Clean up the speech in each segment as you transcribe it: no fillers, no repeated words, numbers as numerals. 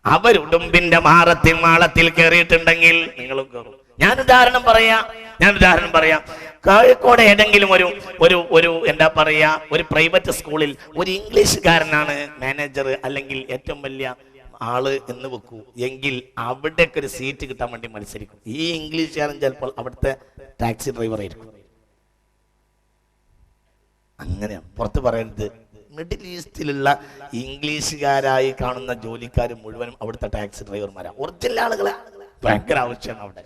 അവരുടുമ്പിന്റെ മാളത്തിൽ കയറിയിട്ടുണ്ടെങ്കിൽ നിങ്ങളും കയറും. ഞാൻ ഉദാഹരണം പറയാം. കോഴിക്കോട് ഏതെങ്കിലും ഒരു എന്താ പറയാ, ഒരു പ്രൈവറ്റ് സ്കൂളിൽ ഒരു ഇംഗ്ലീഷുകാരനാണ് മാനേജർ അല്ലെങ്കിൽ ഏറ്റവും വലിയ ആള് എന്ന് വെക്കൂ എങ്കിൽ അവിടേക്ക് ഒരു സീറ്റ് കിട്ടാൻ വേണ്ടി മത്സരിക്കും. ഈ ഇംഗ്ലീഷുകാരൻ ചിലപ്പോൾ അവിടുത്തെ ടാക്സി ഡ്രൈവർ ആയിരിക്കും. അങ്ങനെയാണ് പുറത്ത് പറയുന്നത്. മിഡിൽ ഈസ്റ്റിലുള്ള ഇംഗ്ലീഷുകാരായി കാണുന്ന ജോലിക്കാർ മുഴുവനും അവിടുത്തെ ടാക്സി ഡ്രൈവർമാരാണ്. ഒറിജിനൽ ആളുകളെ ഭയങ്കര ആവശ്യമാണ് അവിടെ.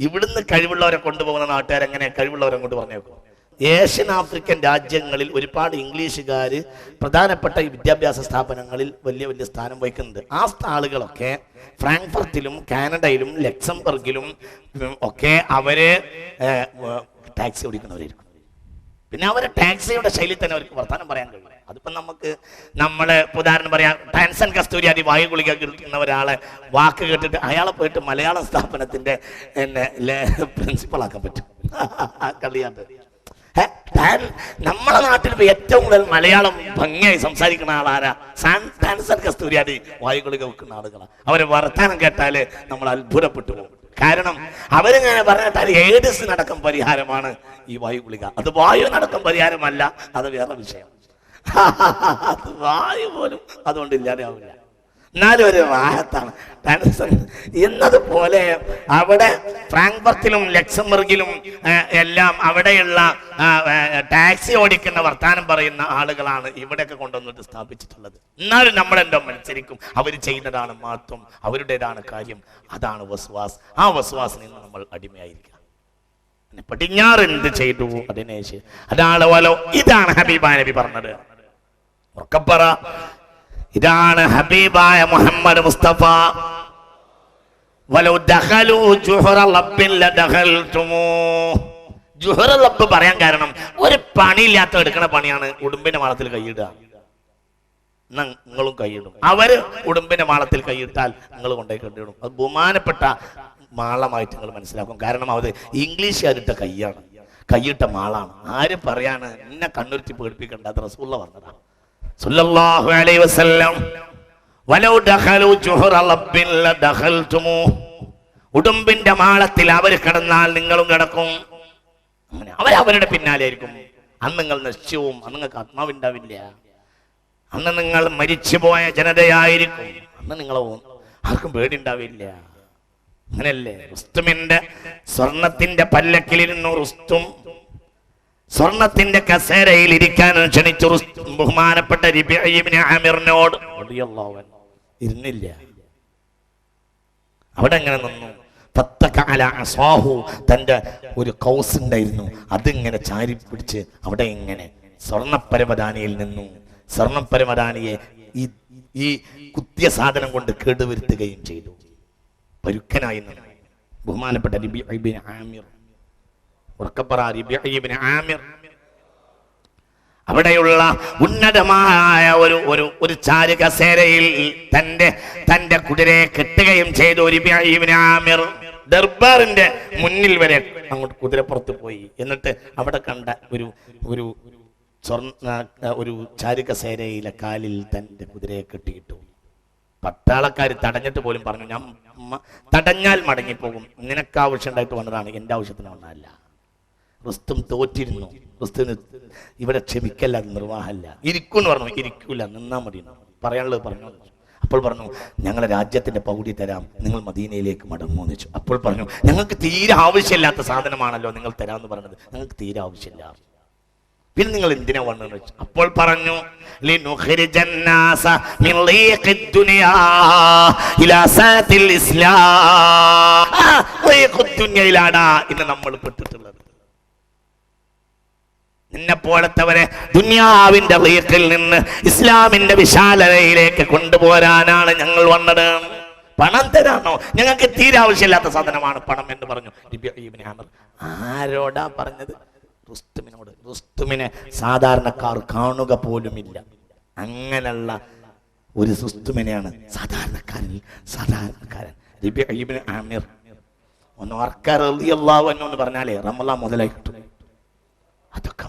ഇവിടുന്ന് കഴിവുള്ളവരെ കൊണ്ടുപോകുന്ന നാട്ടുകാരെങ്ങനെ കഴിവുള്ളവരെ കൊണ്ട് പറഞ്ഞേക്കും. ഏഷ്യൻ ആഫ്രിക്കൻ രാജ്യങ്ങളിൽ ഒരുപാട് ഇംഗ്ലീഷുകാർ പ്രധാനപ്പെട്ട വിദ്യാഭ്യാസ സ്ഥാപനങ്ങളിൽ വലിയ വലിയ സ്ഥാനം വഹിക്കുന്നുണ്ട്. ആ ആളുകളൊക്കെ ഫ്രാങ്ക്ഫർട്ടിലും കാനഡയിലും ലക്സംബർഗിലും ഒക്കെ അവര് ടാക്സി ഓടിക്കുന്നവരായിരിക്കും. പിന്നെ അവരെ ടാക്സിയുടെ ശൈലിയിൽ തന്നെ അവർക്ക് വർത്തമാനം പറയാൻ കഴിയും. അതിപ്പോ നമ്മള് ഉദാഹരണം പറയാം, ടാൻസൻ കസ്തൂരിയാദി വായു ഗുളിക കിട്ടുന്ന ഒരാളെ വാക്ക് കേട്ടിട്ട് അയാളെ പോയിട്ട് മലയാളം സ്ഥാപനത്തിന്റെ പ്രിൻസിപ്പൾ ആക്കാൻ പറ്റും. കളിയാണ്ട് നമ്മളെ നാട്ടിൽ ഏറ്റവും കൂടുതൽ മലയാളം ഭംഗിയായി സംസാരിക്കുന്ന ആളാരാ? ടാൻസൻ കസ്തൂരിയാദി വായു ഗുളിക വെക്കുന്ന ആളുകളാണ്. അവരെ വർത്തമാനം കേട്ടാല് നമ്മൾ അത്ഭുതപ്പെട്ടു പോകും. കാരണം അവരിങ്ങനെ പറഞ്ഞിട്ടാൽ എയ്ഡ്സിനടക്കം പരിഹാരമാണ് ഈ വായു ഗുളിക. അത് വായു നടക്കം പരിഹാരമല്ല, അത് വേറെ വിഷയം. അത് വായു പോലും അതുകൊണ്ട് ഇല്ലാതെയാവില്ല. എന്നാലും ഒരു റാഹത്താണ് എന്നതുപോലെ. അവിടെ ഫ്രാങ്ക്ഫർട്ടിലും ലക്സംബർഗിലും എല്ലാം അവിടെയുള്ള ടാക്സി ഓടിക്കുന്ന വർത്താനം പറയുന്ന ആളുകളാണ് ഇവിടെയൊക്കെ കൊണ്ടുവന്നിട്ട് സ്ഥാപിച്ചിട്ടുള്ളത്. എന്നാലും നമ്മളെന്തോ മത്സരിക്കും. അവർ ചെയ്യുന്നതാണ് മഹത്വം, അവരുടേതാണ് കാര്യം. അതാണ് വസ്വാസ്. ആ വസ്വാസിൽ നിന്ന് നമ്മൾ അടിമയായിരിക്കുക. പടിഞ്ഞാറ് എന്ത് ചെയ്തു അതിനെ അതാണ് ഇതാണ് ഹബീബായ നബി പറഞ്ഞത്. ഉറക്കപ്പറ, ഇതാണ് ഹബീബായ മുഹമ്മദ് മുസ്തഫ. വലൗ ദഖലൂ ജുഹറ ലബ്ബിൻ ലദഖൽതുമൂ. ജുഹറ ലബ്ബ് പറയാൻ കാരണം ഒരു പണിയില്ലാത്ത എടുക്കുന്ന പണിയാണ് ഉടുമ്പിന്റെ മാളത്തിൽ കൈയിടുക. നിങ്ങളും കൈയിടും. അവര് ഉടുമ്പിന്റെ മാളത്തിൽ കൈയിട്ടാൽ നിങ്ങൾ കൊണ്ടുപോയി കണ്ടിടും. അത് ബഹുമാനപ്പെട്ട മാളമായിട്ട് നിങ്ങൾ മനസ്സിലാക്കും. കാരണം അത് ഇംഗ്ലീഷുകാരിട്ട കൈയാണ്, കൈയിട്ട മാളാണ്. ആരും പറയാണ് എന്നെ കണ്ണുരുത്തി പേടിപ്പിക്കണ്ട, അത് റസൂലുള്ള പറഞ്ഞതാണ് സല്ലല്ലാഹു അലൈഹി വസല്ലം. വലൗ ദഖലൂ ജുഹറ ലബ്ബിൻ ലദഖൽതുമൂ. ഉടുമ്പിന്റെ മാളത്തിൽ അവർ കിടന്നാൽ നിങ്ങളും കിടക്കും. അങ്ങനെ അവരവരുടെ പിന്നാലെ ആയിരിക്കും. അന്ന് നിങ്ങൾ നശിച്ചുവും, അന്ന് നിങ്ങൾക്ക് ആത്മാവുണ്ടാവില്ല. അന്ന് നിങ്ങൾ മരിച്ചുപോയ ജനതയായിരിക്കും. അന്ന് നിങ്ങൾ ആർക്കും പേടിയുണ്ടാവില്ല. അങ്ങനെയല്ലേ റുസ്തുമിന്റെ സ്വർണത്തിന്റെ പല്ലക്കിലിരുന്നു റുസ്തും സ്വർണത്തിന്റെ കസേരയിൽ ഇരിക്കാൻ ക്ഷണിച്ചു ബഹുമാനപ്പെട്ട റബീഅ ഇബ്നു ആമിറിനോട്. ഇരുന്നില്ല, അവിടെ എങ്ങനെ നിന്നു. തന്റെ ഒരു കൗസ് ഉണ്ടായിരുന്നു, അതിങ്ങനെ ചാരി പിടിച്ച് അവിടെ ഇങ്ങനെ സ്വർണപ്പരവതാനിയിൽ നിന്നു. സ്വർണപ്പരവതാനിയെ ഈ കുത്തിയ സാധനം കൊണ്ട് കേടുവരുത്തുകയും ചെയ്തു. പരുക്കനായി നിന്നു ബഹുമാനപ്പെട്ട റബീഅ ഇബ്നു ആമിർ. ആമിർ അവിടെയുള്ള ഉന്നതമായ ഒരു ചാരു കസേരയിൽ തന്റെ കുതിരയെ കെട്ടുകയും ചെയ്തു. റബീഅ ഇബ്നു ആമിർ ദർബാറിന്റെ മുന്നിൽ വരെ അങ്ങോട്ട് കുതിരപ്പുറത്ത് പോയി. എന്നിട്ട് അവിടെ കണ്ട ഒരു ചാരു കസേരയിലെ കാലിൽ തന്റെ കുതിരയെ കെട്ടിയിട്ടു. പട്ടാളക്കാർ തടഞ്ഞിട്ട് പോലും പറഞ്ഞു, ഞാൻ തടഞ്ഞാൽ മടങ്ങിപ്പോകും, നിനക്ക് ആവശ്യം ഉണ്ടായിട്ട് വന്നതാണ്, എന്റെ ആവശ്യത്തിന് വന്നതല്ല. റുസ്തും തോറ്റിരുന്നു. റുസ്തുവിന് ഇവിടെ ക്ഷമിക്കല്ല, നിർവാഹമല്ല. ഇരിക്കൂന്ന് പറഞ്ഞു, ഇരിക്കൂല, നിന്നാ മതി പറയാനുള്ളത് പറഞ്ഞു. അപ്പോൾ പറഞ്ഞു, ഞങ്ങളുടെ രാജ്യത്തിന്റെ പകുതി തരാം, നിങ്ങൾ മദീനയിലേക്ക് മടങ്ങുമെന്ന് വെച്ചു. അപ്പോൾ പറഞ്ഞു, ഞങ്ങൾക്ക് തീരെ ആവശ്യമില്ലാത്ത സാധനമാണല്ലോ നിങ്ങൾ തരാമെന്ന് പറഞ്ഞത്, ഞങ്ങൾക്ക് തീരെ ആവശ്യമില്ല, പിന്നെ നിങ്ങൾ എന്തിനാ വന്നെന്ന് വെച്ചു. അപ്പോൾ പറഞ്ഞു, ഇന്ന് നമ്മൾ പെട്ടിട്ടുള്ളത്. നിന്നെ പോലത്തവരെ ദുനിയാവിന്റെ റീഖിൽ നിന്ന് ഇസ്ലാമിന്റെ വിശാലതയിലേക്ക് കൊണ്ടുപോരാനാണ് ഞങ്ങൾ വന്നത്. പണം തരാനോ? ഞങ്ങൾക്ക് തീരെ ആവശ്യമില്ലാത്ത സാധനമാണ് പണം എന്ന് പറഞ്ഞു റബീഅ ഇബ്നു ആമിർ. ആരോടാ പറഞ്ഞത്? റുസ്തുമിനോട്. റുസ്തുമിനെ സാധാരണക്കാർ കാണുക പോലുമില്ല. അങ്ങനെയുള്ള ഒരു റുസ്തുമിനെയാണ് സാധാരണക്കാരൻ റബീഅ ഇബ്നു ആമിർ. ഒന്ന് റളിയല്ലാഹു അൻഹു എന്ന് പറഞ്ഞാലേ റമളാൻ മുതലായി കിട്ടും. അതൊക്കെ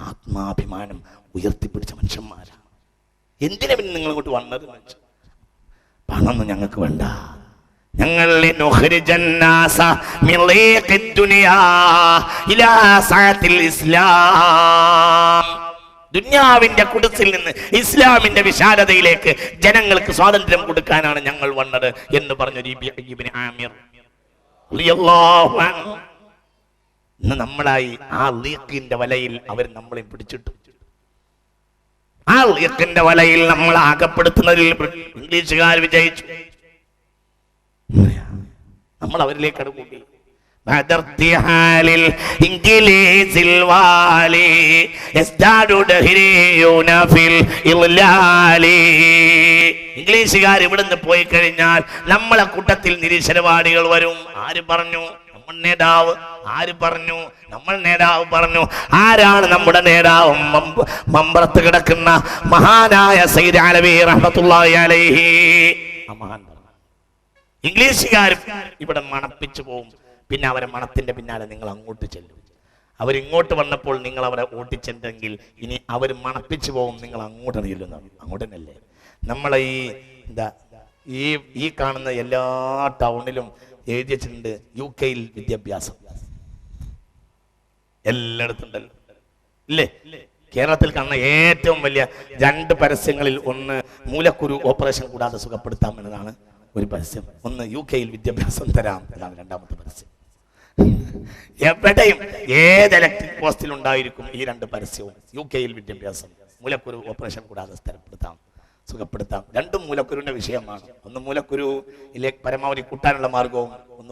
ആത്മാഭിമാനം ഉയർത്തിപ്പിടിച്ച മനുഷ്യന്മാരാണ്. എന്തിനാ പിന്നെ നിങ്ങൾ ഇങ്ങോട്ട് വന്നത്? പണമൊന്നും ഞങ്ങൾക്ക് വേണ്ട. ഞങ്ങൾ ദുനിയാവിന്റെ കുടിസിൽ നിന്ന് ഇസ്ലാമിന്റെ വിശാലതയിലേക്ക് ജനങ്ങൾക്ക് സ്വാതന്ത്ര്യം കൊടുക്കാനാണ് ഞങ്ങൾ വന്നത് എന്ന് പറഞ്ഞു ഇബ്നു ആമിർ റളിയല്ലാഹു അൻഹു. ഇന്ന് നമ്മളായി ആ ലീഖിന്റെ വലയിൽ അവർ നമ്മളെ പിടിച്ചിട്ടു. ആ ലീഖിന്റെ വലയിൽ നമ്മൾ അകപ്പെടുത്തുന്നതിൽ ഇംഗ്ലീഷുകാർ വിജയിച്ചു. നമ്മൾ അവരിലേക്ക് അടുക്കൂട്ടി. ഇംഗ്ലീഷുകാർ ഇവിടുന്ന് പോയി കഴിഞ്ഞാൽ നമ്മളെ കൂട്ടത്തിൽ നിരീശ്വരവാദികൾ വരും. ആര് പറഞ്ഞു? നമ്മൾ നേതാവ്. ആര് പറഞ്ഞു? നമ്മൾ നേതാവ് പറഞ്ഞു. ആരാണ് നമ്മുടെ നേതാവ്? മമ്പറത്ത് കിടക്കുന്ന മഹാനായ സയ്യിദ് അലവി റഹ്മത്തുള്ളാഹി അലൈഹി. ഇംഗ്ലീഷുകാർ ഇവിടെ മണപ്പിച്ചു പോകും. പിന്നെ അവരെ മണത്തിന്റെ പിന്നാലെ നിങ്ങൾ അങ്ങോട്ട് ചെല്ലും. അവരിങ്ങോട്ട് വന്നപ്പോൾ നിങ്ങൾ അവരെ ഓട്ടിച്ചെങ്കിൽ ഇനി അവർ മണപ്പിച്ചു പോകും, നിങ്ങൾ അങ്ങോട്ടാണ് ചെല്ലുന്നത്. അങ്ങോട്ട് തന്നെയല്ലേ നമ്മളെ ഈ കാണുന്ന എല്ലാ ടൗണിലും എഴുതി വെച്ചിട്ടുണ്ട് UK വിദ്യാഭ്യാസം. എല്ലായിടത്തുണ്ടല്ലോ ഇല്ലേ? കേരളത്തിൽ കാണുന്ന ഏറ്റവും വലിയ 2 പരസ്യങ്ങളിൽ ഒന്ന് മൂലക്കുരു ഓപ്പറേഷൻ കൂടാതെ സുഖപ്പെടുത്താം എന്നതാണ് ഒരു പരസ്യം. ഒന്ന് UK വിദ്യാഭ്യാസം തരാം, അതാണ് രണ്ടാമത്തെ പരസ്യം. എവിടെയും ഏത് ഇലക്ട്രിക് പോസ്റ്റിൽ ഉണ്ടായിരിക്കും ഈ 2 പരസ്യവും. UK വിദ്യാഭ്യാസം, മൂലക്കുരു ഓപ്പറേഷൻ കൂടാതെ സ്ഥിരപ്പെടുത്താം, സുഖപ്പെടുത്താം. രണ്ടും മൂലക്കുരുവിന്റെ വിഷയമാണ്. ഒന്ന് മൂലക്കുരുയിലേക്ക് പരമാവധി കൂട്ടാനുള്ള മാർഗവും, ഒന്ന്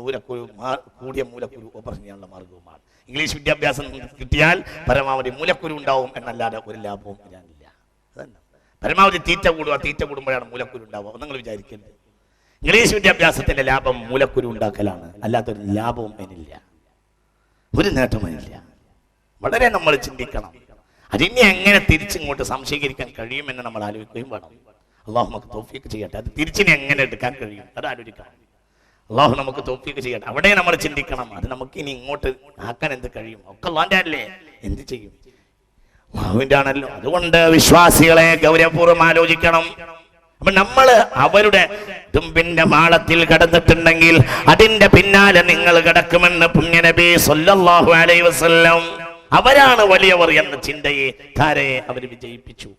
കൂടിയ മൂലക്കുരു ഓപ്പറേഷൻ ചെയ്യാനുള്ള മാർഗവുമാണ്. ഇംഗ്ലീഷ് വിദ്യാഭ്യാസം കിട്ടിയാൽ പരമാവധി മൂലക്കുരു ഉണ്ടാവും എന്നല്ലാതെ ഒരു ലാഭവും വരാനില്ല. അതല്ല, പരമാവധി തീറ്റ കൂടുക. തീറ്റ കൂടുമ്പോഴാണ് മൂലക്കുരു ഉണ്ടാവുക. നിങ്ങൾ വിചാരിക്കരുത്. ഇംഗ്ലീഷ് വിദ്യാഭ്യാസത്തിന്റെ ലാഭം മൂലക്കുരു ഉണ്ടാക്കലാണ്, അല്ലാത്തൊരു ലാഭവും അതിനില്ല, ഒരു നേട്ടവും അതിനില്ല. വളരെ നമ്മൾ ചിന്തിക്കണം. അതിനെ എങ്ങനെ തിരിച്ചിങ്ങോട്ട് സംശീകരിക്കാൻ കഴിയുമെന്ന് നമ്മൾ ആലോചിക്കുകയും വേണം. അള്ളാഹു നമുക്ക് തൗഫീഖ് ചെയ്യട്ടെ. അത് തിരിച്ചിനെ എങ്ങനെ എടുക്കാൻ കഴിയും അത് ആലോചിക്കണം. അള്ളാഹു നമുക്ക് തൗഫീഖ് ചെയ്യട്ടെ. അവിടെ നമ്മൾ ചിന്തിക്കണം. അത് നമുക്ക് ഇനി ഇങ്ങോട്ട് ആക്കാൻ എന്ത് കഴിയും? ഒക്കെ അള്ളാന്റെ അല്ലേ, എന്ത് ചെയ്യും? അള്ളാഹുവിന്റെ ആണല്ലോ. അതുകൊണ്ട് വിശ്വാസികളെ ഗൗരവപൂർവ്വം ആലോചിക്കണം. അപ്പൊ നമ്മള് അവരുടെ തുമ്പിന്റെ മാളത്തിൽ കടന്നിട്ടുണ്ടെങ്കിൽ അതിന്റെ പിന്നാലെ നിങ്ങൾ കിടക്കുമെന്ന് പുണ്യനബി സല്ലല്ലാഹു അലൈഹി വസല്ലം. അവരാണ് വലിയവർ എന്ന ചിന്തയെ ധാരയെ അവർ വിജയിപ്പിച്ചു.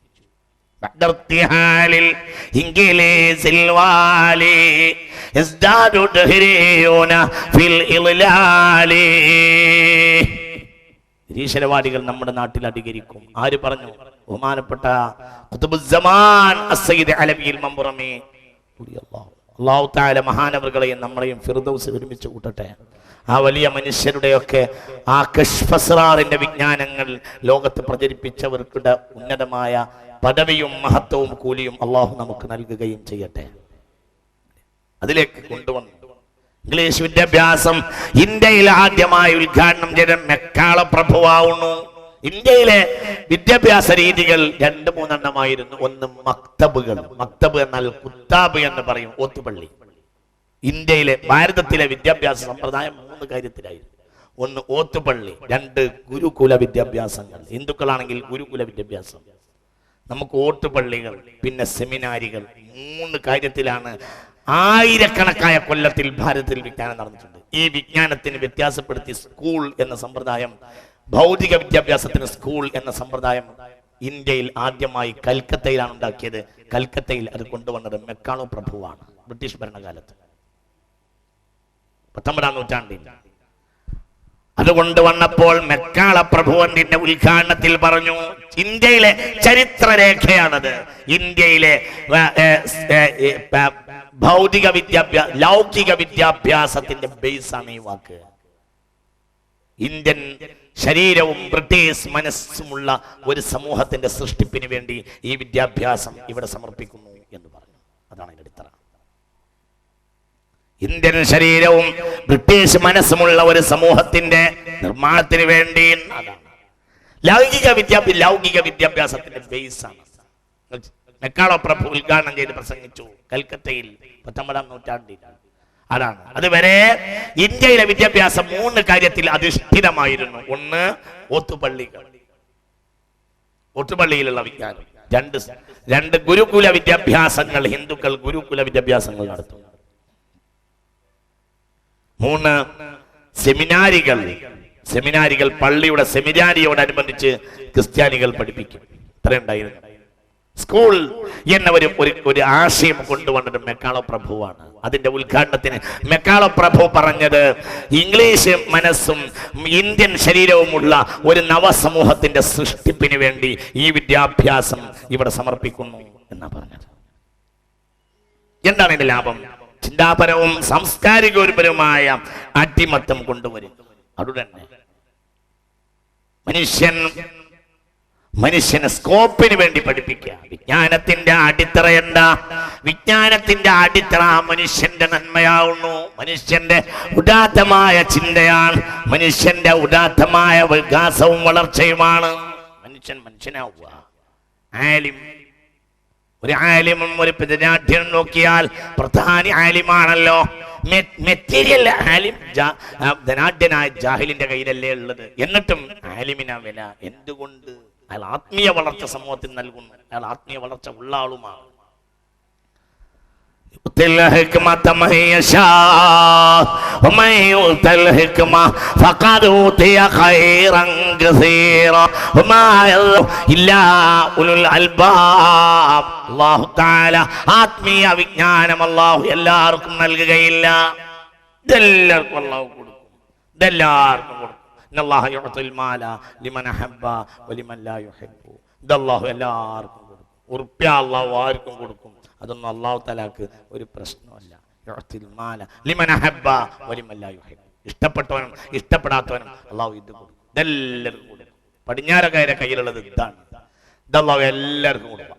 നിരീശ്വരവാദികൾ നമ്മുടെ നാട്ടിൽ അധികരിക്കും. ആര് പറഞ്ഞു? ബഹുമാനപ്പെട്ട ഖുതുബുസ്സമാൻ അസ്സയ്യിദ് അലവിൽ മംബറമി അല്ലാഹു തആല മഹാനവറുകളെയും നമ്മളെയും ഫിർദൗസിൽ ഒരുമിച്ച് കൂട്ടട്ടെ. ആ വലിയ മനുഷ്യരുടെയൊക്കെ ആ കശ്ഫസ്റാറിന്റെ വിജ്ഞാനങ്ങൾ ലോകത്ത് പ്രചരിപ്പിച്ചവർക്കുടെ ഉന്നതമായ പദവിയും മഹത്വവും കൂലിയും അള്ളാഹു നമുക്ക് നൽകുകയും ചെയ്യട്ടെ. അതിലേക്ക് കൊണ്ടുവന്നു ഇംഗ്ലീഷ് വിദ്യാഭ്യാസം ഇന്ത്യയിൽ ആദ്യമായി ഉദ്ഘാടനം ചെയ്ത മെക്കാള പ്രഭുവാവുന്നു. ഇന്ത്യയിലെ വിദ്യാഭ്യാസ രീതികൾ 2-3 എണ്ണമായിരുന്നു. ഒന്ന് മക്തബുകൾ. മക്തബ് എന്നാൽ കുത്താബ് എന്ന് പറയും, ഓത്തുപള്ളി. ഇന്ത്യയിലെ ഭാരതത്തിലെ വിദ്യാഭ്യാസ സമ്പ്രദായം 3 കാര്യത്തിലായിരുന്നു. ഒന്ന് ഓത്തുപള്ളി, 2 ഗുരുകുല വിദ്യാഭ്യാസങ്ങൾ. ഹിന്ദുക്കളാണെങ്കിൽ ഗുരുകുല വിദ്യാഭ്യാസം, നമുക്ക് ഓട്ടുപള്ളികൾ, പിന്നെ സെമിനാരികൾ. 3 കാര്യത്തിലാണ് ആയിരക്കണക്കായ കൊല്ലത്തിൽ ഭാരതത്തിൽ വിജ്ഞാനം നടന്നിട്ടുണ്ട്. ഈ വിജ്ഞാനത്തിന് വ്യത്യാസപ്പെടുത്തി സ്കൂൾ എന്ന സമ്പ്രദായം, ഭൗതിക വിദ്യാഭ്യാസത്തിന് സ്കൂൾ എന്ന സമ്പ്രദായം ഇന്ത്യയിൽ ആദ്യമായി കൽക്കത്തയിലാണ് ഉണ്ടാക്കിയത്. കൽക്കത്തയിൽ അത് കൊണ്ടുവന്നത് മെക്കാളോ പ്രഭുവാണ്, ബ്രിട്ടീഷ് ഭരണകാലത്ത് 19-ാം നൂറ്റാണ്ടിൽ. അതുകൊണ്ട് വന്നപ്പോൾ മെക്കാള പ്രഭുവിന്റെ ഉദ്ഘാടനത്തിൽ പറഞ്ഞു, ഇന്ത്യയിലെ ചരിത്രരേഖയാണത്. ഇന്ത്യയിലെ ഭൗതിക ലൗകിക വിദ്യാഭ്യാസത്തിന്റെ ബേസാണ് ഈ വാക്ക്. ഇന്ത്യൻ ശരീരവും ബ്രിട്ടീഷ് മനസ്സുമുള്ള ഒരു സമൂഹത്തിന്റെ സൃഷ്ടിപ്പിന് വേണ്ടി ഈ വിദ്യാഭ്യാസം ഇവിടെ സമർപ്പിക്കുന്നു എന്ന് പറഞ്ഞു. അതാണ് അതിന്റെ അടിത്തറ. ഇന്ത്യൻ ശരീരവും ബ്രിട്ടീഷ് മനസ്സുമുള്ള ഒരു സമൂഹത്തിന്റെ നിർമ്മാണത്തിന് വേണ്ടി. അതാണ് ലൗകിക വിദ്യാഭ്യാസത്തിന്റെ ബേസാണ്. മെക്കാളോ പ്രഭു ഉദ്ഘാടനം ചെയ്ത് പ്രസംഗിച്ചു കൽക്കത്തയിൽ 19-ാം നൂറ്റാണ്ടിൽ. അതാണ്. അതുവരെ ഇന്ത്യയിലെ വിദ്യാഭ്യാസം 3 കാര്യത്തിൽ അധിഷ്ഠിതമായിരുന്നു. ഒന്ന് ഓത്തുപള്ളികൾ, ഓട്ടുപള്ളിയിലുള്ള വിജ്ഞാനം. രണ്ട് ഗുരുകുല വിദ്യാഭ്യാസങ്ങൾ, ഹിന്ദുക്കൾ ഗുരുകുല വിദ്യാഭ്യാസങ്ങൾ നടത്തും. 3 സെമിനാരികൾ പള്ളിയുടെ സെമിനാരിയോടനുബന്ധിച്ച് ക്രിസ്ത്യാനികൾ പഠിപ്പിക്കും. ഇത്രയുണ്ടായിരുന്നു. സ്കൂൾ എന്ന ഒരു ആശയം കൊണ്ടുവന്നത് മെക്കാളോ പ്രഭുവാണ്. അതിന്റെ ഉദ്ഘാടനത്തിന് മെക്കാളോ പ്രഭു പറഞ്ഞത്, ഇംഗ്ലീഷ് മനസ്സും ഇന്ത്യൻ ശരീരവുമുള്ള ഒരു നവസമൂഹത്തിന്റെ സൃഷ്ടിപ്പിന് വേണ്ടി ഈ വിദ്യാഭ്യാസം ഇവിടെ സമർപ്പിക്കുന്നു എന്നാ പറഞ്ഞത്. എന്താണ് ഇതിന്റെ ലാഭം? ചിന്താപരവും സാംസ്കാരികപരവുമായ അടിമത്തം കൊണ്ടുവരും. അതുതന്നെ മനുഷ്യനെ സ്കോപ്പിന് വേണ്ടി പഠിപ്പിക്കുക. വിജ്ഞാനത്തിന്റെ അടിത്തറ എന്താ? വിജ്ഞാനത്തിന്റെ അടിത്തറ മനുഷ്യന്റെ നന്മയാവുന്നു. മനുഷ്യന്റെ ഉദാത്തമായ ചിന്തയാണ്. മനുഷ്യന്റെ ഉദാത്തമായ വികാസവും വളർച്ചയുമാണ്. മനുഷ്യനാവുക. ഒരു ആലിമും ഒരു പിതനാഠ്യം നോക്കിയാൽ പ്രധാനി ആലിമാണല്ലോ. മെറ്റീരിയൽ ആലിം ധനാഢ്യനായ ജാഹിലിന്റെ കയ്യിലല്ലേ ഉള്ളത്. എന്നിട്ടും ആലിമിനാ വില. എന്തുകൊണ്ട്? അയാൾ ആത്മീയ വളർച്ച സമൂഹത്തിൽ നൽകുന്നു. അയാൾ ആത്മീയ വളർച്ച ഉള്ള ആളുമാണ്. ആത്മീയ വിജ്ഞാനം അല്ലാഹു എല്ലാവർക്കും നൽകുകയില്ല. ഇതെല്ലാവർക്കും അല്ലാഹു കൊടുക്കും. ഇതെല്ലാവർക്കും കൊടുക്കും. ഇതല്ലാഹു എല്ലാവർക്കും കൊടുക്കും. ഉറുപ്പ്യ അല്ലാഹു ആർക്കും കൊടുക്കും. അതൊന്നും അല്ലാഹു തആലക്ക് ഒരു പ്രശ്നമല്ല. ഇഷ്ടപ്പെട്ടവനും ഇഷ്ടപ്പെടാത്തവനും അല്ലാഹു ഇത് കൊടുക്കും. ഇതെല്ലാവർക്കും കൊടുക്കും. പടിഞ്ഞാറക്കാരുടെ കയ്യിലുള്ളത് ഇതാണ്. ഇതല്ലാഹു എല്ലാവർക്കും കൊടുക്കും.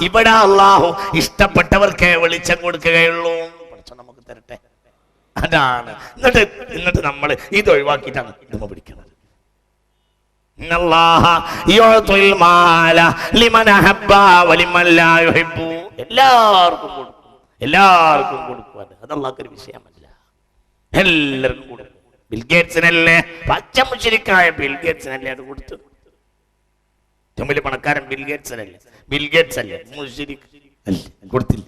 ഇവിടെ അല്ലാഹു ഇഷ്ടപ്പെട്ടവർക്കേ വെളിച്ചം കൊടുക്കുകയുള്ളൂ. നമുക്ക് തരട്ടെ. അതാണ്. എന്നിട്ട് നമ്മൾ ഇത് ഒഴിവാക്കിയിട്ടാണ് ഇതുമ പിടിക്കുന്നത്. എല്ലാവർക്കും കൊടുക്കും. എല്ലാവർക്കും കൊടുക്കും. അത് അല്ലാഹുവിന്റെ വിഷയമല്ല. എല്ലാവർക്കും കൊടുക്കും. ബിൽഗേറ്റ്സിനല്ലേ, പച്ച മുശ്രിക്കായ ബിൽഗേറ്റ്സിനല്ലേ അത് കൊടുത്തത്. ഏറ്റവും വലിയ പണക്കാരൻ ബിൽഗേറ്റ്സ് അല്ലേ? മുശ്രിക് അല്ലേ? കൊടുത്തില്ല.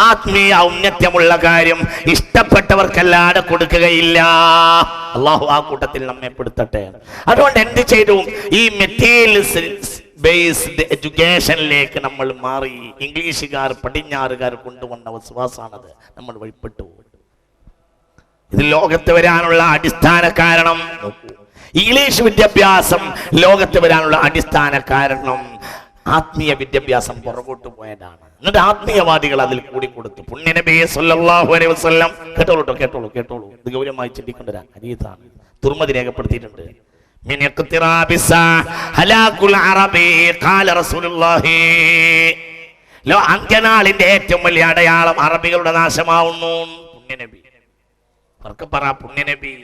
ആത്മീയ ഔന്നത്യമുള്ള കാര്യം ഇഷ്ടപ്പെട്ടവർക്കല്ലാതെ കൊടുക്കുകയില്ല. അള്ളാഹു ആ കൂട്ടത്തിൽ നമ്മെ പെടുത്തട്ടെ. അതുകൊണ്ട് എന്ത് ചെയ്തു? ഈ മെറ്റീരിയൽ ബേസ്ഡ് എഡ്യൂക്കേഷനിലേക്ക് നമ്മൾ മാറി. ഇംഗ്ലീഷുകാർ പടിഞ്ഞാറുകാർ കൊണ്ടുവന്ന വിശ്വാസമാണത്. നമ്മൾ വഴിപ്പെട്ടു. ഇത് ലോകത്ത് വരാനുള്ള അടിസ്ഥാന കാരണം. ഇംഗ്ലീഷ് വിദ്യാഭ്യാസം ലോകത്ത് വരാനുള്ള അടിസ്ഥാന കാരണം ആത്മീയ വിദ്യാഭ്യാസം പുറകോട്ട് പോയതാണ്. എന്നിട്ട് ആത്മീയവാദികൾ അതിൽ കൂടി കൊടുത്തു. പുണ്യനബി സല്ലല്ലാഹു അലൈഹി വസല്ലം കേട്ടോളൂ. ഇത് ഗൗരവമായി ചിന്തിക്കേണ്ട ഒരു ഹദീസാണ്. തുർമദി രേഖപ്പെടുത്തിയിട്ടുണ്ട്. മിൻ ഇഖ്തിറാബിസ ഹലാകുൽ അറബി ഖാല റസൂലുള്ളാഹി. അന്ത്യനാളിന്റെ ഏറ്റവും വലിയ അടയാളം അറബികളുടെ നാശമാവുന്നു. പുണ്യനബി പുണ്യനബി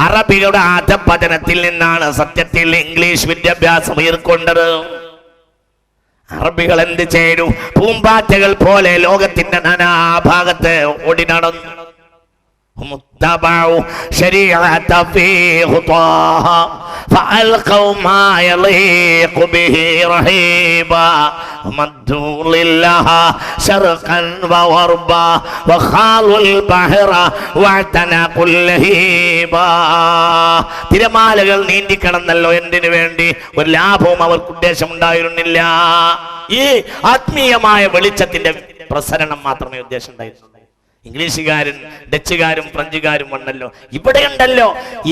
അറബികളുടെ അധപതനത്തിൽ നിന്നാണ് സത്യത്തിൽ ഇംഗ്ലീഷ് വിദ്യാഭ്യാസം ഉയർക്കൊണ്ടത്. അറബികൾ എന്ത് ചെയ്തു? പൂമ്പാറ്റകൾ പോലെ ലോകത്തിന്റെ നാനാഭാഗത്ത് ഓടി നടന്നു. متبعوا شريعة في خطاها فألقوا ما يليق به رهيبا ومدوا لله شرقا وغربا وخالوا البحر واعتنقوا اللهيبا. തിരമാലകൾ നീന്തിക്കടന്നല്ലോ. എന്തിനു വേണ്ടി? ഒരു ലാഭവും അവർക്ക് ഉദ്ദേശമുണ്ടായിരുന്നില്ല. ഈ ആത്മീയമായ വെളിച്ചത്തിന്റെ പ്രസരണം മാത്രമേ ഉദ്ദേശം ഉണ്ടായിരുന്നു. ഇംഗ്ലീഷുകാരും ഡച്ചുകാരും ഫ്രഞ്ചുകാരും വന്നല്ലോ.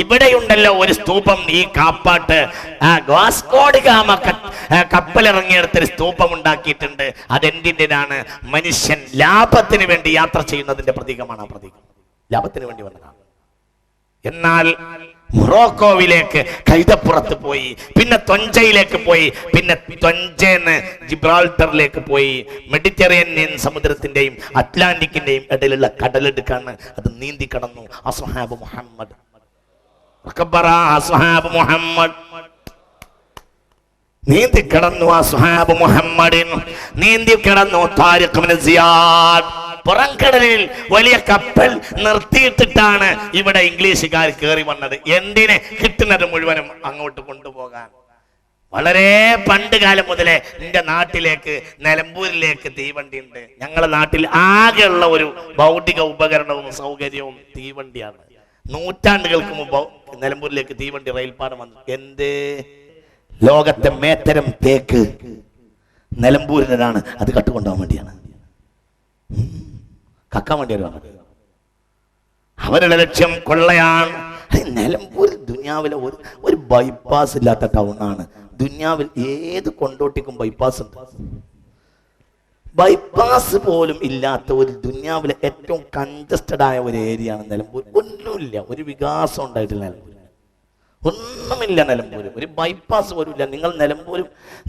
ഇവിടെയുണ്ടല്ലോ ഒരു സ്തൂപം. ഈ കാപ്പാട്ട് ഗ്ലാസ്കോഡ് ഗാമ കപ്പലിറങ്ങിയെടുത്തൊരു സ്തൂപം ഉണ്ടാക്കിയിട്ടുണ്ട്. അതെന്തിൻ്റെതാണ്? മനുഷ്യൻ ലാഭത്തിന് വേണ്ടി യാത്ര ചെയ്യുന്നതിന്റെ പ്രതീകമാണ്. ആ പ്രതീകം ലാഭത്തിന് വേണ്ടി വന്നതാണ്. എന്നാൽ മൊറോക്കോവിലേക്ക് കൈതപ്പുറത്ത് പോയി, പിന്നെ തൊഞ്ചയിലേക്ക് പോയി, പിന്നെ തൊഞ്ചേന്ന് ജിബ്രാൾട്ടറിലേക്ക് പോയി. മെഡിറ്ററേനിയൻ സമുദ്രത്തിന്റെയും അറ്റ്ലാന്റിക്കിന്റെയും ഇടയിലുള്ള കടലെടുക്കാണ്. അത് നീന്തി കടന്നു അസ്ഹാബ് മുഹമ്മദ്. നീന്തി കിടന്നു അസ്ഹാബ് മുഹമ്മദിൻ, നീന്തി കിടന്നു താരിഖ് ഇബ്നു സിയാദ്. പുറംകടലിൽ വലിയ കപ്പൽ നിർത്തിയിട്ടിട്ടാണ് ഇവിടെ ഇംഗ്ലീഷുകാർ കയറി വന്നത്. എന്തിനെ? കിട്ടുന്നത് മുഴുവനും അങ്ങോട്ട് കൊണ്ടുപോകാൻ. വളരെ പണ്ട് കാലം മുതലേ എന്റെ നാട്ടിലേക്ക്, നിലമ്പൂരിലേക്ക് തീവണ്ടി ഉണ്ട്. ഞങ്ങളുടെ നാട്ടിൽ ആകെയുള്ള ഒരു ഭൗതിക ഉപകരണവും സൗകര്യവും തീവണ്ടിയാണ്. നൂറ്റാണ്ടുകൾക്ക് മുമ്പ് നിലമ്പൂരിലേക്ക് തീവണ്ടി റെയിൽപാത വന്നു. എന്തേ? ലോകത്തെ മേത്തരം തേക്ക് നിലമ്പൂരിനാണ്. അത് കട്ടുകൊണ്ടുപോകാൻ വേണ്ടിയാണ്, കക്കാൻ വേണ്ടിയാണ് വന്നത്. അവരുടെ ലക്ഷ്യം കൊള്ളയാണ്. നിലമ്പൂർ ദുനിയാവിലെ ഒരു ബൈപ്പാസ് ഇല്ലാത്ത ടൗണാണ്. ദുനിയാവിൽ ഏത് കൊണ്ടോട്ടിക്കും ബൈപ്പാസ് ഉണ്ട്. ബൈപ്പാസ് പോലും ഇല്ലാത്ത ഒരു ദുനിയാവിലെ ഏറ്റവും കൺജസ്റ്റഡ് ആയ ഒരു ഏരിയ ആണ് നിലമ്പൂർ. ഒന്നുമില്ല, ഒരു വികാസം ഉണ്ടായിട്ടില്ല നിലമ്പൂർ, ഒന്നുമില്ല നിലമ്പൂർ. ഒരു ബൈപ്പാസ് പോലും ഇല്ല. നിങ്ങൾ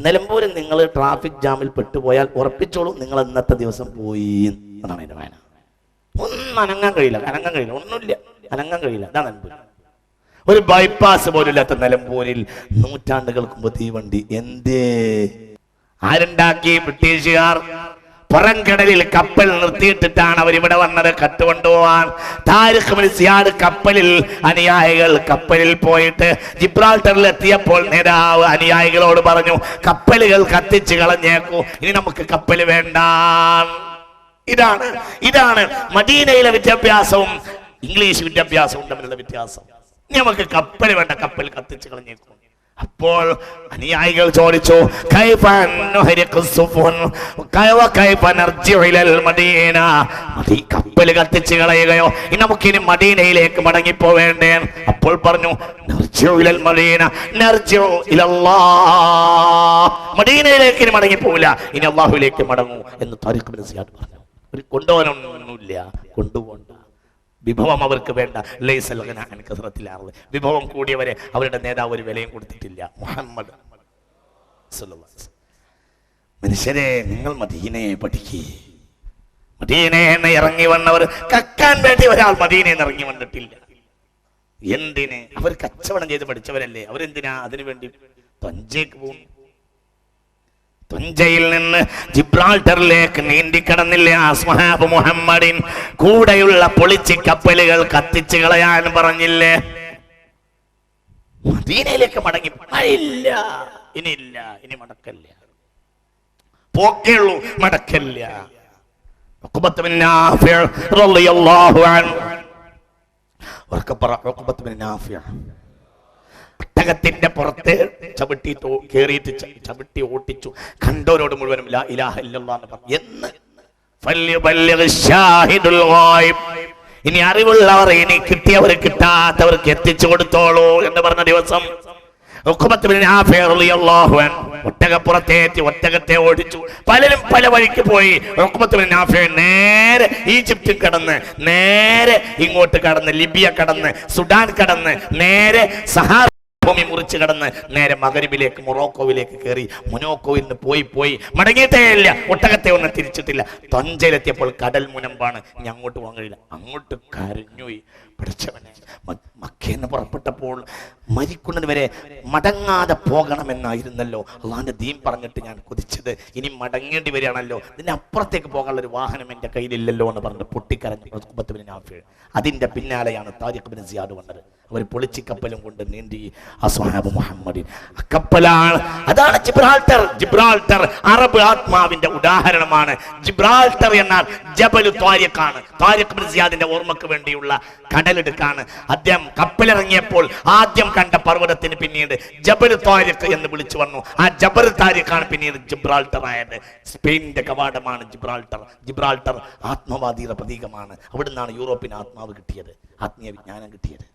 നിലമ്പൂർ നിങ്ങൾ ട്രാഫിക് ജാമിൽ പെട്ടുപോയാൽ ഉറപ്പിച്ചോളൂ, നിങ്ങൾ ഇന്നത്തെ ദിവസം പോയി എന്നാണ് എൻ്റെ വായന. ഒന്നും അനങ്ങാൻ കഴിയില്ല, ഒന്നുമില്ല, അനങ്ങാൻ കഴിയില്ല. അതാ നിലമ്പൂർ. ഒരു ബൈപ്പാസ് പോലും ഇല്ലാത്ത നിലമ്പൂരിൽ നൂറ്റാണ്ടുകൾക്ക് മുമ്പ് തീവണ്ടി. എന്തേ? ആരുണ്ടാക്കി? ബ്രിട്ടീഷുകാർ. പുറംകടലിൽ കപ്പൽ നിർത്തിയിട്ടിട്ടാണ് അവരിവിടെ വന്നത് കട്ടുകൊണ്ടുപോവാൻ. താരിഖ് ഇബ്നു സിയാദ് കപ്പലിൽ, അനുയായികൾ കപ്പലിൽ പോയിട്ട് ജിബ്രാൾട്ടറിൽ എത്തിയപ്പോൾ നേതാവ് അനുയായികളോട് പറഞ്ഞു, കപ്പലുകൾ കത്തിച്ച് കളഞ്ഞേക്കൂ, ഇനി നമുക്ക് കപ്പൽ വേണ്ട. ഇതാണ് മദീനയിലെ വിദ്യാഭ്യാസവും ഇംഗ്ലീഷ് വിദ്യാഭ്യാസവും തമ്മിലുള്ള വ്യത്യാസം. ഇനി നമുക്ക് കപ്പൽ വേണ്ട, കപ്പൽ കത്തിച്ച് കളഞ്ഞേക്കും. അപ്പോൾ അനുയായികൾ ചോദിച്ചു, കപ്പൽ കത്തിച്ച് കളയുകയോ, ഇനി നമുക്കിനി മദീനയിലേക്ക് മടങ്ങിപ്പോവേണ്ടേ? അപ്പോൾ പറഞ്ഞു, മദീനയിലേക്ക് ഇനി മടങ്ങിപ്പോവില്ല, ഇനി അള്ളാഹുവിലേക്ക് മടങ്ങൂ എന്ന് താരിഖ് ഇബ്നു സിയാദ് പറഞ്ഞു. ഒരു കൊണ്ടുപോകാനൊന്നുമില്ല, കൊണ്ടുപോകണ്ട. വിഭവം അവർക്ക് വേണ്ട. വിഭവം കൂടിയവരെ അവരുടെ നേതാവ് ഒരു വിലയും കൊടുത്തിട്ടില്ല. മുഹമ്മദ് മനുഷ്യരെ, നിങ്ങൾ മദീനയെ പഠിക്കേ. മദീനയെന്ന് ഇറങ്ങി വന്നവർ കക്കാൻ വേണ്ടി ഒരാൾ മദീനയെന്ന് ഇറങ്ങി വന്നിട്ടില്ല. എന്തിന്? അവർ കച്ചവടം ചെയ്ത് പഠിച്ചവരല്ലേ. അവരെന്തിനാ അതിനു വേണ്ടി തഞ്ചേക്ക് പോകുന്നു? തുഞ്ചയിൽ നിന്ന് ജിബ്രാൾട്ടറിലേക്ക് നീന്തിക്കടന്നില്ലേ അസ്ഹാബ് മുഹമ്മദിൻ? കൂടെയുള്ള പൊളിച്ച് കപ്പലുകൾ കത്തിച്ചു കളയാൻ പറഞ്ഞില്ലേ? മദീനയിലേക്ക് മടങ്ങി ഇല്ല, ഇനി മടക്കല്ല, പോക്കേയുള്ളൂ, മടക്കല്ല. ഉഖബത്ത് ബിൻ നാഫിഅ് റളിയല്ലാഹു അൻഹു, ഉഖബത്ത് ബിൻ നാഫിഅ് ഒട്ടകത്തിന്റെ പുറത്ത് ചവിട്ടി ഓട്ടിച്ചു. കണ്ടോരോട് മുഴുവനും ലാ ഇലാഹ ഇല്ലല്ലാഹ് എന്ന് പറഞ്ഞു. ഇനി അറിവുള്ളവർ, ഇനി കിട്ടിയവർ കിട്ടാത്തവർക്ക് എത്തിച്ചു കൊടുത്തോളൂ എന്ന് പറഞ്ഞ ദിവസം ഉഖബത്ത് ബിൻ നാഫിഅ് റളിയല്ലാഹു അൻഹു ഒട്ടകപ്പുറത്തേറ്റി ഒട്ടകത്തെ ഓടിച്ചു. പലരും പല വഴിക്ക് പോയി. ഉഖബത്ത് ബിൻ നാഫിഅ് നേരെ ഈജിപ്തിൽ കടന്ന്, നേരെ ഇങ്ങോട്ട് കടന്ന്, ലിബിയ കടന്ന്, സുഡാൻ കടന്ന്, നേരെ സഹാറ ഭൂമി മുറിച്ച് കടന്ന് നേരെ മഗ്രിബിലേക്ക്, മൊറോക്കോവിലേക്ക് കയറി. മൊനോക്കോയിൽ നിന്ന് പോയി മടങ്ങിയിട്ടേ ഇല്ല. ഒട്ടകത്തെ ഒന്നും തിരിച്ചിട്ടില്ല. തഞ്ചയിലെത്തിയപ്പോൾ കടൽ മുനമ്പാണ്. ഇനി അങ്ങോട്ട് പോകാൻ കഴിയില്ല. അങ്ങോട്ട് കരഞ്ഞുപോയി. പഠിച്ചവനെ, മക്കയിൽ പുറപ്പെട്ടപ്പോൾ മരിക്കുന്നത് വരെ മടങ്ങാതെ പോകണമെന്നായിരുന്നല്ലോ അള്ളാന്റെ ദീൻ പറഞ്ഞിട്ട് ഞാൻ കൊതിച്ചത്. ഇനി മടങ്ങേണ്ടി വരികയാണല്ലോ, ഇതിന്റെ അപ്പുറത്തേക്ക് പോകാനുള്ള ഒരു വാഹനം എൻ്റെ കയ്യിലില്ലല്ലോ എന്ന് പറഞ്ഞിട്ട് പൊട്ടിക്കരഞ്ഞു ഉഖബത്ത് ബിൻ നാഫിഅ്. അതിന്റെ പിന്നാലെയാണ് താരിഖ് ഇബ്നു സിയാദ് വന്നത്. അവർ പൊളിച്ച് കപ്പലും കൊണ്ട് നീന്തി അസ്ഹാബ് മുഹമ്മദിൻ. കപ്പലാണ്, അതാണ് ജിബ്രാൾട്ടർ. ജിബ്രാൾട്ടർ അറബ് ആത്മാവിന്റെ ഉദാഹരണമാണ്. ജിബ്രാൾട്ടർ എന്നാൽ ജബലു താരിഖാണ്. താരിഖ് ഇബ്നു സിയാദിന്റെ ഓർമ്മക്ക് വേണ്ടിയുള്ള കടലിടുക്കാണ്. അദ്ദേഹം കപ്പലിറങ്ങിയപ്പോൾ ആദ്യം കണ്ട പർവ്വതത്തിന് പിന്നീട് ജബൽ താരിഖ് എന്ന് വിളിച്ചു വന്നു. ആ ജബൽ താരിഖാണ് പിന്നീട് ജിബ്രാൾട്ടർ ആയത്. സ്പെയിനിന്റെ കവാടമാണ് ജിബ്രാൾട്ടർ. ജിബ്രാൾട്ടർ ആത്മവാദിയുടെ പ്രതീകമാണ്. അവിടുന്നാണ് യൂറോപ്പിന് ആത്മാവ് കിട്ടിയത്, ആത്മീയ വിജ്ഞാനം കിട്ടിയത്.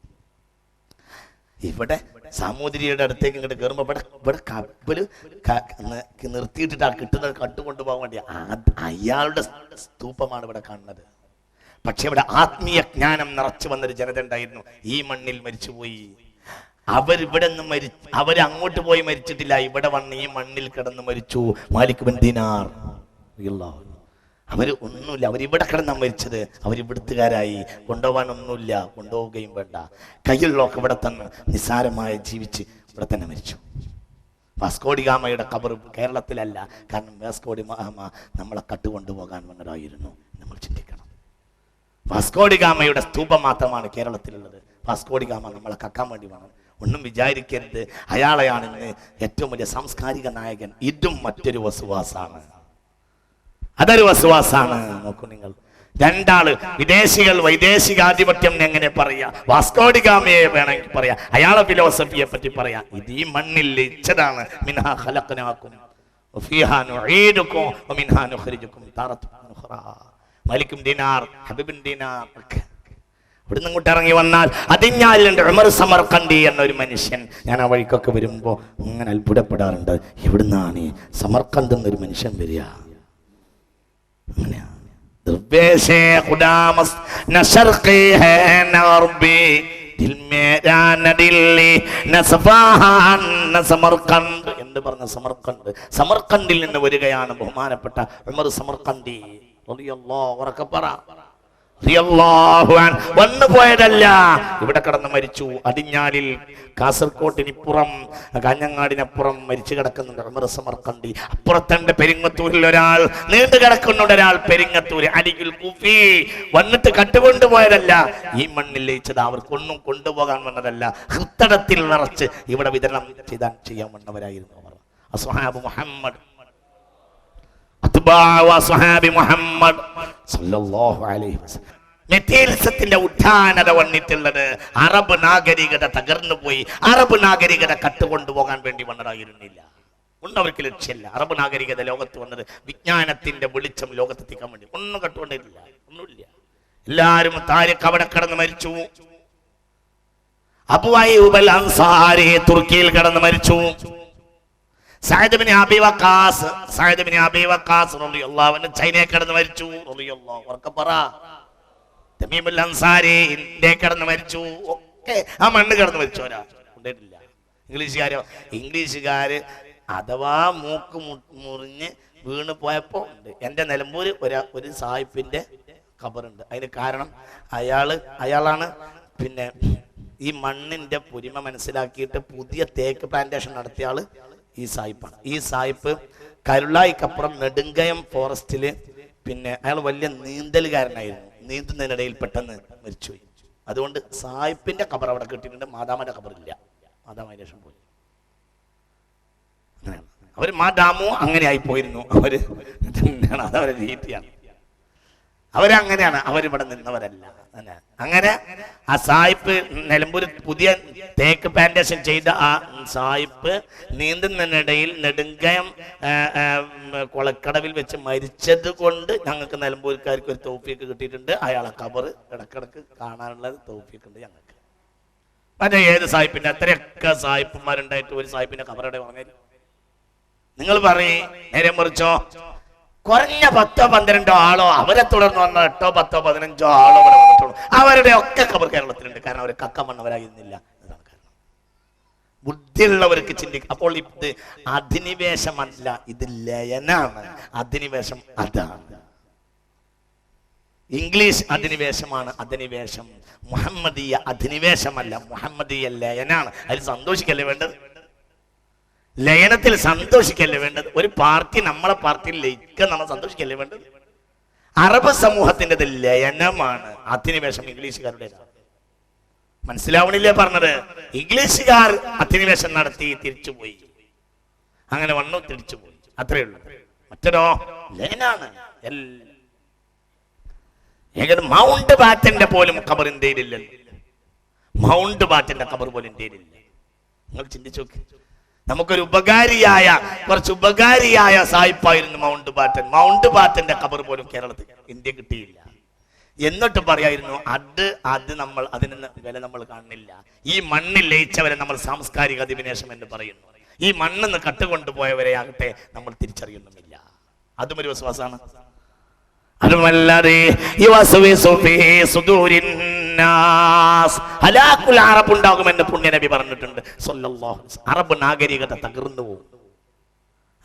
ഇവിടെ സാമൂതിരിയുടെ അടുത്തേക്ക് ഇങ്ങോട്ട് കയറുമ്പോ ഇവിടെ കപ്പല് നിർത്തിയിട്ടിട്ട് ആ കിട്ടുന്നത് കട്ടുകൊണ്ടുപോകാൻ വേണ്ടി അയാളുടെ സ്തൂപമാണ് ഇവിടെ കാണുന്നത്. പക്ഷെ ഇവിടെ ആത്മീയ ജ്ഞാനം നിറച്ചു വന്നൊരു ജനത ഉണ്ടായിരുന്നു. ഈ മണ്ണിൽ മരിച്ചുപോയി. അവരിവിടെ നിന്ന് അവർ അങ്ങോട്ട് പോയി മരിച്ചിട്ടില്ല. ഇവിടെ വന്ന് ഈ മണ്ണിൽ കിടന്ന് മരിച്ചു. മാലിക് ബിൻ ദീനാർ, അവര് ഒന്നുമില്ല, അവരിവിടെ കിടന്നാണ് മരിച്ചത്. അവരിവിടുത്തുകാരായി. കൊണ്ടുപോകാൻ ഒന്നുമില്ല, കൊണ്ടുപോവുകയും വേണ്ട. കയ്യിലുള്ളൊക്കെ ഇവിടെ തന്നെ നിസ്സാരമായി ജീവിച്ച് ഇവിടെ തന്നെ മരിച്ചു. വാസ്കോഡിഗാമയുടെ ഖബർ കേരളത്തിലല്ല. കാരണം വാസ്കോഡിഗാമ നമ്മളെ കട്ടുകൊണ്ടുപോകാൻ വന്നതായിരുന്നു. നമ്മൾ ചിന്തിക്കണം. വാസ്കോഡിഗാമയുടെ സ്തൂപം മാത്രമാണ് കേരളത്തിലുള്ളത്. വാസ്കോഡിഗാമ നമ്മളെ കക്കാൻ വേണ്ടി വന്നു. ഒന്നും വിചാരിക്കരുത് അയാളെയാണ് ഇന്ന് ഏറ്റവും വലിയ സാംസ്കാരിക നായകൻ. ഇതും മറ്റൊരു വസുവാസാണ്, അതൊരു വസുവാസാണ്. നോക്കൂ നിങ്ങൾ, രണ്ടാള് വിദേശികൾ വൈദേശികാധിപത്യം എങ്ങനെ പറയാ, വാസ്കോഡിഗാമയെ വേണമെങ്കിൽ പറയാ, അയാളെ ഫിലോസഫിയെ പറ്റി പറയാ. ഇത് ഈ മണ്ണിൽ ലയിച്ചതാണ്. മിൻഹാ ഖലഖനാകും വഫീഹാ നുഈദുകും വമിൻഹാ നുഖ്രിജുകും താറത്തുൻ ഉഖ്റാ. മലിക്കും ദിനാർ, ഹബീബിൻ ദിനാർ ഇവിടുന്ന് ഇങ്ങോട്ട് ഇറങ്ങി വന്നാൽ അതിഞ്ഞാലുണ്ട് ഉമർ സമർഖന്ദി എന്നൊരു മനുഷ്യൻ. ഞാൻ ആ വഴിക്കൊക്കെ വരുമ്പോ അങ്ങനെ അത്ഭുതപ്പെടാറുണ്ട്. എവിടുന്നാണ് ഈ സമർഖന്ത് എന്നൊരു മനുഷ്യൻ വരിക? അങ്ങനെയാ. എന്ന് പറഞ്ഞ സമർഖന്ത്, സമർഖന്ദിൽ നിന്ന് വരികയാണ് ബഹുമാനപ്പെട്ട ഉമർ സമർഖന്ദി റളിയല്ലാഹു ഉറക്കെ പറ. വന്നു പോയതല്ല, ഇവിടെ കിടന്ന് മരിച്ചു. അടിഞ്ഞാലിൽ കാസർകോട്ടിനിപ്പുറം കാഞ്ഞങ്ങാടിനപ്പുറം മരിച്ചു കിടക്കുന്നുണ്ട് ഉമർ സമർഖന്ദി. അപ്പുറത്തെ പെരിങ്ങത്തൂരിൽ ഒരാൾ നീണ്ടു കിടക്കുന്നുണ്ട്, ഒരാൾ പെരിങ്ങത്തൂര് അലിഗുൽ കുഫി. വന്നിട്ട് കട്ടുകൊണ്ടുപോയതല്ല, ഈ മണ്ണിൽ ലയിച്ചത്. അവർക്കൊന്നും കൊണ്ടുപോകാൻ വന്നതല്ല. ഹൃത്തടത്തിൽ നിറച്ച് ഇവിടെ വിതരണം ചെയ്യാൻ വന്നവരായിരുന്നു അവർ. അസ്ഹാബ് മുഹമ്മദ്, മെറ്റീരിയലിസത്തിന്റെ ഉത്ഥാനത വന്നിട്ടുള്ളത് അറബ് നാഗരികത തകർന്നു പോയി. അറബ് നാഗരികത കട്ടുകൊണ്ടുപോകാൻ വേണ്ടി വന്നതായിരുന്നില്ല. ഒന്നും അവർക്ക് ലക്ഷ്യമില്ല. അറബ് നാഗരികത ലോകത്ത് വന്നത് വിജ്ഞാനത്തിന്റെ വെളിച്ചം ലോകത്തെത്തിക്കാൻ വേണ്ടി. ഒന്നും കട്ടുകൊണ്ടിട്ടില്ല, ഒന്നുമില്ല. എല്ലാരും താരിഖ് അവിടെ കടന്ന് മരിച്ചു. അബൂ അയ്യൂബ് അൻസാരി തുർക്കിയിൽ കടന്ന് മരിച്ചു. സഅദ് ഇബ്നു അബീ വഖാസ് റളിയല്ലാഹു അൻഹു ചൈനയിൽ കടന്ന് മരിച്ചു റളിയല്ലാഹു ഉറക്കെ പറ. തമീമുൽ അൻസാരി ഇന്ത്യയിൽ കടന്ന് മരിച്ചു. ഒക്കെ ആ മണ്ണ് കടന്ന് മരിച്ചവരാ, കൊണ്ടിട്ടില്ല. ഇംഗ്ലീഷുകാര് അഥവാ മൂക്ക് മുറിഞ്ഞ് വീണ് പോയപ്പോ ഉണ്ട്. എന്റെ നിലമ്പൂര് ഒരു സാഹിബിന്റെ ഖബറുണ്ട്. അതിന് കാരണം അയാളാണ് പിന്നെ ഈ മണ്ണിന്റെ പൊലിമ മനസ്സിലാക്കിയിട്ട് പുതിയ തേക്ക് പ്ലാന്റേഷൻ നടത്തിയ ആള് ഈ സായിപ്പാണ്. ഈ സായിപ്പ് കരുളായിക്കപ്പുറം നെടുങ്കയം ഫോറസ്റ്റില് പിന്നെ അയാൾ വലിയ നീന്തലുകാരനായിരുന്നു. നീന്തുന്നതിനിടയിൽ പെട്ടെന്ന് മരിച്ചുപോയി. അതുകൊണ്ട് സായിപ്പിന്റെ ഖബർ അവിടെ കിട്ടിയിട്ടുണ്ട്, മാതാമന്റെ ഖബറില്ല. മാതാമ ശേഷം പോയി. അങ്ങനെയാണ് അവര്. മാതാമോ അങ്ങനെ ആയി പോയിരുന്നു. അതവരെ രീതിയാണ്. അവരങ്ങനെയാണ്. അവരിവിടെ നിന്നവരല്ല. അങ്ങനെ ആ സായിപ്പ് നിലമ്പൂർ പുതിയ തേക്ക് പ്ലാന്റേഷൻ ചെയ്ത ആ സായിപ്പ് നീന്തുന്നതിനിടയിൽ നെടുങ്കയം കൊളക്കടവിൽ വെച്ച് മരിച്ചത് കൊണ്ട് ഞങ്ങൾക്ക് നിലമ്പൂർക്കാർക്ക് ഒരു തൗഫീക്ക് കിട്ടിയിട്ടുണ്ട്. അയാളെ ഖബർ ഇടക്കിടക്ക് കാണാനുള്ള തൗഫീക്ക് ഉണ്ട് ഞങ്ങൾക്ക്. മറ്റേ ഏത് സായിപ്പിന്റെ അത്രയൊക്കെ സായിപ്പന്മാരുണ്ടായിട്ട് ഒരു സായിപ്പിന്റെ ഖബറുടെ പറഞ്ഞാൽ നിങ്ങൾ പറയേ നേരെ മറിച്ചോ കുറഞ്ഞ 10-12 ആളോ അവരെ തുടർന്ന് വന്ന 8-10-15 ആളോ ഇവിടെ വന്നിട്ടുള്ളൂ. അവരുടെ ഒക്കെ ഖബർ കേരളത്തിലുണ്ട്. കാരണം അവർ കക്കമണ്ണവരായിരുന്നില്ല എന്നതാണ് കാരണം. ബുദ്ധിയുള്ളവർക്ക് ചിന്തിക്കും. അപ്പോൾ ഇത് അധിനിവേശമല്ല, ഇത് ലയനാണ്. അധിനിവേശം അതാണ്. ഇംഗ്ലീഷ് അധിനിവേശമാണ് അധിനിവേശം. മുഹമ്മദീയ അധിനിവേശമല്ല, മുഹമ്മദീയ ലയനാണ്. അതിൽ സന്തോഷിക്കല്ലേ വേണ്ടത്? ലയനത്തിൽ സന്തോഷിക്കല്ലേ വേണ്ടത്? ഒരു പാർട്ടി നമ്മളെ പാർട്ടിയിൽ ലയിക്കാൻ നമ്മൾ സന്തോഷിക്കല്ലേ വേണ്ടത്? അറബ് സമൂഹത്തിൻ്റെത് ലയനമാണ്, അധിനിവേശം ഇംഗ്ലീഷുകാരുടേതാണ്. മനസ്സിലാവണില്ലേ പറഞ്ഞത്? ഇംഗ്ലീഷുകാർ അധിനിവേശം നടത്തി തിരിച്ചുപോയി, അങ്ങനെ വന്നു തിരിച്ചുപോയി, അത്രേ ഉള്ളൂ. മറ്റൊരോ ലയനാണ്. മൗണ്ട് ബാറ്റന്റെ പോലും ഖബർ ഇന്ത്യയിലില്ലല്ലോ. മൗണ്ട് ബാറ്റന്റെ ഖബർ പോലും ഇന്ത്യയിലില്ല. നിങ്ങൾ ചിന്തിച്ചു നോക്കി. നമുക്കൊരു കുറച്ച് ഉപകാരിയായ സായിപ്പായിരുന്നു മൗണ്ട് ബാറ്റൻ. മൗണ്ട് ബാറ്റന്റെ ഖബർ പോലും കേരളത്തിൽ ഇന്ത്യ കിട്ടിയില്ല. എന്നിട്ട് പറയായിരുന്നു അതിന് വില നമ്മൾ കാണുന്നില്ല. ഈ മണ്ണിൽ ലയിച്ചവരെ നമ്മൾ സാംസ്കാരിക അധിനിവേശം എന്ന് പറയുന്നു. ഈ മണ്ണിന്ന് കട്ടുകൊണ്ടുപോയവരെ ആകട്ടെ നമ്മൾ തിരിച്ചറിയുന്നുമില്ല. അതും ഒരു വിശ്വാസമാണ്. അതുമല്ലാതെ ഉണ്ടാകുമെന്ന് പുണ്യനബി പറഞ്ഞിട്ടുണ്ട്. അറബ് നാഗരികത തകർന്നു പോകും.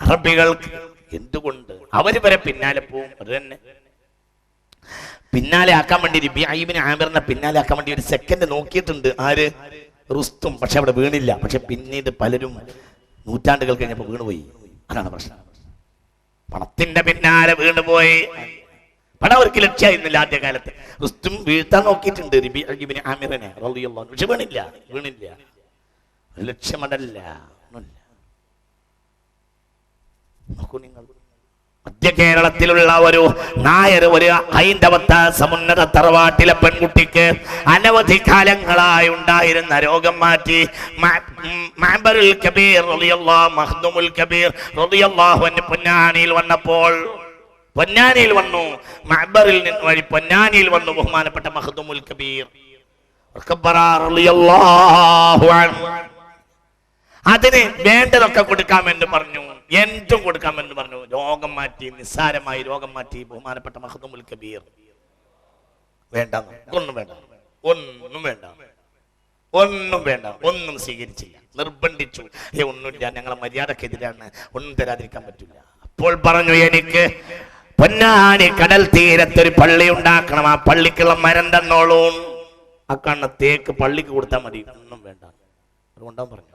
അറബികൾക്ക് എന്തുകൊണ്ട് അവര് വരെ പിന്നാലെ പോകും. അത് തന്നെ പിന്നാലെ ആക്കാൻ വേണ്ടി റബീഇബ്നു ആമിറിനെ പിന്നാലെ ആക്കാൻ വേണ്ടി ഒരു സെക്കൻഡ് നോക്കിയിട്ടുണ്ട് ആര്? റുസ്തും. പക്ഷെ അവിടെ വീണില്ല. പക്ഷെ പിന്നീട് പലരും നൂറ്റാണ്ടുകൾ കഴിഞ്ഞപ്പോൾ വീണുപോയി. അതാണ് പ്രശ്നം. പണത്തിന്റെ പിന്നാലെ വീണുപോയി. പണം അവർക്ക് ലക്ഷ്യമായിരുന്നില്ല ആദ്യകാലത്ത്. റുസ്തും വീഴ്ത്താൻ നോക്കിയിട്ടുണ്ട് ഇബ്നു ആമിറിനെ റളിയല്ലാഹു അൻഹു. പക്ഷെ വീണില്ല. ലക്ഷ്യമടല്ല. നോക്കൂ നിങ്ങൾ, മധ്യ കേരളത്തിലുള്ള ഒരു നായർ, ഒരു ഹൈന്ദവത്ത സമുന്നത തറവാട്ടിലെ പെൺകുട്ടിക്ക് അനവധി കാലങ്ങളായി ഉണ്ടായിരുന്ന രോഗം മാറ്റി മഅ്ബറുൽ കബീർ റളിയല്ലാഹു മഖ്ദൂമുൽ കബീർ റളിയല്ലാഹു അൻഹു പൊന്നാനിയിൽ വന്നപ്പോൾ, പൊന്നാനിയിൽ വന്നു, മഅ്ബറിൽ നിന്ന് വഴി പൊന്നാനിയിൽ വന്നു ബഹുമാനപ്പെട്ട മഖ്ദൂമുൽ കബീർ റളിയല്ലാഹു അൻഹു. അതിന് വേണ്ടതൊക്കെ കൊടുക്കാമെന്ന് പറഞ്ഞു, എന്തും കൊടുക്കാമെന്ന് പറഞ്ഞു. രോഗം മാറ്റി, നിസ്സാരമായി രോഗം മാറ്റി ബഹുമാനപ്പെട്ട മഖ്ദൂമുൽ കബീർ. വേണ്ട, ഒന്നും വേണ്ട, ഒന്നും സ്വീകരിച്ചില്ല. നിർബന്ധിച്ചു. ഒന്നുമില്ല, ഞങ്ങളെ മര്യാദക്കെതിരാണ്, ഒന്നും തരാതിരിക്കാൻ പറ്റില്ല. അപ്പോൾ പറഞ്ഞു, എനിക്ക് പൊന്നാനി കടൽ തീരത്തൊരു പള്ളി ഉണ്ടാക്കണം, ആ പള്ളിക്കുള്ള മരം തന്നോളൂ. ആ കണ്ണ തേക്ക് പള്ളിക്ക് കൊടുത്താൽ മതി, ഒന്നും വേണ്ട, അതുകൊണ്ടാവും പറഞ്ഞു.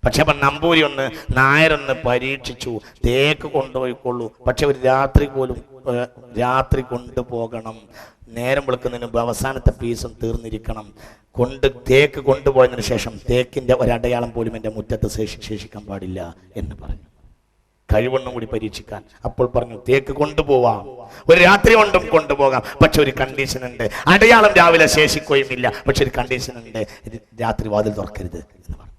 പക്ഷെ അപ്പൊ നമ്പൂരി ഒന്ന്, നായരൊന്ന് പരീക്ഷിച്ചു. തേക്ക് കൊണ്ടുപോയിക്കൊള്ളൂ, പക്ഷെ ഒരു രാത്രി കൊണ്ടുപോകണം. നേരം വെളുക്കുന്നതിന് മുമ്പ് അവസാനത്തെ പീസും തീർന്നിരിക്കണം. തേക്ക് കൊണ്ടുപോയതിനു ശേഷം തേക്കിന്റെ ഒരടയാളം പോലും എൻ്റെ മുറ്റത്ത് ശേഷിക്കാൻ പാടില്ല എന്ന് പറഞ്ഞു. കഴിവൊന്നും കൂടി പരീക്ഷിക്കാൻ. അപ്പോൾ പറഞ്ഞു, തേക്ക് കൊണ്ടുപോവാം, ഒരു രാത്രി കൊണ്ടും കൊണ്ടുപോകാം, പക്ഷെ ഒരു കണ്ടീഷൻ ഉണ്ട്. അടയാളം രാവിലെ ശേഷിക്കുകയുമില്ല, പക്ഷെ ഒരു കണ്ടീഷൻ ഉണ്ട്, രാത്രി വാതിൽ തുറക്കരുത് എന്ന് പറഞ്ഞു.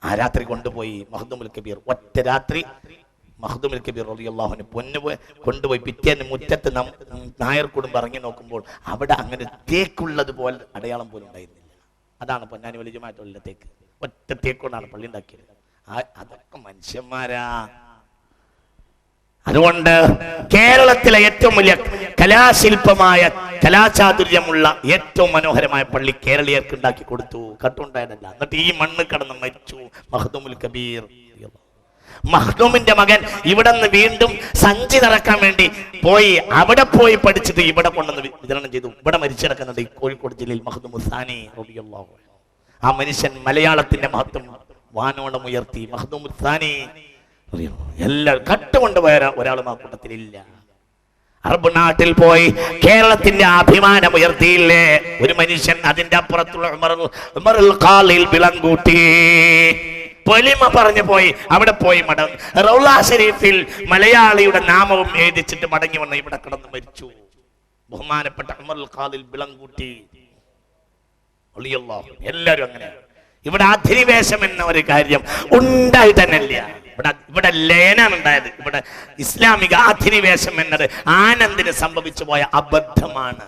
ആ രാത്രി കൊണ്ടുപോയി മഖ്ദൂമുൽ കബീർ. ഒറ്റ രാത്രി മഖ്ദൂമുൽ കബീർ റളിയല്ലാഹു അൻഹു കൊണ്ടുപോയി. പിറ്റേന്ന് മുറ്റത്ത് നായർ കുടുംബം ഇറങ്ങി നോക്കുമ്പോൾ അവിടെ അങ്ങനെ തേക്കുള്ളത് പോലെ അടയാളം പോലും ഉണ്ടായിരുന്നില്ല. അതാണ് പൊന്നാനി വലിയ ജുമാഅത്തുൽ തേക്ക്. ഒറ്റ തേക്കൊണ്ടാണ് പള്ളി ഉണ്ടാക്കിയത്. അതൊക്കെ മനുഷ്യന്മാരാ. അതുകൊണ്ട് കേരളത്തിലെ ഏറ്റവും വലിയ കലാശില്പമായ, കലാചാതുര്യമുള്ള ഏറ്റവും മനോഹരമായ പള്ളി കേരളീയർക്ക് ഉണ്ടാക്കി കൊടുത്തു. കട്ടുണ്ടായതല്ല. എന്നിട്ട് ഈ മണ്ണ് കടന്ന് മരിച്ചു മഖ്ദൂമുൽ കബീർ. മഖ്ദൂമിന്റെ മകൻ ഇവിടെ നിന്ന് വീണ്ടും സഞ്ചി നിറക്കാൻ വേണ്ടി പോയി. അവിടെ പോയി പഠിച്ചിട്ട് ഇവിടെ കൊണ്ടുവന്ന് വിതരണം ചെയ്തു. ഇവിടെ മരിച്ചു കിടക്കുന്നത് ഈ കോഴിക്കോട് ജില്ലയിൽ മഖ്ദൂമുൽ സാനി റളിയല്ലാഹു അൻഹു. ആ മനുഷ്യൻ മലയാളത്തിന്റെ മഹത്വം വാനോളം ഉയർത്തി. മഖ്ദൂമുൽ സാനി എല്ലാവരും കട്ടുകൊണ്ടുപോയ ഒരാളും ആ കൂട്ടത്തിലില്ല. അറബ് നാട്ടിൽ പോയി കേരളത്തിന്റെ അഭിമാനം ഉയർത്തിയില്ലേ ഒരു മനുഷ്യൻ. അതിന്റെ അപ്പുറത്തുള്ള ഉമറുൽ ഖാലിൽ വിളങ്കൂട്ടി പൊലിമ പറഞ്ഞു പോയി. അവിടെ പോയി റൗള ഷരീഫിൽ മലയാളിയുടെ നാമവും എഴുതിച്ചിട്ട് മടങ്ങി വന്ന് ഇവിടെ കിടന്ന് മരിച്ചു ബഹുമാനപ്പെട്ട ഉമറുൽ ഖാലിൽ വിളങ്കൂട്ടി. എല്ലാവരും അങ്ങനെയാണ്. ഇവിടെ അധിനിവേശം എന്ന ഒരു കാര്യം ഉണ്ടായി തന്നെയില്ല. ഇവിടെ ലയനാണ് ഉണ്ടായത്. ഇവിടെ ഇസ്ലാമിക അധിനിവേശം എന്നത് ആനന്ദിന് സംഭവിച്ചു പോയ അബദ്ധമാണ്.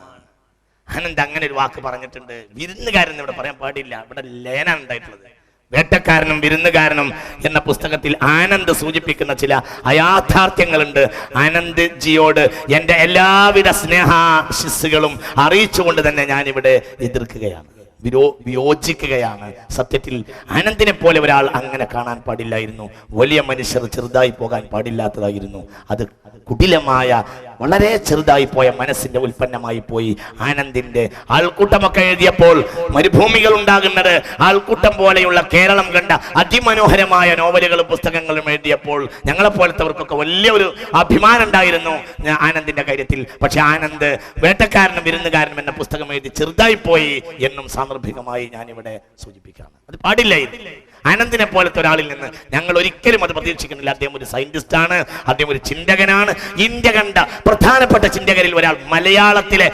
ആനന്ദ് അങ്ങനെ ഒരു വാക്ക് പറഞ്ഞിട്ടുണ്ട്. വിരുന്നുകാരൻ ഇവിടെ പറയാൻ പാടില്ല. ഇവിടെ ലയനാണ് ഉണ്ടായിട്ടുള്ളത്. വേട്ടക്കാരനും വിരുന്നുകാരനും എന്ന പുസ്തകത്തിൽ ആനന്ദ് സൂചിപ്പിക്കുന്ന ചില അയാഥാർത്ഥ്യങ്ങളുണ്ട്. ആനന്ദ് ജിയോട് എൻ്റെ എല്ലാവിധ സ്നേഹാശിസ്സുകളും അറിയിച്ചുകൊണ്ട് തന്നെ ഞാനിവിടെ എതിർക്കുകയാണ്, വിയോജിക്കുകയാണ്. സത്യത്തിൽ ആനന്ദിനെ പോലെ ഒരാൾ അങ്ങനെ കാണാൻ പാടില്ലായിരുന്നു. വലിയ മനുഷ്യർ ചെറുതായി പോകാൻ പാടില്ലാത്തതായിരുന്നു. അത് കുടിലമായ വളരെ ചെറുതായി പോയ മനസ്സിന്റെ ഉൽപ്പന്നമായി പോയി. ആനന്ദിന്റെ ആൾക്കൂട്ടമൊക്കെ എഴുതിയപ്പോൾ മരുഭൂമികൾ ഉണ്ടാകുന്നത് ആൾക്കൂട്ടം പോലെയുള്ള കേരളം കണ്ട അതിമനോഹരമായ നോവലുകളും പുസ്തകങ്ങളും എഴുതിയപ്പോൾ ഞങ്ങളെപ്പോലത്തവർക്കൊക്കെ വലിയൊരു അഭിമാനം ഉണ്ടായിരുന്നു ആനന്ദിന്റെ കാര്യത്തിൽ. പക്ഷെ ആനന്ദ് വേട്ടക്കാരനും വിരുന്നുകാരനും എന്ന പുസ്തകം എഴുതി ചെറുതായി പോയി എന്നും സാന്ദർഭികമായി ഞാനിവിടെ സൂചിപ്പിക്കുകയാണ്. അത് പാടില്ലായിരുന്നു. ആനന്ദിനെ പോലത്തെ ഒരാളിൽ നിന്ന് ഞങ്ങൾ ഒരിക്കലും അത് പ്രതീക്ഷിക്കുന്നില്ല. അദ്ദേഹം ഒരു സയന്റിസ്റ്റ് ആണ്, അദ്ദേഹം ഒരു ചിന്തകനാണ്. ഇന്ത്യ കണ്ട പ്രധാനപ്പെട്ട ചിന്തകരിൽ ഒരാൾ. മലയാളത്തിലെ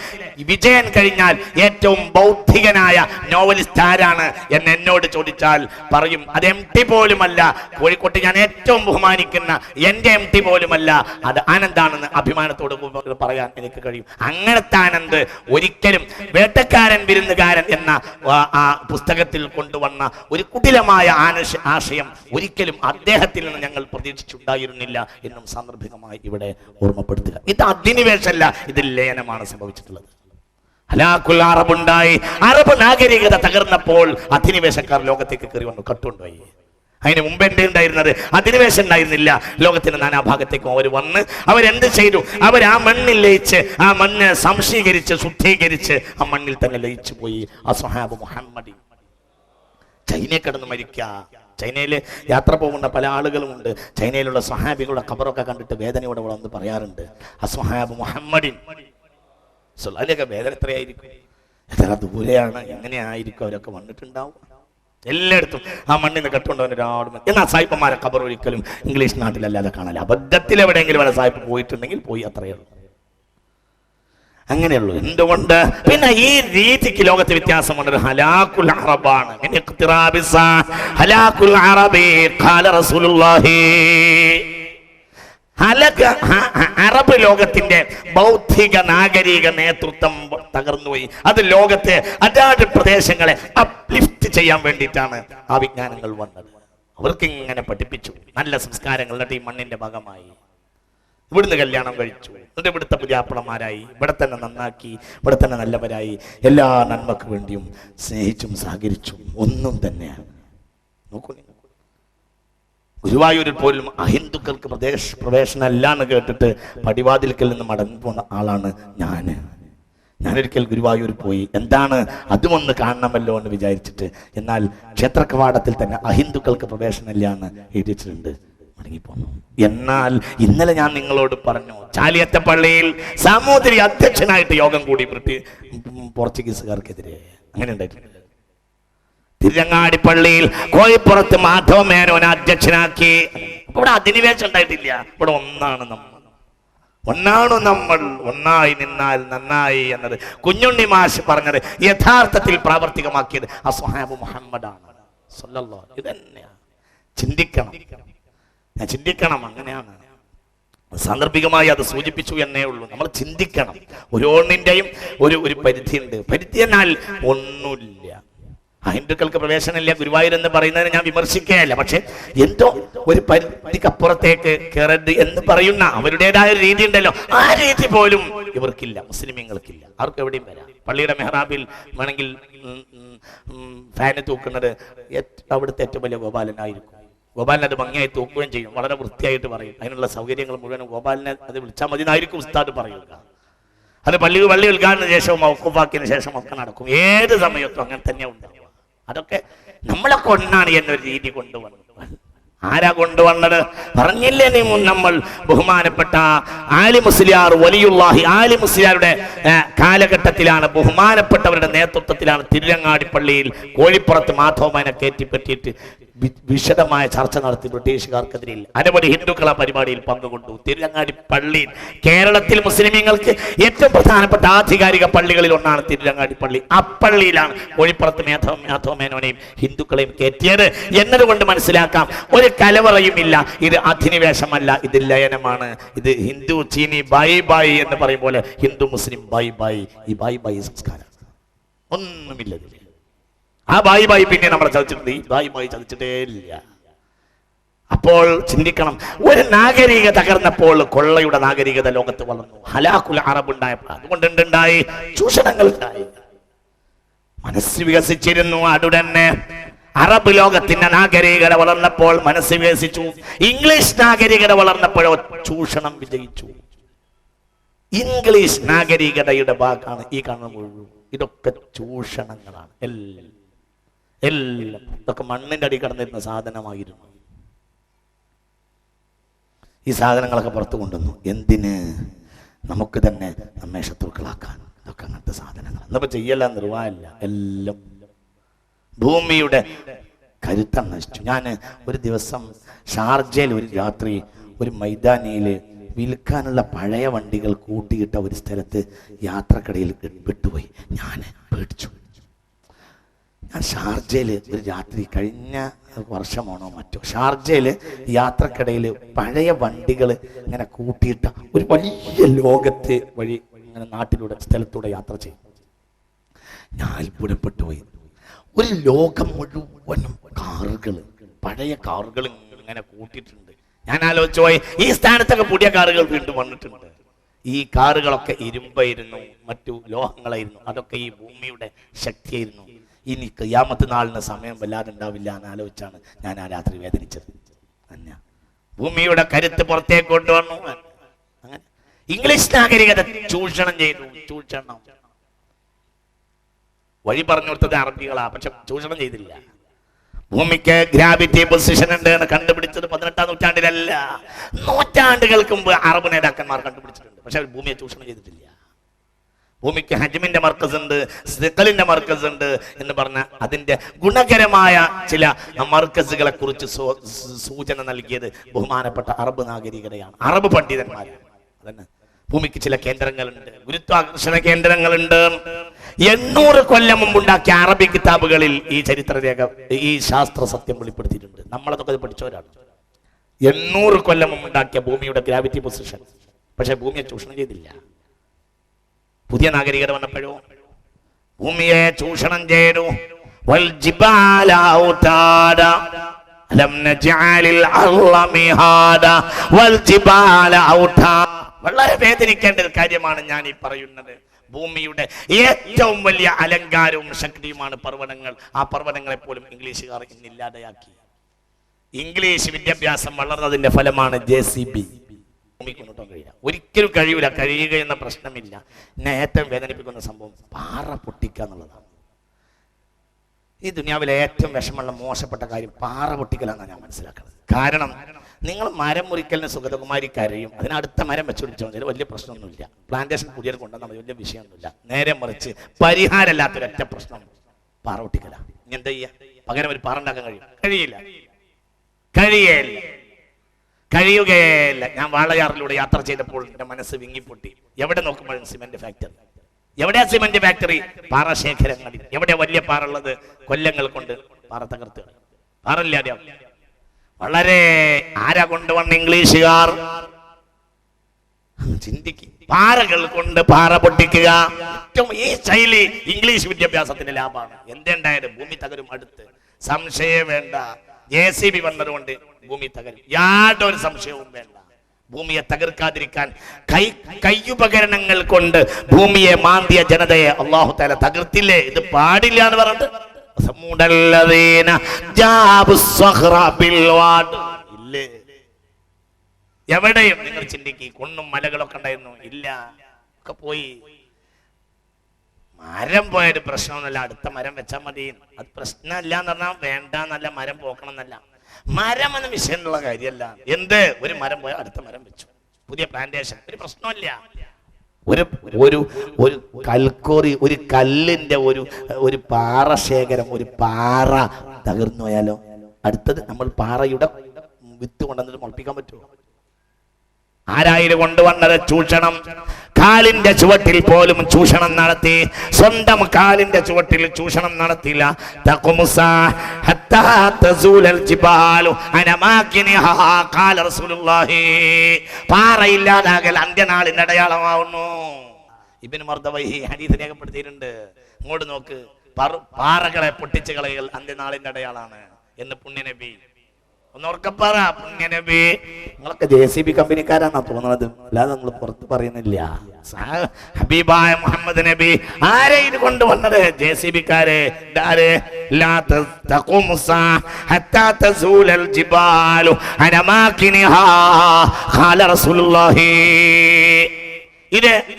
വിജയൻ കഴിഞ്ഞാൽ ഏറ്റവും ബൗദ്ധികനായ നോവലിസ്റ്റ് ആരാണ് എന്ന് എന്നോട് ചോദിച്ചാൽ പറയും അത് MT പോലുമല്ല. കോഴിക്കോട്ട് ഞാൻ ഏറ്റവും ബഹുമാനിക്കുന്ന എൻ്റെ MT പോലുമല്ല, അത് ആനന്ദാണെന്ന് അഭിമാനത്തോട് പറയാൻ എനിക്ക് കഴിയും. അങ്ങനത്തെ ആനന്ദ് ഒരിക്കലും വേട്ടക്കാരൻ വിരുന്നുകാരൻ എന്ന ആ പുസ്തകത്തിൽ കൊണ്ടുവന്ന ഒരു കുടിലമായ ആശയം ഒരിക്കലും അദ്ദേഹത്തിൽ നിന്ന് ഞങ്ങൾ പ്രതീക്ഷിച്ചുണ്ടായിരുന്നില്ല എന്നും സാന്ദർഭികമായി ഇവിടെ ഓർമ്മപ്പെടുത്തുക. ഇത് അധിനിവേശമല്ല, ഇത് ലയനമാണ് സംഭവിച്ചിട്ടുള്ളത്. ഹലാക്കുൽ അറബുണ്ടായി. അറബ് നാഗരികത തകർന്നപ്പോൾ അധിനിവേശക്കാർ ലോകത്തേക്ക് കയറി വന്നു, കട്ടുകൊണ്ടുപോയി. അതിന് മുമ്പ് എന്റെ ഉണ്ടായിരുന്നത് അധിനിവേശം ഉണ്ടായിരുന്നില്ല. ലോകത്തിന്റെ നാനാഭാഗത്തേക്കും അവർ വന്ന് അവരെന്ത് ചെയ്തു? അവർ ആ മണ്ണിൽ ലയിച്ച്, ആ മണ്ണ് സംശീകരിച്ച് ശുദ്ധീകരിച്ച് ആ മണ്ണിൽ തന്നെ ലയിച്ചു പോയി. അസ്ഹാബ് മുഹമ്മദി ചൈനയിൽ കിടന്ന് മരിക്കുക. ചൈനയിൽ യാത്ര പോകുന്ന പല ആളുകളുമുണ്ട്. ചൈനയിലുള്ള സ്വഹാബികളുടെ ഖബറൊക്കെ കണ്ടിട്ട് വേദനയോടെ വന്ന് പറയാറുണ്ട്, അസ്വഹാബ് മുഹമ്മദിൻ. അതിൻ്റെയൊക്കെ വേദന എത്രയായിരിക്കും, എത്ര ദൂരെയാണ്, എങ്ങനെയായിരിക്കും അവരൊക്കെ വന്നിട്ടുണ്ടാവും. എല്ലായിടത്തും ആ മണ്ണിന്ന് കെട്ടുകൊണ്ടവൻ ഒരാളും. എന്നാൽ സായിപ്പന്മാരെ ഖബർ ഒരിക്കലും ഇംഗ്ലീഷ് നാട്ടിലല്ലാതെ കാണാൻ. അബദ്ധത്തിൽ എവിടെയെങ്കിലും വല്ല സായിപ്പ് പോയിട്ടുണ്ടെങ്കിൽ പോയി, അത്രയേ ഉള്ളൂ, അങ്ങനെയുള്ളൂ. എന്തുകൊണ്ട്? പിന്നെ ഈ രീതിക്ക് ലോകത്ത് വ്യത്യാസമുണ്ട്. ഹലാക്കുൽ അറബാണ്. ഹലാക്കുൽ അറബി ഖാല റസൂലുള്ളാഹി. അറബ് ലോകത്തിന്റെ ബൗദ്ധിക നാഗരിക നേതൃത്വം തകർന്നുപോയി. അത് ലോകത്തെ അതാത് പ്രദേശങ്ങളെ അപ്ലിഫ്റ്റ് ചെയ്യാൻ വേണ്ടിയിട്ടാണ് ആ വിജ്ഞാനങ്ങൾ വന്നത്. അവർക്ക് ഇങ്ങനെ പഠിപ്പിച്ചു നല്ല സംസ്കാരങ്ങൾ. എന്നിട്ട് ഈ മണ്ണിന്റെ ഭാഗമായി ഇവിടുന്ന് കല്യാണം കഴിച്ചു, എന്നിട്ട് ഇവിടുത്തെ പുതിയാപ്പളമാരായി, ഇവിടെ തന്നെ നന്നാക്കി, ഇവിടെ തന്നെ നല്ലവരായി, എല്ലാ നന്മക്ക് വേണ്ടിയും സ്നേഹിച്ചും സഹകരിച്ചും ഒന്നും തന്നെയാണ്. നോക്കൂ, ഗുരുവായൂരിൽ പോലും അഹിന്ദുക്കൾക്ക് പ്രവേശനമല്ല എന്ന് കേട്ടിട്ട് പടിവാതിൽക്കൽ നിന്ന് മടങ്ങി പോകുന്ന ആളാണ് ഞാനൊരിക്കൽ ഗുരുവായൂർ പോയി. എന്താണ്, അതുമൊന്ന് കാണണമല്ലോ എന്ന് വിചാരിച്ചിട്ട്. എന്നാൽ ക്ഷേത്ര കവാടത്തിൽ തന്നെ അഹിന്ദുക്കൾക്ക് പ്രവേശനമില്ല എന്ന് എഴുതിച്ചിട്ടുണ്ട്. മടങ്ങിപ്പോന്നു. എന്നാൽ ഇന്നലെ ഞാൻ നിങ്ങളോട് പറഞ്ഞു, ചാലിയത്തെ പള്ളിയിൽ സാമൂതിരി അധ്യക്ഷനായിട്ട് യോഗം കൂടി പോർച്ചുഗീസുകാർക്കെതിരെ. അങ്ങനെ ഉണ്ടായിട്ടുണ്ട്. തിരുരങ്ങാടി പള്ളിയിൽ കോഴിപ്പുറത്ത് മാധവ മേനോനെ അധ്യക്ഷനാക്കി. ഇവിടെ അധിനിവേശം ഉണ്ടായിട്ടില്ല. ഇവിടെ ഒന്നാണ് നമ്മൾ, ഒന്നായി നിന്നാൽ നന്നായി എന്നത് കുഞ്ഞുണ്ണി മാഷ് പറഞ്ഞത് യഥാർത്ഥത്തിൽ പ്രാവർത്തികമാക്കിയത് അസ്ഹാബ് മുഹമ്മദാണ് സല്ലല്ലാഹു. ഇതന്നെയാണ്. ചിന്തിക്കണം. അങ്ങനെയാണ്. സാന്ദർഭികമായി അത് സൂചിപ്പിച്ചു എന്നേ ഉള്ളൂ. നമ്മൾ ചിന്തിക്കണം. ഓരോന്നിന്റെയും ഒരു പരിധിയുണ്ട്. പരിധി എന്നാൽ ഒന്നുമില്ല. ഹിന്ദുക്കൾക്ക് പ്രവേശനമില്ല ഗുരുവായൂർ എന്ന് പറയുന്നതിന് ഞാൻ വിമർശിക്കുകയല്ല. പക്ഷെ എന്തോ ഒരു പരിധിക്കപ്പുറത്തേക്ക് കയറരുത് എന്ന് പറയുന്ന അവരുടേതായ ഒരു രീതി ഉണ്ടല്ലോ, ആ രീതി പോലും ഇവർക്കില്ല, മുസ്ലിമീങ്ങൾക്കില്ല. ആർക്കും എവിടെയും വരാം. പള്ളിയുടെ മെഹ്റാബിൽ വേണമെങ്കിൽ ഫാന് തൂക്കുന്നത് അവിടുത്തെ ഏറ്റവും വലിയ ഗോപാലനായിരിക്കും. ഗോപാലൻ അത് ഭംഗിയായി തൂക്കുകയും ചെയ്യും, വളരെ വൃത്തിയായിട്ട് പറയും. അതിനുള്ള സൗകര്യങ്ങൾ മുഴുവനും ഗോപാലിനെ അത് വിളിച്ചാൽ മതി എന്നായിരിക്കും ഉസ്താദ് പറയുക. അത് പള്ളി ഉദ്ഘാടന ശേഷവും ഔഖൂഫാക്കിയതിനു ശേഷം ഒക്കെ നടക്കും. ഏത് സമയത്തും അങ്ങനെ തന്നെ ഉണ്ടാവും. അതൊക്കെ നമ്മളെ കൊണ്ടാണ് എന്നൊരു രീതി കൊണ്ടുവന്നത്. ആരാ കൊണ്ടുവന്നത്? പറഞ്ഞില്ലേ നമ്മൾ ബഹുമാനപ്പെട്ട ആലി മുസ്ലിയാർ വലിയുള്ളാഹി ആലി മുസ്ലിയാരുടെ കാലഘട്ടത്തിലാണ്, ബഹുമാനപ്പെട്ടവരുടെ നേതൃത്വത്തിലാണ് തിരുരങ്ങാടി പള്ളിയിൽ കോഴിപ്പുറത്ത് മാധവമാനെ കയറ്റിപ്പറ്റിയിട്ട് വിശദമായ ചർച്ച നടത്തി ബ്രിട്ടീഷുകാർക്കെതിരെ. അനവധി ഹിന്ദുക്കൾ ആ പരിപാടിയിൽ പങ്കുകൊണ്ടു. തിരുരങ്ങാടി പള്ളി കേരളത്തിൽ മുസ്ലിമീങ്ങൾക്ക് ഏറ്റവും പ്രധാനപ്പെട്ട ആധികാരിക പള്ളികളിൽ ഒന്നാണ് തിരുരങ്ങാടി പള്ളി. അപ്പള്ളിയിലാണ് കോഴിപ്പുറത്ത് മാധവമേനോനെയും ഹിന്ദുക്കളെയും കയറ്റിയത് എന്നതുകൊണ്ട് മനസ്സിലാക്കാം, ഒരു കലവറയുമില്ല. ഇത് അധിനിവേശമല്ല, ഇത് ലയനമാണ്. ഇത് ഹിന്ദു ചീനി ബായി എന്ന് പറയും പോലെ ഹിന്ദു മുസ്ലിം ബായി. ഈ ബായി സംസ്കാരം ഒന്നുമില്ല. ആ ബായി പിന്നെ നമ്മളെ ചതിച്ചിട്ടുണ്ട്. ഈ ബായി ചതിച്ചിട്ടേ ഇല്ല. അപ്പോൾ ചിന്തിക്കണം. ഒരു നാഗരികത തകർന്നപ്പോൾ കൊള്ളയുടെ നാഗരികത ലോകത്ത് വളർന്നു. ഹലാക്കുൽ അറബ് ഉണ്ടായപ്പോൾ അതുകൊണ്ടുണ്ടായി ചൂഷണങ്ങൾ ഉണ്ടായി. മനസ്സ് വികസിച്ചിരുന്നു. അതുതന്നെ അറബ് ലോകത്തിന്റെ നാഗരികത വളർന്നപ്പോൾ മനസ്സ് വികസിച്ചു. ഇംഗ്ലീഷ് നാഗരികത വളർന്നപ്പോഴോ ചൂഷണം വിജയിച്ചു. ഇംഗ്ലീഷ് നാഗരികതയുടെ ഭാഗമാണ് ഈ കാണുന്ന മുഴുവൻ. ഇതൊക്കെ ചൂഷണങ്ങളാണ്. എല്ലാം ഇതൊക്കെ മണ്ണിന്റെ അടി കടന്നിരുന്ന സാധനമായിരുന്നു. ഈ സാധനങ്ങളൊക്കെ പുറത്തു കൊണ്ടുവന്നു. എന്തിന്? നമുക്ക് തന്നെ നമ്മെ ശത്രുക്കളാക്കാൻ. ഇതൊക്കെ അങ്ങനത്തെ സാധനങ്ങൾ. എന്നിപ്പോ ചെയ്യല്ല, നിർവാഹമില്ല. എല്ലാം ഭൂമിയുടെ കരുത്തം നശിച്ചു. ഞാൻ ഒരു ദിവസം ഷാർജയിൽ ഒരു രാത്രി ഒരു മൈതാനിയില് വിൽക്കാനുള്ള പഴയ വണ്ടികൾ കൂട്ടിയിട്ട ഒരു സ്ഥലത്ത് യാത്രക്കിടയിൽ വിട്ടുപോയി. ഞാൻ പേടിച്ചു. ഞാൻ ഷാർജയിൽ ഒരു രാത്രി, കഴിഞ്ഞ വർഷമാണോ മറ്റോ, ഷാർജയിൽ യാത്രക്കിടയിൽ പഴയ വണ്ടികൾ ഇങ്ങനെ കൂട്ടിയിട്ട ഒരു വലിയ ലോകത്തെ വഴി ഇങ്ങനെ നാട്ടിലൂടെ സ്ഥലത്തൂടെ യാത്ര ചെയ്യും. ഞാൻ അത്ഭുതപ്പെട്ടു പോയി. ഒരു ലോകം മുഴുവനും കാറുകൾ, പഴയ കാറുകൾ ഇങ്ങനെ കൂട്ടിയിട്ടുണ്ട്. ഞാൻ ആലോചിച്ചു പോയി, ഈ സ്ഥാനത്തൊക്കെ പുതിയ കാറുകൾ വീണ്ടും വന്നിട്ടുണ്ട്. ഈ കാറുകളൊക്കെ ഇരുമ്പായിരുന്നു, മറ്റു ലോഹങ്ങളായിരുന്നു. അതൊക്കെ ഈ ഭൂമിയുടെ ശക്തിയായിരുന്നു. ഇനി ഖിയാമത്ത് നാളിന് സമയം വല്ലാതെ ഉണ്ടാവില്ല എന്ന് ആലോചിച്ചാണ് ഞാൻ ആ രാത്രി വേദനിച്ചത്. ഭൂമിയുടെ കരുത്ത് പുറത്തേക്ക് കൊണ്ടുവന്നു. അങ്ങനെ ഇംഗ്ലീഷ് നാഗരികത ചൂഷണം ചെയ്തു. ചൂഷണം വഴി പറഞ്ഞു കൊടുത്തത് അറബികളാ, പക്ഷെ ചൂഷണം ചെയ്തില്ല. ഭൂമിക്ക് ഗ്രാവിറ്റി പൊസിഷൻ ഉണ്ട് എന്ന് കണ്ടുപിടിച്ചത് 18ാം നൂറ്റാണ്ടിലല്ല, നൂറ്റാണ്ടുകൾക്ക് മുമ്പ് അറബ് നേതാക്കന്മാർ കണ്ടുപിടിച്ചിട്ടുണ്ട്. പക്ഷെ അവർ ഭൂമിയെ ചൂഷണം ചെയ്തിട്ടില്ല. ഭൂമിക്ക് ഹജ്മിന്റെ മർക്കസ് ഉണ്ട്, സിഖലിന്റെ മർക്കസ് ഉണ്ട് എന്ന് പറഞ്ഞ അതിന്റെ ഗുണകരമായ ചില മർക്കസുകളെ കുറിച്ച് സൂചന നൽകിയത് ബഹുമാനപ്പെട്ട അറബ് നാഗരികതയാണ്, അറബ് പണ്ഡിതന്മാരാണ്. അതന്നെ ഭൂമിക്ക് ചില കേന്ദ്രങ്ങളുണ്ട്, ഗുരുത്വാകർഷണ കേന്ദ്രങ്ങളുണ്ട്. 800 കൊല്ലം മുമ്പുണ്ടാക്കിയ അറബി കിതാബുകളിൽ ഈ ചരിത്രരേഖ, ഈ ശാസ്ത്ര സത്യം വെളിപ്പെടുത്തിയിട്ടുണ്ട്. നമ്മളതൊക്കെ പഠിച്ചവരാണ്. 800 കൊല്ലം മുമ്പുണ്ടാക്കിയ ഭൂമിയുടെ ഗ്രാവിറ്റി പൊസിഷൻ. പക്ഷെ ഭൂമിയെ ചൂഷണം ചെയ്തില്ല. പുതിയ നാഗരികത വന്നപ്പോഴോ ഭൂമിയെ ചൂഷണം ചെയ്തു. വളരെ വേദനിക്കേണ്ട ഒരു കാര്യമാണ് ഞാൻ ഈ പറയുന്നത്. ഭൂമിയുടെ ഏറ്റവും വലിയ അലങ്കാരവും ശക്തിയുമാണ് പർവ്വതങ്ങൾ. ആ പർവ്വതങ്ങളെ പോലും ഇംഗ്ലീഷുകാർ ഇന്നില്ലാതെയാക്കി. ഇംഗ്ലീഷ് വിദ്യാഭ്യാസം വളർന്നതിന്റെ ഫലമാണ് JCB. ഭൂമിക്ക് കൊണ്ടുപോകാൻ കഴിയില്ല, ഒരിക്കലും കഴിയില്ല. കഴിയുക എന്ന പ്രശ്നമില്ല. എന്നെ ഏറ്റവും വേദനിപ്പിക്കുന്ന സംഭവം പാറ പൊട്ടിക്കുക എന്നുള്ളതാണ്. ഈ ദുനിയാവിലെ ഏറ്റവും വിഷമമുള്ള മോശപ്പെട്ട കാര്യം പാറ പൊട്ടിക്കലാണെന്നാണ് ഞാൻ മനസ്സിലാക്കുന്നത്. കാരണം നിങ്ങൾ മരം മുറിക്കലിന് സുഗതകുമാരി കരയും, അതിനടുത്ത മരം വെച്ചുപിടിച്ചാൽ മതി, വലിയ പ്രശ്നമൊന്നുമില്ല. പ്ലാന്റേഷൻ പുതിയത് കൊണ്ടുവന്നാൽ മതി, വലിയ വിഷയമൊന്നുമില്ല. നേരെ മറിച്ച് പരിഹാരമില്ലാത്തൊരൊറ്റ പ്രശ്നം പാറ പൊട്ടിക്കല. ഇനി എന്താ ചെയ്യാ? പകരം ഒരു പാറ ഉണ്ടാക്കാൻ കഴിയില്ല. കഴിയുകയില്ല. ഞാൻ വാളയാറിലൂടെ യാത്ര ചെയ്തപ്പോൾ എന്റെ മനസ്സ് വിങ്ങിപ്പൊട്ടി. എവിടെ നോക്കുമ്പോഴും സിമന്റ് ഫാക്ടറി. എവിടെയാ സിമന്റ് ഫാക്ടറി? പാറശേഖരങ്ങളിൽ. എവിടെ വലിയ പാറ ഉള്ളത്? കൊല്ലങ്ങൾ കൊണ്ട് പാറ തകർത്ത് പാറയില്ലാതെ. വളരെ ആരാ കൊണ്ടുവന്ന? ഇംഗ്ലീഷുകാർ. ചിന്തിക്കുക, പാറകൾ കൊണ്ട് പാറ പൊട്ടിക്കുക. ഏറ്റവും ഈ ശൈലി ഇംഗ്ലീഷ് വിദ്യാഭ്യാസത്തിന്റെ ലാഭമാണ്. എന്തുണ്ടായത്? ഭൂമി തകരും. അടുത്ത് സംശയം വേണ്ട. JCB വന്നതുകൊണ്ട് ഭൂമി തകരും, യാതൊരു സംശയവും വേണ്ട. ഭൂമിയെ തകർക്കാതിരിക്കാൻ കയ്യുപകരണങ്ങൾ കൊണ്ട് ഭൂമിയെ മാന്തിയ ജനതയെ അല്ലാഹു തആല തകർത്തില്ലേ? ഇത് പാടില്ല എന്ന് പറഞ്ഞിട്ട് ഇല്ലേ? എവിടെയും നിങ്ങൾ ചിന്തിക്കി, കുന്നും മലകളൊക്കെ ഉണ്ടായിരുന്നു, ഇല്ല, ഒക്കെ പോയി. മരം പോയൊരു പ്രശ്നമൊന്നുമല്ല, അടുത്ത മരം വെച്ചാൽ മതി. അത് പ്രശ്നമല്ല എന്ന് പറഞ്ഞാൽ വേണ്ട എന്നല്ല, മരം പോക്കണം എന്നല്ല. മരം എന്ന വിഷയമുള്ള കാര്യമല്ല. എന്ത്? ഒരു മരം പോയാൽ അടുത്ത മരം വെച്ചു, പുതിയ പ്ലാന്റേഷൻ, ഒരു പ്രശ്നമല്ല. ഒരു ഒരു ഒരു കൽക്കോറി, ഒരു കല്ലിന്റെ ഒരു പാറശേഖരം, ഒരു പാറ തകർന്നു പോയാലോ അടുത്തത് നമ്മൾ പാറയുടെ വിത്ത് കൊണ്ടുവന്നിട്ട് മുളപ്പിക്കാൻ പറ്റുമോ? ആരായിരുന്നു കൊണ്ടുവന്നത്? ചൂഷണം. കാലിന്റെ ചുവട്ടിൽ പോലും ചൂഷണം നടത്തി. സ്വന്തം കാലിന്റെ ചുവട്ടിൽ ചൂഷണം നടത്തില്ല. പാറയില്ലാതാകൽ അന്ത്യനാളിന്റെ അടയാളമാവുന്നു. ഇബ്നു മർദവൈഹി ഹദീസ് രേഖപ്പെടുത്തിയിട്ടുണ്ട്. ഇങ്ങോട്ട് നോക്ക്, പാറകളെ പൊട്ടിച്ചു കളയൽ അന്ത്യനാളിന്റെ അടയാളാണ് എന്ന് പുണ്യനബി. ഒന്നോർക്കപ്പാറ പുണ്യനബി. നിങ്ങളൊക്കെ JCB കമ്പനിക്കാരാണെന്നാ തോന്നുന്നത്, അല്ലാതെ നമ്മൾ പുറത്ത് പറയുന്നില്ല. ഹബീബായ മുഹമ്മദ് നബി ആരെ ഇത് കൊണ്ടുവന്നത്? JCB-ക്കാരെ.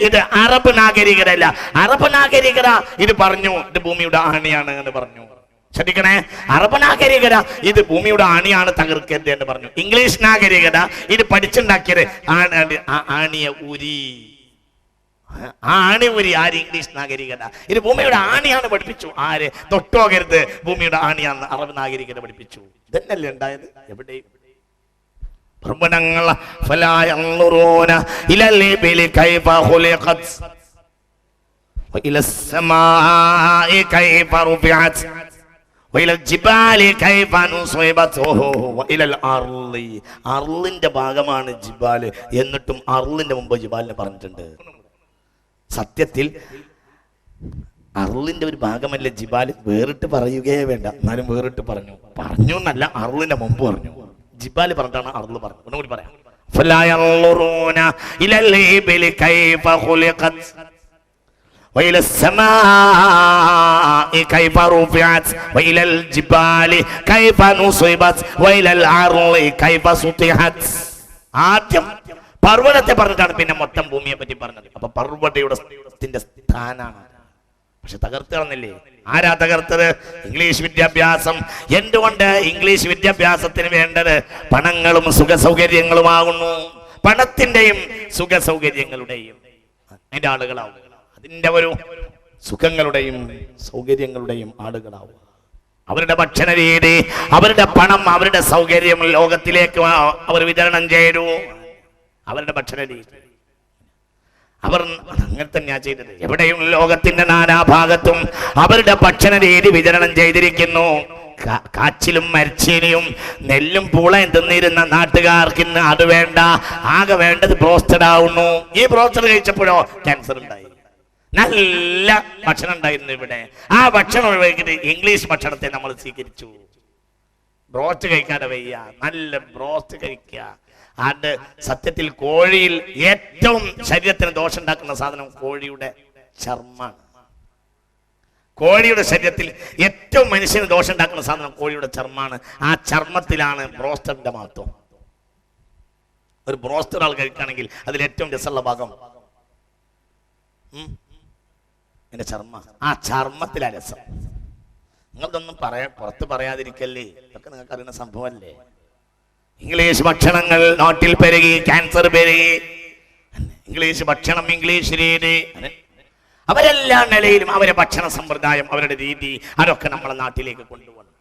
ഇത് അറബ് നാഗരികതയല്ല. അറബ് നാഗരികത ഇത് പറഞ്ഞു, ഇത് ഭൂമിയുടെ ആണിയാണ് എന്ന് പറഞ്ഞു. ശ്രദ്ധിക്കണേ, അറബ് നാഗരികത ഇത് ഭൂമിയുടെ ആണിയാണ് തകർക്കരുത് എന്ന് പറഞ്ഞു. ഇംഗ്ലീഷ് നാഗരികത ഇത് പഠിച്ചുണ്ടാക്കിയത് ആണിയെ ഊരി, ആണി ഊരി. ആര്? ഇംഗ്ലീഷ് നാഗരികത. ഇത് ഭൂമിയുടെ ആണിയാണ് പഠിപ്പിച്ചു. ആര്? തൊട്ടുപോകരുത്, ഭൂമിയുടെ ആണിയാണെന്ന് അറബ് നാഗരികത പഠിപ്പിച്ചു. ഇതന്നല്ലേ ഉണ്ടായത് എവിടെയും? അർളിന്റെ ഭാഗമാണ് ജിബാല്, എന്നിട്ടും അർളിന്റെ മുമ്പ് ജിബാലിനെ പറഞ്ഞിട്ടുണ്ട്. സത്യത്തിൽ അർളിന്റെ ഒരു ഭാഗമല്ല ജിബാല്, വേറിട്ട് പറയുകയേ വേണ്ട. എന്നാലും വേറിട്ട് പറഞ്ഞു എന്നല്ല, അർളിന്റെ മുമ്പ് പറഞ്ഞു. ജിബാല് പറഞ്ഞിട്ടാണ് അർള് പറഞ്ഞു. ഒന്നുകൂടി പറയാം. وإلى السماء كيف رفعت وإلى الجبال كيف نصبت وإلى الأرض كيف سطحت. ആദ്യം പർവ്വതത്തെ പറഞ്ഞിട്ടാണ് പിന്നെ മൊത്തം ഭൂമിയെ പറ്റി പറഞ്ഞത്. അപ്പൊ പർവ്വതയുടെ സ്ഥാനാണ്. പക്ഷെ തകർത്ത് കളഞ്ഞില്ലേ? ആരാ തകർത്തത്? ഇംഗ്ലീഷ് വിദ്യാഭ്യാസം. എന്തുകൊണ്ട്? ഇംഗ്ലീഷ് വിദ്യാഭ്യാസത്തിന് വേണ്ടത് പണങ്ങളും സുഖ സൗകര്യങ്ങളുമാകുന്നു. പണത്തിന്റെയും സുഖ സൗകര്യങ്ങളുടെയും അതിന്റെ ആളുകളാവും. അതിന്റെ ഒരു സുഖങ്ങളുടെയും സൗകര്യങ്ങളുടെയും ആളുകളാവും. അവരുടെ ഭക്ഷണ രീതി, അവരുടെ പണം, അവരുടെ സൗകര്യം ലോകത്തിലേക്ക് അവർ വിതരണം ചെയ്തു. അവരുടെ ഭക്ഷണ രീതി അവർ അങ്ങനെ തന്നെയാ ചെയ്തത്. എവിടെയും ലോകത്തിന്റെ നാനാഭാഗത്തും അവരുടെ ഭക്ഷണ രീതി വിതരണം ചെയ്തിരിക്കുന്നു. കാച്ചിലും മരച്ചീനിയും നെല്ലും പൂളയും തിന്നിരുന്ന നാട്ടുകാർക്ക് ഇന്ന് അത് വേണ്ട. ആകെ വേണ്ടത് ബ്രോസ്റ്റഡ് ആവുന്നു. ഈ ബ്രോസ്റ്റഡ് കഴിച്ചപ്പോഴോ ക്യാൻസർ ഉണ്ടായി. നല്ല ഭക്ഷണം ഉണ്ടായിരുന്നു ഇവിടെ. ആ ഭക്ഷണം ഒഴിവാക്കിയിട്ട് ഇംഗ്ലീഷ് ഭക്ഷണത്തെ നമ്മൾ സ്വീകരിച്ചു. ബ്രോസ്റ്റ് കഴിക്കാതെ വയ്യ, നല്ല ബ്രോസ്റ്റ് കഴിക്കുക. അത് സത്യത്തിൽ കോഴിയിൽ ഏറ്റവും ശരീരത്തിന് ദോഷം ഉണ്ടാക്കുന്ന സാധനം കോഴിയുടെ ചർമ്മമാണ്. കോഴിയുടെ ശരീരത്തിൽ ഏറ്റവും മനുഷ്യന് ദോഷം ഉണ്ടാക്കുന്ന സാധനം കോഴിയുടെ ചർമ്മമാണ്. ആ ചർമ്മത്തിലാണ് ബ്രോസ്റ്ററിന്റെ മഹത്വം. ഒരു ബ്രോസ്റ്റ് ഒരാൾ കഴിക്കുകയാണെങ്കിൽ അതിൽ ഏറ്റവും രസമുള്ള ഭാഗം എന്റെ ചർമ്മ. ആ ചർമ്മത്തിലാ രസം. നിങ്ങൾക്കൊന്നും പുറത്ത് പറയാതിരിക്കല്ലേ, ഇതൊക്കെ നിങ്ങൾക്ക് അറിയുന്ന സംഭവമല്ലേ. ഇംഗ്ലീഷ് ഭക്ഷണങ്ങൾ നാട്ടിൽ പെരുകി, ക്യാൻസർ പെരുകി. ഇംഗ്ലീഷ് ഭക്ഷണം, ഇംഗ്ലീഷ് രീതി, അവരെല്ലാ നിലയിലും അവരുടെ ഭക്ഷണ സമ്പ്രദായം, അവരുടെ രീതി, അതൊക്കെ നമ്മളെ നാട്ടിലേക്ക് കൊണ്ടുവന്നു.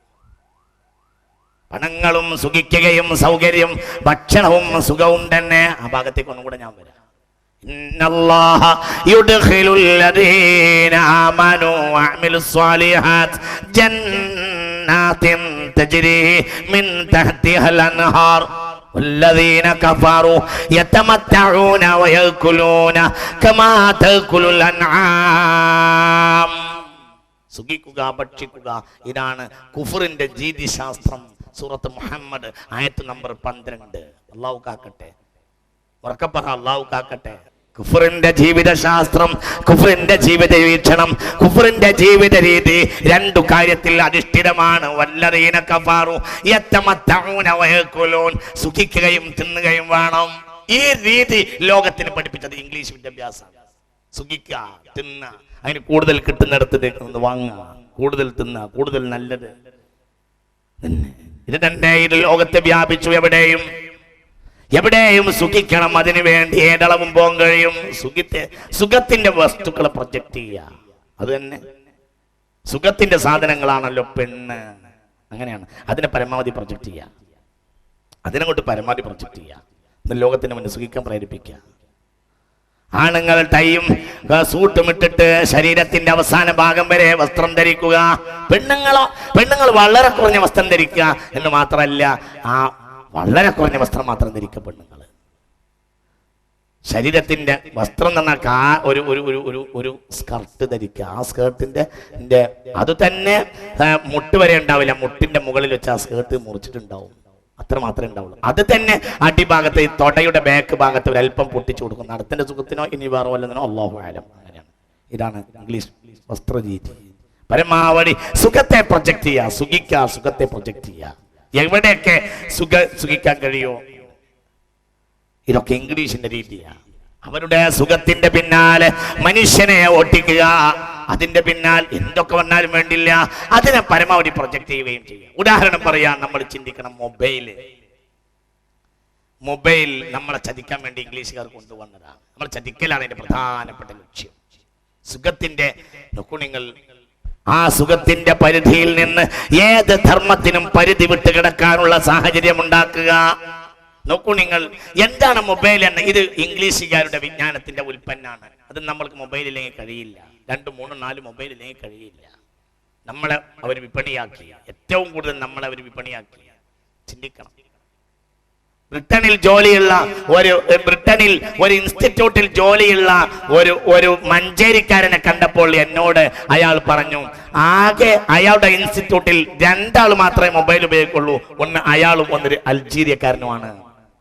പണങ്ങളും സുഖിക്കുകയും സൗകര്യം, ഭക്ഷണവും സുഖവും തന്നെ. ആ ഭാഗത്തേക്ക് ഒന്നും കൂടെ ഞാൻ വരാം. ഇന്നല്ലാഹ യുദ്ഖിലുൽ ലദീന ആമനൂ വഅമിലുസ് സ്വാലിഹാത്ത് ജന്നാത്തിൻ തജ്രി മിൻ തഹ്തിഹൽ അൻഹാർ والذين كفروا يتمتعون ويأكلون كما تأكل الأنعام. സുഖിക്കുക, ഭക്ഷിക്കുക, ഇതാണ് കുഫറിന്റെ രീതിശാസ്ത്രം. സൂറത്ത് മുഹമ്മദ് ആയത്ത് നമ്പർ 12. അല്ലാഹു കാക്കട്ടെ, ഉറക്കപ്പറ അല്ലാഹു കാക്കട്ടെ. കുഫറിന്റെ ജീവിതശാസ്ത്രം, കുഫറിന്റെ ജീവിത വീക്ഷണം, കുഫറിന്റെ ജീവിത രീതി രണ്ടു കാര്യത്തിൽ അധിഷ്ഠിതമാണ്. വല്ലദീന കഫറു യതമത്തഊന വയകുലൂൻ, സുഖിക്കുകയും തിന്നുകയും വേണം. ഈ രീതി ലോകത്തിന് പഠിപ്പിച്ചത് ഇംഗ്ലീഷ് വിദ്യാഭ്യാസമാണ്. സുഖിക്കുക, തിന്ന, അതിന് കൂടുതൽ കിട്ടുന്നിടത്ത് വാങ്ങുക, കൂടുതൽ തിന്ന, കൂടുതൽ നല്ലത്. ഇത് തന്നെ ഇത് ലോകത്തെ വ്യാപിച്ചു. എവിടെയും സുഖിക്കണം. അതിനു വേണ്ടി ഏതളവും പോകാൻ കഴിയും. സുഖത്തിന്റെ വസ്തുക്കളെ പ്രൊജക്ട് ചെയ്യുക. അത് തന്നെ സുഖത്തിന്റെ സാധനങ്ങളാണല്ലോ പെണ്ണ്. അങ്ങനെയാണ് അതിനെ പരമാവധി പ്രൊജക്ട് ചെയ്യുക. അതിനങ്ങോട്ട് പരമാവധി പ്രൊജക്ട് ചെയ്യുക. ലോകത്തിന് മുന്നിൽ സുഖിക്കാൻ പ്രേരിപ്പിക്കുക. ആണുങ്ങൾ ടൈയും സൂട്ടും ഇട്ടിട്ട് ശരീരത്തിന്റെ അവസാന ഭാഗം വരെ വസ്ത്രം ധരിക്കുക. പെണ്ണുങ്ങൾ വളരെ കുറഞ്ഞ വസ്ത്രം ധരിക്കുക എന്ന് മാത്രമല്ല, ആ വളരെ കുറഞ്ഞ വസ്ത്രം മാത്രം ധരിക്കുക പെണ്ണുങ്ങൾ. ശരീരത്തിന്റെ വസ്ത്രം എന്ന് പറഞ്ഞാൽ ഒരു സ്കർട്ട് ധരിക്കുക. ആ സ്കേർട്ടിന്റെ അത് തന്നെ മുട്ട് വരെ ഉണ്ടാവില്ല. മുട്ടിന്റെ മുകളിൽ വെച്ച് ആ സ്കേർട്ട് മുറിച്ചിട്ടുണ്ടാവും. അത്ര മാത്രമേ ഉണ്ടാവുള്ളൂ. അത് തന്നെ അടിഭാഗത്ത്, തൊടയുടെ ബാക്ക് ഭാഗത്ത് ഒരു അല്പം പൊട്ടിച്ചു കൊടുക്കും. നടത്തിന്റെ സുഖത്തിനോ ഇനി വേറെ വല്ലതിനോ, അല്ലാഹു അഅലം. അങ്ങനെയാണ്. ഇതാണ് ഇംഗ്ലീഷ് വസ്ത്രരീതി. പരമാവധി സുഖത്തെ പ്രൊജക്ട് ചെയ്യുക. സുഖിക്കുക, സുഖത്തെ പ്രൊജക്ട് ചെയ്യുക. എവിടെയൊക്കെ സുഖിക്കാൻ കഴിയോ ഇതൊക്കെ ഇംഗ്ലീഷിന്റെ രീതിയാണ്. അവരുടെ സുഖത്തിന്റെ പിന്നാലെ മനുഷ്യനെ ഓട്ടിക്കുക. അതിന്റെ പിന്നാൽ എന്തൊക്കെ വന്നാലും വേണ്ടില്ല, അതിനെ പരമാവധി പ്രൊജക്ട് ചെയ്യുകയും ചെയ്യുക. ഉദാഹരണം പറയാൻ നമ്മൾ ചിന്തിക്കണം. മൊബൈൽ നമ്മളെ ചതിക്കാൻ വേണ്ടി ഇംഗ്ലീഷുകാർ കൊണ്ടുവന്നതാണ്. നമ്മൾ ചതിക്കലാണ് അതിന്റെ പ്രധാനപ്പെട്ട ലക്ഷ്യം. സുഖത്തിന്റെ നോക്കൂ നിങ്ങൾ, ആ സുഖത്തിന്റെ പരിധിയിൽ നിന്ന് ഏത് ധർമ്മത്തിനും പരിധി വിട്ട് കിടക്കാനുള്ള സാഹചര്യം ഉണ്ടാക്കുക. നോക്കൂ നിങ്ങൾ, എന്താണ് മൊബൈൽ എന്ന്? ഇത് ഇംഗ്ലീഷുകാരുടെ വിജ്ഞാനത്തിന്റെ ഉൽപ്പന്നമാണ്. അത് നമ്മൾക്ക് മൊബൈലില്ലെങ്കിൽ കഴിയില്ല. 2, 3, 4 മൊബൈലില്ലെങ്കിൽ കഴിയില്ല. നമ്മളെ അവർ വിപണിയാക്കി, ഏറ്റവും കൂടുതൽ നമ്മളെ അവർ വിപണിയാക്കി. ചിന്തിക്കണം. ബ്രിട്ടനിൽ ഒരു ഇൻസ്റ്റിറ്റ്യൂട്ടിൽ ജോലിയുള്ള ഒരു മഞ്ചേരിക്കാരനെ കണ്ടപ്പോൾ എന്നോട് അയാൾ പറഞ്ഞു, ആകെ അയാളുടെ ഇൻസ്റ്റിറ്റ്യൂട്ടിൽ 2 ആൾ മാത്രമേ മൊബൈൽ ഉപയോഗിക്കുള്ളൂ. ഒന്ന് അയാളും ഒന്നൊരു അൾജീരിയക്കാരനുമാണ്.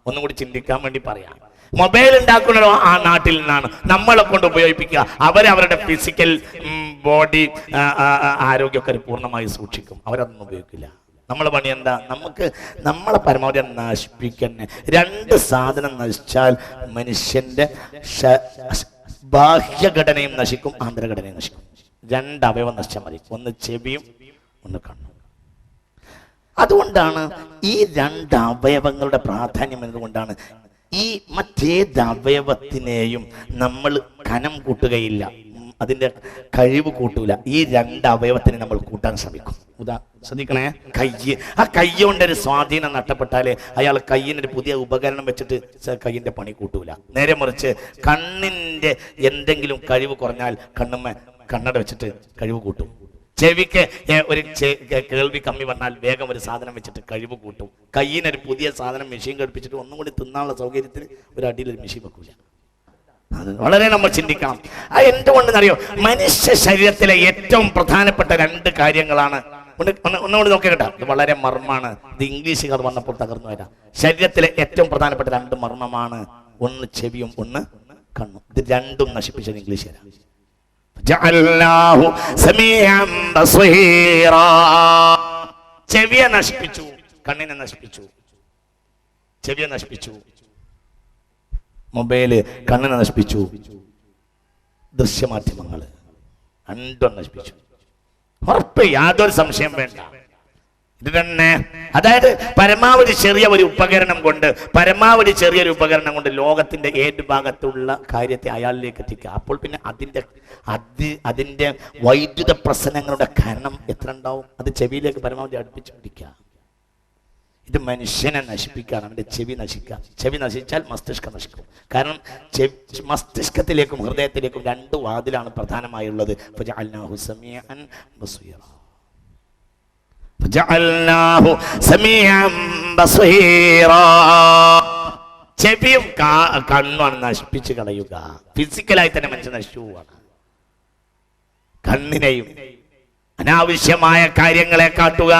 ഒന്നും കൂടി ചിന്തിക്കാൻ വേണ്ടി പറയാം. മൊബൈൽ ഉണ്ടാക്കുന്നതോ ആ നാട്ടിൽ നിന്നാണ്. നമ്മളെ കൊണ്ട് ഉപയോഗിപ്പിക്കുക. അവരവരുടെ ഫിസിക്കൽ ബോഡി ആരോഗ്യമൊക്കെ പൂർണ്ണമായി സൂക്ഷിക്കും. അവരതൊന്നും ഉപയോഗിക്കില്ല. നമ്മളെ പണി എന്താ? നമ്മളെ പരമാവധി നശിപ്പിക്കന്നെ. 2 സാധനം നശിച്ചാൽ മനുഷ്യന്റെ ബാഹ്യഘടനയും നശിക്കും, ആന്തരഘടനയും നശിക്കും. 2 അവയവം നശിച്ചാൽ മതി. ഒന്ന് ചെവിയും ഒന്ന് കണ്ണും. അതുകൊണ്ടാണ് ഈ 2 അവയവങ്ങളുടെ പ്രാധാന്യം എന്നതുകൊണ്ടാണ് ഈ മറ്റേത് അവയവത്തിനെയും നമ്മൾ കനം കൂട്ടുകയില്ല, അതിന്റെ കഴിവ് കൂട്ടൂല. ഈ 2 അവയവത്തിനെ നമ്മൾ കൂട്ടാൻ ശ്രമിക്കും. ശ്രദ്ധിക്കണേ, കയ്യ്. ആ കയ്യ് കൊണ്ടൊരു സ്വാധീനം നഷ്ടപ്പെട്ടാലേ അയാൾ കയ്യിനൊരു പുതിയ ഉപകരണം വെച്ചിട്ട് കയ്യിന്റെ പണി കൂട്ടൂല. നേരെ മറിച്ച് കണ്ണിന്റെ എന്തെങ്കിലും കഴിവ് കുറഞ്ഞാൽ കണ്ണട വെച്ചിട്ട് കഴിവ് കൂട്ടും. ചെവിക്ക് ഒരു കേൾവി കമ്മി വന്നാൽ വേഗം ഒരു സാധനം വെച്ചിട്ട് കഴിവ് കൂട്ടും. കയ്യിനൊരു പുതിയ സാധനം മെഷീൻ ഘടിപ്പിച്ചിട്ട് ഒന്നും കൂടി തിന്നാനുള്ള സൗകര്യത്തിന് ഒരു അടിയിൽ ഒരു മെഷീൻ വെക്കൂല. അത് വളരെ നമ്മൾ ചിന്തിക്കണം. അത് എന്തുകൊണ്ടെന്നറിയോ? മനുഷ്യ ശരീരത്തിലെ ഏറ്റവും പ്രധാനപ്പെട്ട 2 കാര്യങ്ങളാണ്. ഒന്നുകൂടി നോക്കി കേട്ടോ, ഇത് വളരെ മർമ്മമാണ്. ഇത് ഇംഗ്ലീഷുകാർ വന്നപ്പോൾ തകർന്നു വരാം. ശരീരത്തിലെ ഏറ്റവും പ്രധാനപ്പെട്ട 2 മർമ്മമാണ്, ഒന്ന് ചെവിയും ഒന്ന് കണ്ണും. ഇത് 2ഉം നശിപ്പിച്ചത് ഇംഗ്ലീഷുകാരാണ്. ചെവിയെ നശിപ്പിച്ചു, കണ്ണിനെ നശിപ്പിച്ചു. ചെവിയെ നശിപ്പിച്ചു, മൊബൈല് കണ്ണിനെ നശിപ്പിച്ചു, ദൃശ്യമാധ്യമങ്ങൾ 2ഉം നശിപ്പിച്ചു. ഉറപ്പ്, യാതൊരു സംശയം വേണ്ട. ഇത് തന്നെ. അതായത് പരമാവധി ചെറിയൊരു ഉപകരണം കൊണ്ട് ലോകത്തിന്റെ ഏത് ഭാഗത്തുള്ള കാര്യത്തെ അയാളിലേക്ക് എത്തിക്കുക. അപ്പോൾ പിന്നെ അതിന്റെ വൈദ്യുത പ്രശ്നങ്ങളുടെ ഖനം എത്ര ഉണ്ടാവും? അത് ചെവിയിലേക്ക് പരമാവധി അടുപ്പിച്ച് പിടിക്കുക. ഇത് മനുഷ്യനെ നശിപ്പിക്കുകയാണ്, അവന്റെ ചെവി നശിക്കുക. ചെവി നശിച്ചാൽ മസ്തിഷ്കം നശിക്കും. കാരണം മസ്തിഷ്കത്തിലേക്കും ഹൃദയത്തിലേക്കും 2 വാതിലാണ് പ്രധാനമായുള്ളത്. ചെവിയും കണ്ണുമാണ് നശിപ്പിച്ച് കളയുക. ഫിസിക്കലായി തന്നെ മനുഷ്യൻ നശിച്ചു പോവാണ്. കണ്ണിനെയും അനാവശ്യമായ കാര്യങ്ങളെ കാട്ടുക,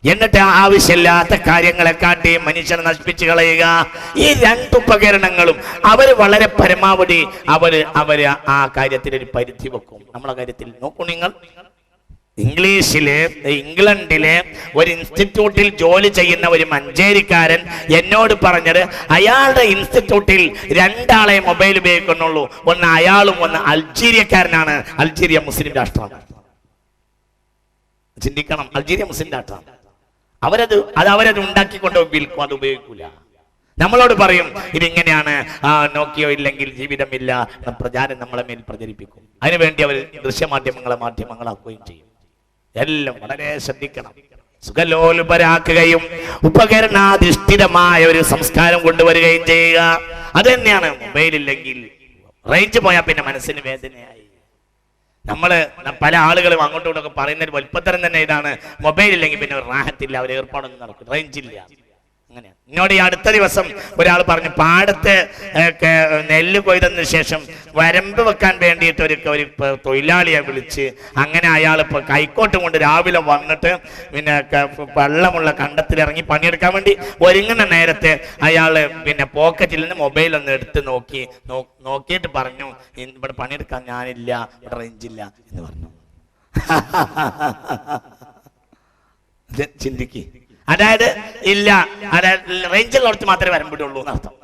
എന്നിട്ട് ആവശ്യമില്ലാത്ത കാര്യങ്ങളെ കാട്ടി മനുഷ്യനെ നശിപ്പിച്ച് കളയുക. ഈ 2 ഉപകരണങ്ങളും അവർ വളരെ പരമാവധി അവര് ആ കാര്യത്തിൽ ഒരു പരിധി വെക്കും. നമ്മളെ കാര്യത്തിൽ നോക്കൂ നിങ്ങൾ, ഇംഗ്ലണ്ടിലെ ഒരു ഇൻസ്റ്റിറ്റ്യൂട്ടിൽ ജോലി ചെയ്യുന്ന ഒരു മഞ്ചേരിക്കാരൻ എന്നോട് പറഞ്ഞത്, അയാളുടെ ഇൻസ്റ്റിറ്റ്യൂട്ടിൽ 2 ആളെ മൊബൈൽ ഉപയോഗിക്കുന്നുള്ളൂ. ഒന്ന് അയാളും ഒന്ന് അൾജീരിയക്കാരനാണ്. അൾജീരിയ മുസ്ലിം രാഷ്ട്രമാണ്. ചിന്തിക്കണം, അൾജീരിയ മുസ്ലിം രാഷ്ട്രമാണ്. അവരത് ഉണ്ടാക്കിക്കൊണ്ട് വിൽക്കും, അത് ഉപയോഗിക്കൂല. നമ്മളോട് പറയും ഇതിങ്ങനെയാണ്, നോക്കിയോ ഇല്ലെങ്കിൽ ജീവിതമില്ല, പ്രചാരം നമ്മളെ മേൽ പ്രചരിപ്പിക്കും. അതിനുവേണ്ടി അവർ മാധ്യമങ്ങളാക്കുകയും ചെയ്യും. എല്ലാം വളരെ ശ്രദ്ധിക്കണം. സുഖലോലുപരാക്കുകയും ഉപകരണാധിഷ്ഠിതമായ ഒരു സംസ്കാരം കൊണ്ടുവരികയും ചെയ്യുക. അത് തന്നെയാണ്. മൊബൈലില്ലെങ്കിൽ റേഞ്ച് പോയാൽ പിന്നെ മനസ്സിന് വേദനയായി. പല ആളുകളും അങ്ങോട്ടും ഇങ്ങോട്ടൊക്കെ പറയുന്ന ഒരു വലുപ്പത്തരം തന്നെ ഇതാണ്. മൊബൈൽ ഇല്ലെങ്കിൽ പിന്നെ റാഹത്തില്ല, അവർ ഏർപ്പാടൊന്നും നടക്കും, റേഞ്ചില്ല. അങ്ങനെയാണ്. എന്നോട് ഈ അടുത്ത ദിവസം ഒരാൾ പറഞ്ഞു, പാടത്ത് നെല്ല് കൊയ്തതിന് ശേഷം വരമ്പ് വെക്കാൻ വേണ്ടിയിട്ട് ഒരു തൊഴിലാളിയെ വിളിച്ച്, അങ്ങനെ അയാൾ ഇപ്പൊ കൈക്കോട്ടും കൊണ്ട് രാവിലെ വന്നിട്ട് പിന്നെ വെള്ളമുള്ള കണ്ടത്തിലിറങ്ങി പണിയെടുക്കാൻ വേണ്ടി ഒരുങ്ങുന്ന നേരത്തെ അയാള് പിന്നെ പോക്കറ്റിൽ നിന്ന് മൊബൈൽ ഒന്ന് എടുത്ത് നോക്കിയിട്ട് പറഞ്ഞു, ഇവിടെ പണിയെടുക്കാൻ ഞാനില്ല, ഇവിടെ റേഞ്ചില്ല എന്ന് പറഞ്ഞു. ചിന്തിക്ക്. അതായത് ഇല്ല, അതായത് റേഞ്ചുള്ളടത്ത് മാത്രമേ വരമ്പിടുള്ളൂ എന്നർത്ഥം.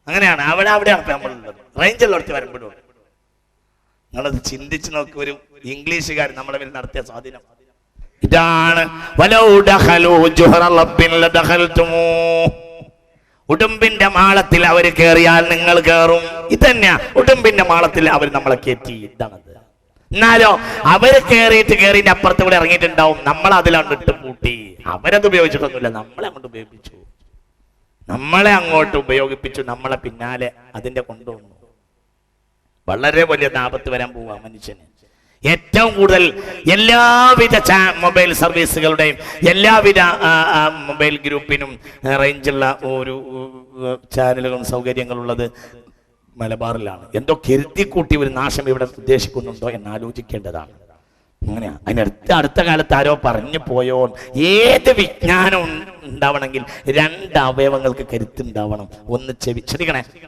അങ്ങനെയാണ്. അവിടെയാണ് നമ്മളുള്ളത്. റേഞ്ചുള്ളടത്ത് വരമ്പിടുള്ളൂ. നിങ്ങളത് ചിന്തിച്ചു നോക്കി. ഒരു ഇംഗ്ലീഷുകാർ നമ്മളെ മേൽ നടത്തിയ സ്വാധീനം ഇതാണ്. ഉടുമ്പിന്റെ മാളത്തിൽ അവർ കയറിയാൽ നിങ്ങൾ കയറും. ഇതന്നെയാ, ഉടുമ്പിന്റെ മാളത്തിൽ അവർ നമ്മളെ കയറ്റി. ഇതാണത്. എന്നാലോ അവര് കയറിയിട്ട് അപ്പുറത്ത് കൂടെ ഇറങ്ങിയിട്ടുണ്ടാവും. നമ്മൾ അതിലാണ് ഇട്ട് പൂട്ടി. അവരത് ഉപയോഗിച്ചിട്ടൊന്നുമില്ല, നമ്മളെ അങ്ങോട്ട് ഉപയോഗിപ്പിച്ചു. നമ്മളെ പിന്നാലെ അതിന്റെ കൊണ്ടുവന്നു. വളരെ വലിയ ആപത്ത് വരാൻ പോവാ മനുഷ്യന്. ഏറ്റവും കൂടുതൽ എല്ലാവിധ മൊബൈൽ സർവീസുകളുടെയും എല്ലാവിധ മൊബൈൽ ഗ്രൂപ്പിനും റേഞ്ചുള്ള ഒരു ചാനലുകളും സൗകര്യങ്ങളുള്ളത് മലബാറിലാണ്. എന്തോ കരുതിക്കൂട്ടി ഒരു നാശം ഇവിടെ ഉദ്ദേശിക്കുന്നുണ്ടോ എന്ന് ആലോചിക്കേണ്ടതാണ്. അങ്ങനെയാ. അടുത്ത കാലത്ത് ആരോ പറഞ്ഞു പോയോ, ഏത് വിജ്ഞാനം ഉണ്ടാവണമെങ്കിൽ 2 അവയവങ്ങൾക്ക് കരുത്തുണ്ടാവണം. ഒന്ന് ചെവി.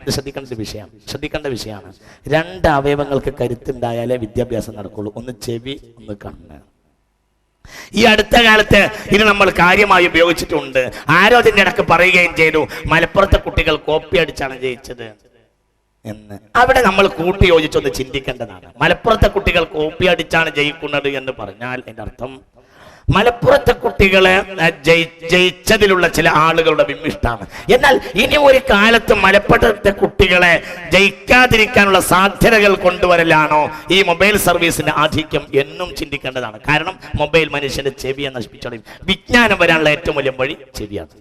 ഇത് ശ്രദ്ധിക്കേണ്ട വിഷയമാണ്. 2 അവയവങ്ങൾക്ക് കരുത്തുണ്ടായാലേ വിദ്യാഭ്യാസം നടക്കുള്ളൂ. ഒന്ന് ചെവി, ഒന്ന് കണ്ണ്. ഈ അടുത്ത കാലത്ത് ഇത് നമ്മൾ കാര്യമായി ഉപയോഗിച്ചിട്ടുണ്ട്. ആരോ അതിൻ്റെ ഇടക്ക് പറയുകയും ചെയ്തു, മലപ്പുറത്തെ കുട്ടികൾ കോപ്പി അടിച്ചാണ് ജയിച്ചത്. എന്ന് അവിടെ നമ്മൾ കൂട്ടി യോജിച്ചൊന്ന് ചിന്തിക്കേണ്ടതാണ്. മലപ്പുറത്തെ കുട്ടികൾ കോപ്പി അടിച്ചാണ് ജയിക്കുന്നത് എന്ന് പറഞ്ഞാൽ എൻ്റെ അർത്ഥം മലപ്പുറത്തെ കുട്ടികളെ ജയിച്ചതിലുള്ള ചില ആളുകളുടെ വിമ്മിഷ്ടാണ്. എന്നാൽ ഇനി ഒരു കാലത്ത് മലപ്പുറത്തെ കുട്ടികളെ ജയിക്കാതിരിക്കാനുള്ള സാധ്യതകൾ കൊണ്ടുവരലാണോ ഈ മൊബൈൽ സർവീസിന്റെ ആധിക്യം എന്നും ചിന്തിക്കേണ്ടതാണ്. കാരണം മൊബൈൽ മനുഷ്യന്റെ ചെവിയെ നശിപ്പിച്ചോളും. വിജ്ഞാനം വരാനുള്ള ഏറ്റവും വലിയ വഴി ചെവിയാണ്.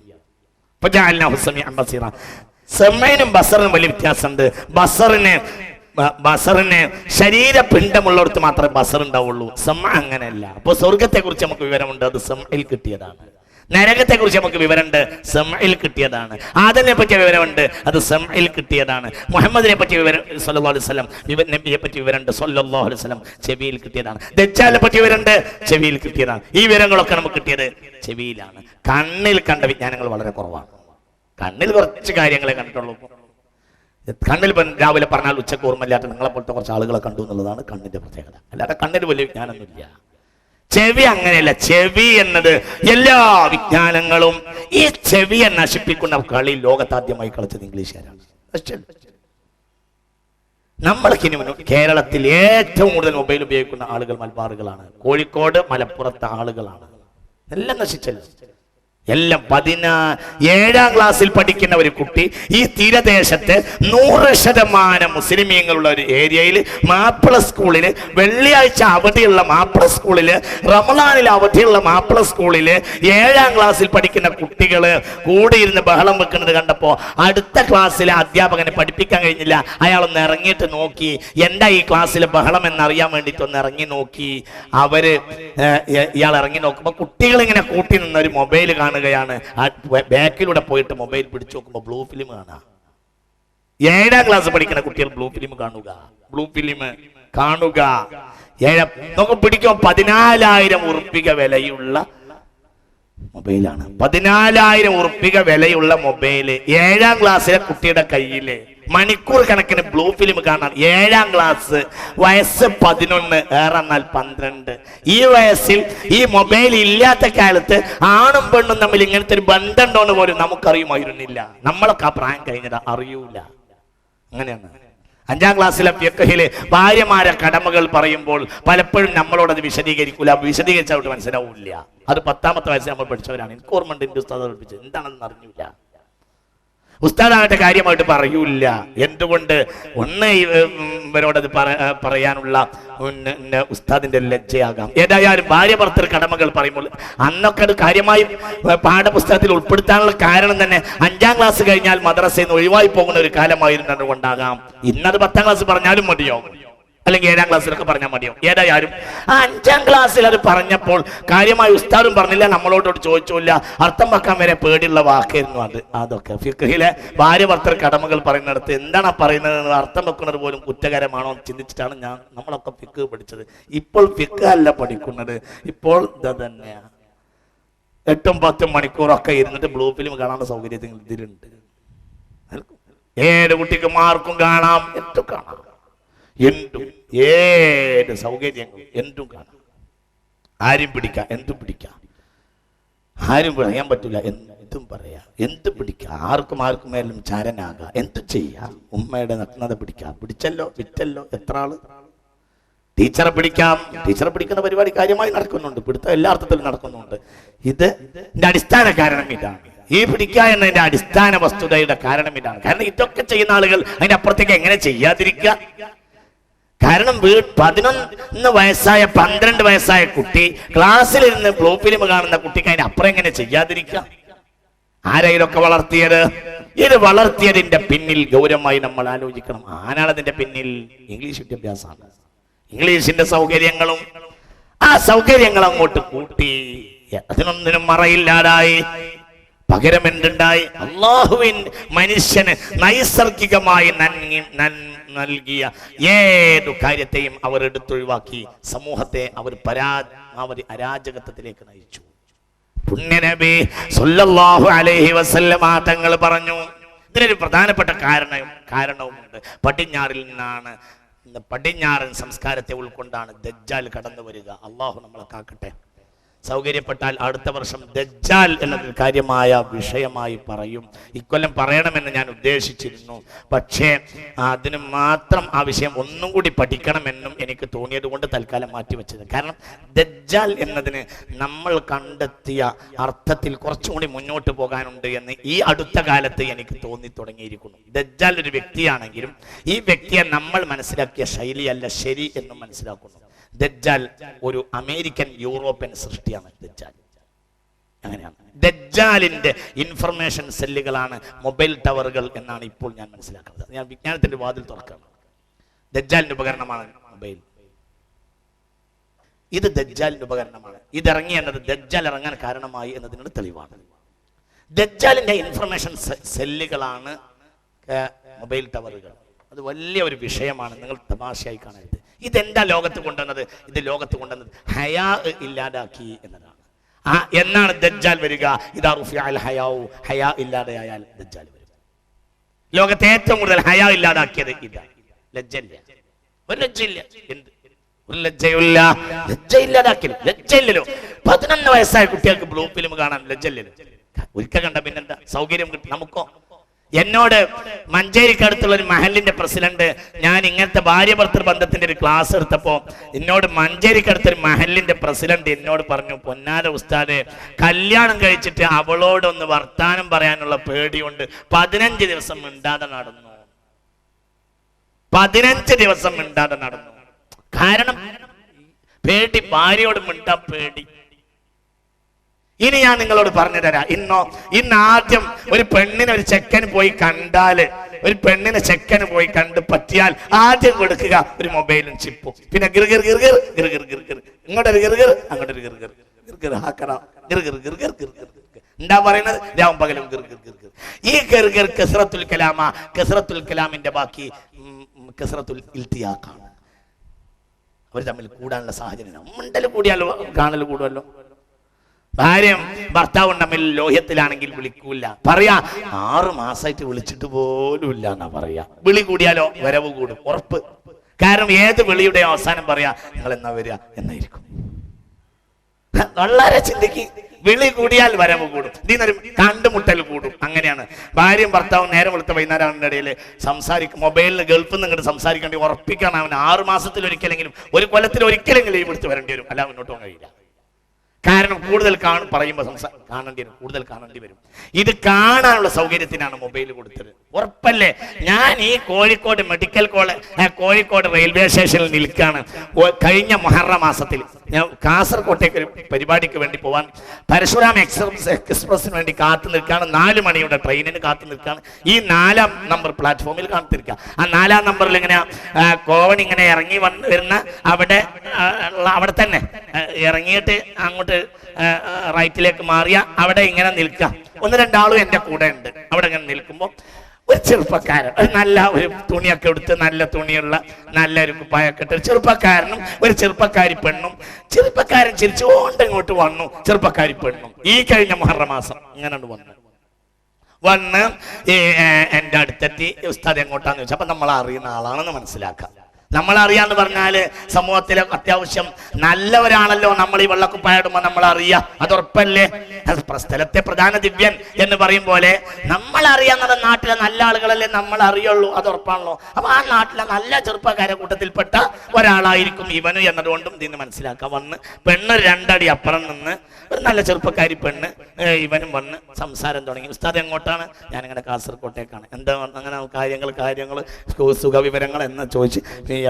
സെമ്മയിനും ബസറിനും വലിയ വ്യത്യാസമുണ്ട്. ബസറിന് ശരീരപിണ്ഡമുള്ളിടത്ത് മാത്രമേ ബസർ ഉണ്ടാവുള്ളൂ. സെമ്മ അങ്ങനെയല്ല. അപ്പൊ സ്വർഗത്തെ കുറിച്ച് നമുക്ക് വിവരമുണ്ട്, അത് സെമ്മയിൽ കിട്ടിയതാണ്. നരകത്തെ കുറിച്ച് നമുക്ക് വിവരമുണ്ട്, സെമ്മയിൽ കിട്ടിയതാണ്. ആദമിനെ പറ്റിയ വിവരമുണ്ട്, അത് സെമ്മയിൽ കിട്ടിയതാണ്. മുഹമ്മദിനെ പറ്റിയ വിവരം സല്ലല്ലാഹു അലൈഹി വസല്ലം, നബിയെ പറ്റിയ വിവരമുണ്ട്, സല്ലല്ലാഹു അലൈഹി വസല്ലം, ചെവിയിൽ കിട്ടിയതാണ്. ദജ്ജാലിനെ പറ്റിയ വിവരമുണ്ട്, ചെവിയിൽ കിട്ടിയതാണ്. ഈ വിവരങ്ങളൊക്കെ നമുക്ക് കിട്ടിയത് ചെവിയിലാണ്. കണ്ണിൽ കണ്ട വിജ്ഞാനങ്ങൾ വളരെ കുറവാണ്. കണ്ണിൽ കുറച്ച് കാര്യങ്ങളെ കണ്ടിട്ടുള്ളൂ. കണ്ണിൽ രാവിലെ പറഞ്ഞാൽ ഉച്ചക്ക് ഓർമ്മയില്ലാത്ത നിങ്ങളെ പോലത്തെ കുറച്ച് ആളുകളെ കണ്ടു എന്നുള്ളതാണ് കണ്ണിന്റെ പ്രത്യേകത. അല്ലാതെ കണ്ണിന് വലിയ വിജ്ഞാനമൊന്നുമില്ല. ചെവി അങ്ങനെയല്ല. ചെവി എന്നത് എല്ലാ വിജ്ഞാനങ്ങളും ഈ ചെവിയെ നശിപ്പിക്കുന്ന കളി ലോകത്താദ്യമായി കളിച്ചത് ഇംഗ്ലീഷുകാരാണ്. നമ്മൾക്ക് ഇനി കേരളത്തിൽ ഏറ്റവും കൂടുതൽ മൊബൈൽ ഉപയോഗിക്കുന്ന ആളുകൾ മലബാറുകളാണ്. കോഴിക്കോട് മലപ്പുറത്തെ ആളുകളാണ്. എല്ലാം നശിച്ചല്ലോ. എല്ലാം 17ാം ക്ലാസ്സിൽ പഠിക്കുന്ന ഒരു കുട്ടി ഈ തീരദേശത്ത് 100% മുസ്ലിമീങ്ങളുള്ള ഒരു ഏരിയയിൽ മാപ്പിള സ്കൂളില് വെള്ളിയാഴ്ച അവധിയുള്ള മാപ്പിള സ്കൂളില് റമളാനിൽ അവധിയുള്ള മാപ്പിള സ്കൂളില് 7ാം ക്ലാസ്സിൽ പഠിക്കുന്ന കുട്ടികള് കൂടിയിരുന്ന് ബഹളം വെക്കുന്നത് കണ്ടപ്പോ അടുത്ത ക്ലാസ്സിലെ അധ്യാപകനെ പഠിപ്പിക്കാൻ കഴിഞ്ഞില്ല. അയാളൊന്ന് ഇറങ്ങിയിട്ട് നോക്കി, എന്താ ഈ ക്ലാസ്സിലെ ബഹളം എന്നറിയാൻ വേണ്ടിയിട്ട് ഒന്ന് ഇറങ്ങി നോക്കി. ഇയാൾ ഇറങ്ങി നോക്കുമ്പോ കുട്ടികൾ ഇങ്ങനെ കൂട്ടി നിന്ന് ഒരു മൊബൈൽ കാണുകയാണ്. ബാക്കിലൂടെ പോയിട്ട് മൊബൈൽ പിടിച്ചു നോക്കുമ്പോ ബ്ലൂ ഫിലിം കാണാം. 7ാം ക്ലാസ് പഠിക്കുന്ന കുട്ടികൾ ബ്ലൂ ഫിലിം കാണുക. നമുക്ക് പിടിക്കുമ്പോ 14,000 ഉറുപ്പിക വിലയുള്ള മൊബൈലാണ്. 14,000 ഉറുപ്പിക വിലയുള്ള മൊബൈല് 7ാം ക്ലാസ്സിലെ കുട്ടിയുടെ കയ്യില് മണിക്കൂർ കണക്കിന് ബ്ലൂ ഫിലിം കാണാൻ. 7ാം ക്ലാസ്, വയസ്സ് 11, ഏറെന്നാൽ 12. ഈ വയസ്സിൽ ഈ മൊബൈൽ ഇല്ലാത്ത കാലത്ത് ആണും പെണ്ണും തമ്മിൽ ഇങ്ങനത്തെ ഒരു ബന്ധമുണ്ടോന്ന് പോലും നമുക്കറിയുമായിരുന്നില്ല. നമ്മളൊക്കെ ആ പ്രായം കഴിഞ്ഞത് അറിയൂല. അങ്ങനെയാണ്. 5ാം ക്ലാസ്സിലെ ഫിഖ്ഹിലെ ഭാര്യമാരെ കടമകൾ പറയുമ്പോൾ പലപ്പോഴും നമ്മളോടത് വിശദീകരിച്ചാൽ അവർക്ക് മനസ്സിലാവില്ല. അത് 10ാമത്തെ വയസ്സിൽ നമ്മൾ പഠിച്ചവരാണ്. എനിക്ക് ഓർമ്മയുണ്ട്, എൻ്റെ ഉസ്താദ് പഠിപ്പിച്ചത് എന്താണെന്ന് അറിഞ്ഞില്ല. ഉസ്താദാകട്ടെ കാര്യമായിട്ട് പറയൂല. എന്തുകൊണ്ട്? ഒന്ന് ഇവരോടത് പറയാനുള്ള ഉസ്താദിന്റെ ലജ്ജയാകാം. ഏതായാലും ഭാര്യ ഭർത്തൃ കടമകൾ പറയുമ്പോൾ അന്നൊക്കെ അത് കാര്യമായി പാഠപുസ്തകത്തിൽ ഉൾപ്പെടുത്താനുള്ള കാരണം തന്നെ 5ാം ക്ലാസ് കഴിഞ്ഞാൽ മദ്രസയിൽ നിന്ന് ഒഴിവായി പോകുന്ന ഒരു കാലമായിരുന്നു കൊണ്ടാകാം. ഇന്നത് 10ാം ക്ലാസ് പറഞ്ഞാലും മതിയോ, അല്ലെങ്കിൽ 7ാം ക്ലാസ്സിലൊക്കെ പറഞ്ഞാൽ മതിയോ? ഏതായാലും 5ാം ക്ലാസ്സിൽ അത് പറഞ്ഞപ്പോൾ കാര്യമായി ഉസ്താദും പറഞ്ഞില്ല, നമ്മളോടോട് ചോദിച്ചില്ല. അർത്ഥം വെക്കാൻ വരെ പേടിയുള്ള വാക്കായിരുന്നു അത്. അതൊക്കെ ഫിഖ്ഹിലെ ഭാര്യ ഭർത്തൃ കടമകൾ പറയുന്നിടത്ത് എന്താണ് പറയുന്നത്, അർത്ഥം വെക്കുന്നത് പോലും കുറ്റകരമാണോ ചിന്തിച്ചിട്ടാണ് നമ്മളൊക്കെ ഫിഖ് പഠിച്ചത്. ഇപ്പോൾ ഫിഖ് അല്ല പഠിക്കുന്നത്. ഇപ്പോൾ ഇത് തന്നെയാണ്. 8-10 മണിക്കൂറൊക്കെ ഇരുന്നിട്ട് ബ്ലൂ ഫിലിം കാണാനുള്ള സൗകര്യത്തിൽ ഇതിലുണ്ട്. ഏത് കുട്ടിക്ക് മാർക്കും കാണാം, എന്തും കാണാം. ഏത് സൗകര്യങ്ങളും എന്തും കാണാം. ആരും പിടിക്കാം, എന്തും പിടിക്കാം. ആരും പറയാൻ പറ്റില്ല, എന്തും പറയാം, എന്തും പിടിക്കാം. ആർക്കും മേലും ചാരനാകാം, എന്തും ചെയ്യാം. ഉമ്മയുടെ നഗ്നത പിടിക്കാം. പിടിച്ചല്ലോ, വിറ്റല്ലോ. എത്ര ആള് ടീച്ചറെ പിടിക്കാം. ടീച്ചറെ പിടിക്കുന്ന പരിപാടി കാര്യമായി നടക്കുന്നുണ്ട്. പിടുത്തം എല്ലാ അർത്ഥത്തിലും നടക്കുന്നുണ്ട്. ഇതിന്റെ അടിസ്ഥാന കാരണം ഇതാണ്. ഈ പിടിക്കുക എന്നതിന്റെ അടിസ്ഥാന വസ്തുതയുടെ കാരണം ഇതാണ്. കാരണം ഇതൊക്കെ ചെയ്യുന്ന ആളുകൾ അതിന്റെ അപ്പുറത്തേക്ക് എങ്ങനെ ചെയ്യാതിരിക്കുക? കാരണം 11 വയസ്സായ 12 വയസ്സായ കുട്ടി ക്ലാസ്സിലിരുന്ന് ബ്ലൂ ഫിലിം കാണുന്ന കുട്ടിക്ക് അതിന് അപ്പുറം എങ്ങനെ ചെയ്യാതിരിക്കുക? ആരാ ഇതൊക്കെ വളർത്തിയത്? ഇത് വളർത്തിയതിന്റെ പിന്നിൽ ഗൗരവമായി നമ്മൾ ആലോചിക്കണം. ആരാണ് അതിന്റെ പിന്നിൽ? ഇംഗ്ലീഷ് വിദ്യാഭ്യാസമാണ്. ഇംഗ്ലീഷിന്റെ സൗകര്യങ്ങളും ആ സൗകര്യങ്ങൾ അങ്ങോട്ട് കൂട്ടി അതിനൊന്നിനും മറയില്ലാതായി. പകരം എന്തുണ്ടായി? അള്ളാഹുവിൻ മനുഷ്യന് നൈസർഗികമായി നൽകിയ ഏതു കാര്യത്തെയും അവർ എടുത്തൊഴിവാക്കി സമൂഹത്തെ അവർ അരാജകത്വത്തിലേക്ക് നയിച്ചു. പുണ്യനബി സല്ലല്ലാഹു അലൈഹി വസല്ലമ തങ്ങൾ പറഞ്ഞു, ഇതിനൊരു പ്രധാനപ്പെട്ട കാരണവുമുണ്ട്. പടിഞ്ഞാറൻ സംസ്കാരത്തെ ഉൾക്കൊണ്ടാണ് ദജ്ജാൽ കടന്നു വരിക. അള്ളാഹു നമ്മളെ കാക്കട്ടെ. സൗകര്യപ്പെട്ടാൽ അടുത്ത വർഷം ദജ്ജാൽ എന്നതിൽ കാര്യമായ വിഷയമായി പറയും. ഇക്കൊല്ലം പറയണമെന്ന് ഞാൻ ഉദ്ദേശിച്ചിരുന്നു. പക്ഷേ അതിന് മാത്രം ആ വിഷയം ഒന്നും കൂടി പഠിക്കണമെന്നും എനിക്ക് തോന്നിയത് കൊണ്ട് തൽക്കാലം മാറ്റിവെച്ചത്. കാരണം ദജ്ജാൽ എന്നതിന് നമ്മൾ കണ്ടെത്തിയ അർത്ഥത്തിൽ കുറച്ചും കൂടി മുന്നോട്ട് പോകാനുണ്ട് എന്ന് ഈ അടുത്ത കാലത്ത് എനിക്ക് തോന്നി തുടങ്ങിയിരിക്കുന്നു. ദജ്ജാൽ ഒരു വ്യക്തിയാണെങ്കിലും ഈ വ്യക്തിയെ നമ്മൾ മനസ്സിലാക്കിയ ശൈലിയല്ല ശരി എന്നും മനസ്സിലാക്കുന്നു. ദജ്ജാൽ ഒരു അമേരിക്കൻ യൂറോപ്യൻ സൃഷ്ടിയാണ്. ദജ്ജാൽ അങ്ങനെയാണ്. ദജ്ജാലിന്റെ ഇൻഫർമേഷൻ സെല്ലുകളാണ് മൊബൈൽ ടവറുകൾ എന്നാണ് ഇപ്പോൾ ഞാൻ മനസ്സിലാക്കുന്നത്. ഞാൻ വിജ്ഞാനത്തിന്റെ വാതിൽ തുറക്കണം. ദജ്ജാലിന്റെ ഉപകരണമാണ് മൊബൈൽ. ഇത് ദജ്ജാലിന്റെ ഉപകരണമാണ്. ഇതിറങ്ങി എന്നത് ദജ്ജാൽ ഇറങ്ങാൻ കാരണമായി എന്നതിനുള്ള തെളിവാണ്. ദജ്ജാലിന്റെ ഇൻഫർമേഷൻ സെല്ലുകളാണ് മൊബൈൽ ടവറുകൾ. അത് വലിയ ഒരു വിഷയമാണ്. നിങ്ങൾ തമാശയായി കാണരുത്. ഇതെന്താ ലോകത്ത് കൊണ്ടുവന്നത്? ഇത് ലോകത്ത് കൊണ്ടുവന്നത് ഹയാ ഇല്ലാതാക്കി എന്നതാണ്. എന്നാണ് ദജ്ജാൽ വരിക? ഇദാ റുഫിഅൽ ഹയാഉ, ഹയാ ഇല്ലാതെയായാൽ ദജ്ജാൽ വരും. ലോകത്തെ ഏറ്റവും കൂടുതൽ ഹയാ ഇല്ലാതാക്കിയത് ഇതാണ്. ലജ്ജയില്ല, ഒരു ലജ്ജയില്ല. എന്ത് ഒരു ലജ്ജയില്ല? ലജ്ജയില്ലാതാക്കി. ലജ്ജയില്ലല്ലോ. 11 വയസ്സായ കുട്ടികൾക്ക് ബ്ലൂ ഫിലിം കാണാൻ ലജ്ജയില്ലല്ലോ. ഒരിക്കൽ കണ്ട പിന്നെന്താ സൗകര്യം കിട്ടും. നമുക്കോ? എന്നോട് മഞ്ചേരിക്കടുത്തുള്ള ഒരു മഹലിന്റെ പ്രസിഡന്റ്, ഞാൻ ഇങ്ങനത്തെ ഭാര്യ ഭർത്തൃ ബന്ധത്തിന്റെ ഒരു ക്ലാസ് എടുത്തപ്പോ എന്നോട് മഞ്ചേരിക്കടുത്തൊരു മഹലിന്റെ പ്രസിഡന്റ് എന്നോട് പറഞ്ഞു, പൊന്നാര ഉസ്താദെ, കല്യാണം കഴിച്ചിട്ട് അവളോടൊന്ന് വർത്താനം പറയാനുള്ള പേടി കൊണ്ട് 15 ദിവസം മിണ്ടാതെ നടന്നു. 15 ദിവസം മിണ്ടാതെ നടന്നു. കാരണം പേടി, ഭാര്യയോട് മിണ്ടാൻ പേടി. ഇനി ഞാൻ നിങ്ങളോട് പറഞ്ഞു തരാം. ഇന്ന് ആദ്യം ഒരു പെണ്ണിനെ ഒരു ചെക്കന് പോയി കണ്ടാല്, ഒരു പെണ്ണിനെ ചെക്കന് പോയി കണ്ട് പറ്റിയാൽ ആദ്യം കൊടുക്കുക ഒരു മൊബൈലും ചിപ്പും. പിന്നെ ഗിർഗിർ ഗിർഗിർ ഗിർഗിർ ഗിർഗിർ, ഇങ്ങോട്ടൊരു ഗിർഗിർ അങ്ങോട്ടൊരു ഗിർഗിർ ഗിർഗിർ ഹാക്കണം. ഗിർഗിർ ഗിർഗിർ ഗിർഗിർ എന്താ പറയുന്നത്? രാവും പകലും ഗിർഗിർ ഗിർഗിർ. ഈ ഗിർഗിർ കസ്റത്തുൽ കലാമ. കസ്റത്തുൽ കലാമിന്റെ ബാക്കി കസ്റത്തുൽ ഇൽത്തിയാഖാണ്. അവർ തമ്മിൽ കൂടാനുള്ള സാഹചര്യം. മിണ്ടൽ കൂടിയാലോ കാണൽ കൂടുമല്ലോ. ഭാര്യയും ഭർത്താവും തമ്മിൽ ലോഹ്യത്തിലാണെങ്കിൽ വിളിക്കൂല. പറയാ 6 മാസമായിട്ട് വിളിച്ചിട്ട് പോലും ഇല്ല എന്നാ പറയാ. വിളി കൂടിയാലോ വരവ് കൂടും, ഉറപ്പ്. കാരണം ഏത് വിളിയുടെ അവസാനം പറയാ നിങ്ങൾ എന്നാ വരിക എന്നായിരിക്കും. വളരെ ചിന്തിക്ക്. വിളി കൂടിയാൽ വരവ് കൂടും, ഇതിനൊരു കണ്ടുമുട്ടൽ കൂടും. അങ്ങനെയാണ് ഭാര്യയും ഭർത്താവും നേരെ വെളുത്ത വൈകുന്നേരങ്ങളുടെ ഇടയിൽ സംസാരിക്കും. മൊബൈലിൽ ഗൾഫിൽ നിന്ന് ഇങ്ങോട്ട് സംസാരിക്കേണ്ടി ഉറപ്പിക്കണം. അവന് 6 മാസത്തിൽ ഒരിക്കലെങ്കിലും, ഒരു കൊല്ലത്തിൽ ഒരിക്കലെങ്കിലും ലീവ് എടുത്ത് വരേണ്ടി വരും. അല്ല മുന്നോട്ട് പോകാൻ കഴിയില്ല. കാരണം കൂടുതൽ പറയുമ്പോൾ കാണേണ്ടി വരും, കൂടുതൽ കാണേണ്ടി വരും. ഇത് കാണാനുള്ള സൗകര്യത്തിനാണ് മൊബൈൽ കൊടുത്തത്. ഉറപ്പല്ലേ? ഞാൻ ഈ കോഴിക്കോട് മെഡിക്കൽ കോഴിക്കോട് റെയിൽവേ സ്റ്റേഷനിൽ നിൽക്കുകയാണ്. കഴിഞ്ഞ മുഹറം മാസത്തിൽ ഞാൻ കാസർകോട്ടേക്ക് ഒരു പരിപാടിക്ക് വേണ്ടി പോവാൻ പരശുരാം എക്സ്പ്രസിന് വേണ്ടി കാത്തു നിൽക്കുകയാണ്. 4 മണിയുടെ ട്രെയിനിന് കാത്തു നിൽക്കുകയാണ്. ഈ 4-ാം നമ്പർ പ്ലാറ്റ്ഫോമിൽ കാത്തു നിൽക്കുക. ആ 4-ാം നമ്പറിൽ ഇങ്ങനെ കോവൺ ഇങ്ങനെ ഇറങ്ങി വരുന്ന അവിടെ തന്നെ ഇറങ്ങിയിട്ട് അങ്ങോട്ട് റൈറ്റിലേക്ക് മാറിയ അവിടെ ഇങ്ങനെ നിൽക്കുക. 1-2 ആളും എൻ്റെ കൂടെ ഉണ്ട്. അവിടെ ഇങ്ങനെ നിൽക്കുമ്പോൾ ഒരു ചെറുപ്പക്കാരൻ, നല്ല ഒരു തുണിയൊക്കെ എടുത്ത്, നല്ല തുണിയുള്ള നല്ലൊരു കുപ്പായൊക്കെ ഇട്ട് ചെറുപ്പക്കാരനും ഒരു ചെറുപ്പക്കാരി പെണ്ണും. ചെറുപ്പക്കാരൻ ചിരിച്ചുകൊണ്ട് ഇങ്ങോട്ട് വന്നു. ചെറുപ്പക്കാരി പെണ്ണും ഈ കഴിഞ്ഞ മുഹറം മാസം ഇങ്ങനെ വന്ന് എൻ്റെ അടുത്തെത്തി. ഉസ്താദ് എങ്ങോട്ടാന്ന് ചോദിച്ചു. അപ്പൊ നമ്മൾ അറിയുന്ന ആളാണെന്ന് മനസ്സിലാക്കാം. നമ്മളറിയാന്ന് പറഞ്ഞാല് സമൂഹത്തിലെ അത്യാവശ്യം നല്ലവരാണല്ലോ നമ്മൾ ഈ വെള്ളക്കുപ്പായിടുമ്പോ നമ്മൾ അറിയാം. അത് ഉറപ്പല്ലേ? സ്ഥലത്തെ പ്രധാന ദിവ്യൻ എന്ന് പറയും പോലെ നമ്മൾ അറിയാവുന്നത് നാട്ടിലെ നല്ല ആളുകളല്ലേ നമ്മൾ അറിയുള്ളൂ. അത് ഉറപ്പാണല്ലോ. അപ്പൊ ആ നാട്ടിലെ നല്ല ചെറുപ്പക്കാരെ കൂട്ടത്തിൽപ്പെട്ട ഒരാളായിരിക്കും ഇവന് എന്നതുകൊണ്ടും ഇതിന് മനസ്സിലാക്കാം. വന്ന് പെണ്ണ് 2 അടി അപ്പുറം നിന്ന് ഒരു നല്ല ചെറുപ്പക്കാരി പെണ്ണ് ഇവനും വന്ന് സംസാരം തുടങ്ങി. ഉസ്താദ് എങ്ങോട്ടാണ്? ഞാനിങ്ങനെ കാസർകോട്ടേക്കാണ്. എന്താ അങ്ങനെ കാര്യങ്ങൾ സുഖവിവരങ്ങൾ എന്ന് ചോദിച്ച്,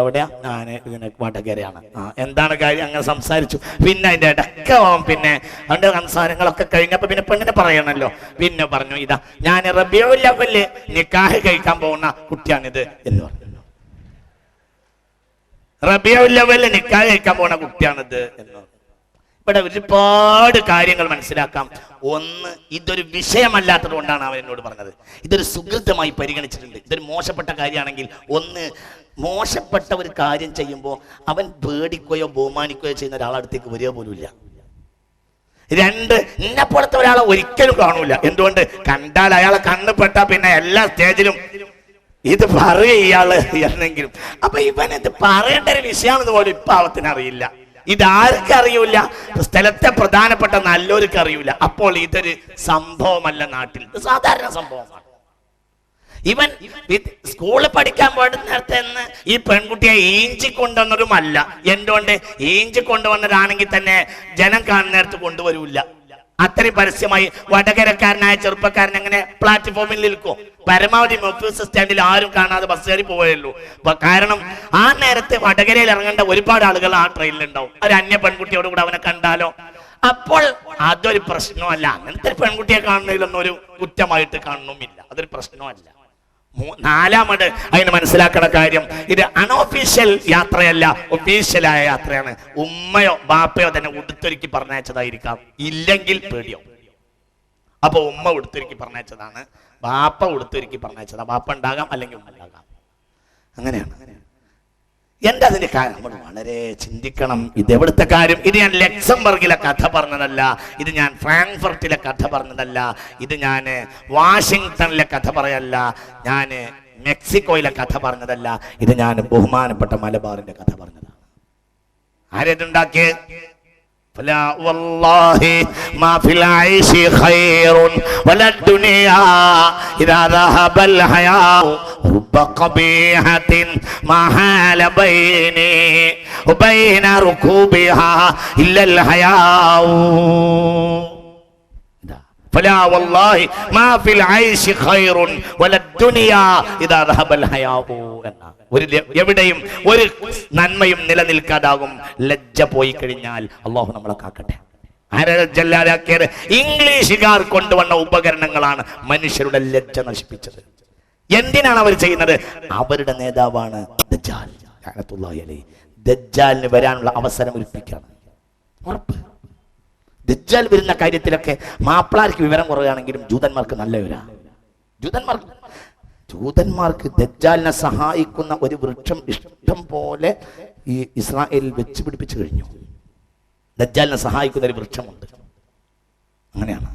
എവിടെയാ? ഞാൻ ഇതിനെ വടകരയാണ്. എന്താണ് കാര്യം? അങ്ങനെ സംസാരിച്ചു. പിന്നെ അതിന്റെ ഇടയ്ക്ക് പിന്നെ അവന്റെ സംസാരങ്ങളൊക്കെ കഴിഞ്ഞപ്പോ പിന്നെ പെണ്ണിനെ പറയണല്ലോ. പിന്നെ പറഞ്ഞു, ഇതാ ഞാൻ റബീഉൽ അവ്വലിൽ നിക്കാഹ് കഴിക്കാൻ പോകുന്ന കുട്ടിയാണിത് എന്ന് പറഞ്ഞു. റബീഉൽ അവ്വലിൽ നിക്കാഹ് കഴിക്കാൻ പോകുന്ന കുട്ടിയാണിത് എന്ന് പറഞ്ഞു. ഇവിടെ ഒരുപാട് കാര്യങ്ങൾ മനസ്സിലാക്കാം. ഒന്ന്, ഇതൊരു വിഷയമല്ലാത്തത് കൊണ്ടാണ് അവൻ എന്നോട് പറഞ്ഞത്. ഇതൊരു സുഹൃത്തമായി പരിഗണിച്ചിട്ടുണ്ട്. ഇതൊരു മോശപ്പെട്ട കാര്യമാണെങ്കിൽ, ഒന്ന്, മോശപ്പെട്ട ഒരു കാര്യം ചെയ്യുമ്പോൾ അവൻ പേടിക്കുകയോ ബഹുമാനിക്കുകയോ ചെയ്യുന്ന ഒരാളടുത്തേക്ക് വരിക പോലുമില്ല. 2, ഇന്നെപ്പോലത്തെ ഒരാളെ ഒരിക്കലും കാണൂല. എന്തുകൊണ്ട്? കണ്ടാൽ അയാളെ കണ്ണുപെട്ടാ പിന്നെ എല്ലാ സ്റ്റേജിലും ഇത് പറയുക ഇയാള് എന്നെങ്കിലും. അപ്പൊ ഇവൻ ഇത് പറയേണ്ട ഒരു വിഷയമാണെന്ന് പോലും ഇപ്പൊ അവത്തിന് അറിയില്ല. ഇതാർക്കും അറിയൂല, സ്ഥലത്തെ പ്രധാനപ്പെട്ട നല്ലവർക്ക് അറിയൂല. അപ്പോൾ ഇതൊരു സംഭവമല്ല, നാട്ടിൽ ഇത് സാധാരണ സംഭവമാണ്. ഇവൻ സ്കൂളിൽ പഠിക്കാൻ പോയിട്ട് ഈ പെൺകുട്ടിയെ ഈഞ്ചി കൊണ്ടുവന്നതുമല്ല. എന്തുകൊണ്ട്? ഈഞ്ചി കൊണ്ടുവന്നതാണെങ്കിൽ തന്നെ ജനം കാണുന്നിടത്ത് കൊണ്ടുവരൂല്ല. അത്രയും പരസ്യമായി വടകരക്കാരനായ ചെറുപ്പക്കാരൻ അങ്ങനെ പ്ലാറ്റ്ഫോമിൽ നിൽക്കും. പരമാവധി ഓഫീസ് സ്റ്റാൻഡിൽ ആരും കാണാതെ ബസ് കയറി പോവുകയുള്ളൂ. കാരണം ആ നേരത്തെ വടകരയിൽ ഇറങ്ങേണ്ട ഒരുപാട് ആളുകൾ ആ ട്രെയിനിൽ ഉണ്ടാവും. ഒരു അന്യ പെൺകുട്ടിയോട് കൂടെ അവനെ കണ്ടാലോ? അപ്പോൾ അതൊരു പ്രശ്നമല്ല. അങ്ങനത്തെ പെൺകുട്ടിയെ കാണുന്നതിലൊന്നും ഒരു കുറ്റമായിട്ട് കാണുന്നുമില്ല, അതൊരു പ്രശ്നമല്ല. നാലാമത് അതിന് മനസ്സിലാക്കണ കാര്യം, ഇത് അൺഒഫീഷ്യൽ യാത്രയല്ല, ഒഫീഷ്യലായ യാത്രയാണ്. ഉമ്മയോ ബാപ്പയോ തന്നെ ഉടുത്തൊരുക്കി പറഞ്ഞയച്ചതായിരിക്കാം, ഇല്ലെങ്കിൽ പേടിയോ. അപ്പൊ ഉമ്മ ഉടുത്തൊരുക്കി പറഞ്ഞയച്ചതാണ്, ബാപ്പ ഉടുത്തൊരുക്കി പറഞ്ഞയച്ചതാ. ബാപ്പ ഉണ്ടാകാം, അല്ലെങ്കിൽ ഉമ്മ ഉണ്ടാകാം. അങ്ങനെയാണ്. എന്താ അതിന്റെ കാര്യം? നമ്മൾ വളരെ ചിന്തിക്കണം. ഇത് എവിടുത്തെ കാര്യം? ഇത് ഞാൻ ലക്സംബർഗിലെ കഥ പറഞ്ഞതല്ല, ഇത് ഞാൻ ഫ്രാങ്ക്ഫർട്ടിലെ കഥ പറഞ്ഞതല്ല, ഇത് ഞാൻ വാഷിങ്ടണിലെ കഥ പറയല്ല, ഞാൻ മെക്സിക്കോയിലെ കഥ പറഞ്ഞതല്ല, ഇത് ഞാൻ ബഹുമാനപ്പെട്ട മലബാറിന്റെ കഥ പറഞ്ഞതാണ്. ആരേതുണ്ടാക്കിയ? فلا والله ما في العيش خير ولا الدنيا إذا ذهب الحياء رب قبيحة ما حال بيني وبين ركوبها إلا الحياء فلا والله ما في العيش خير ولا الدنيا إذا ذهب الحياء. എവിടെയും ഒരു നന്മയും നിലനിൽക്കാതാകും ലജ്ജ പോയി കഴിഞ്ഞാൽ. അള്ളാഹു നമ്മളെ കാക്കട്ടെ. ആരാക്കിയത്? ഇംഗ്ലീഷുകാർ കൊണ്ടുവന്ന ഉപകരണങ്ങളാണ് മനുഷ്യരുടെ ലജ്ജ നശിപ്പിച്ചത്. എന്തിനാണ് അവർ ചെയ്യുന്നത്? അവരുടെ നേതാവാണ് ദജ്ജാൽ. ദജ്ജാലിന് വരാനുള്ള അവസരം ഒരുപ്പിക്കാണ്. ഉറപ്പ്. ദജ്ജാൽ വരുന്ന കാര്യത്തിലൊക്കെ മാപ്പിളാർക്ക് വിവരം കുറയാണെങ്കിലും ജൂതന്മാർക്ക് നല്ല വിവരമാണ്. ജൂതന്മാർക്ക് ദജ്ജാലിനെ സഹായിക്കുന്ന ഒരു വൃക്ഷം ഇഷ്ടം പോലെ ഈ ഇസ്രായേലിൽ വെച്ച് പിടിപ്പിച്ചു കഴിഞ്ഞു. ദജ്ജാലിനെ സഹായിക്കുന്ന ഒരു വൃക്ഷമുണ്ട്. അങ്ങനെയാണ്.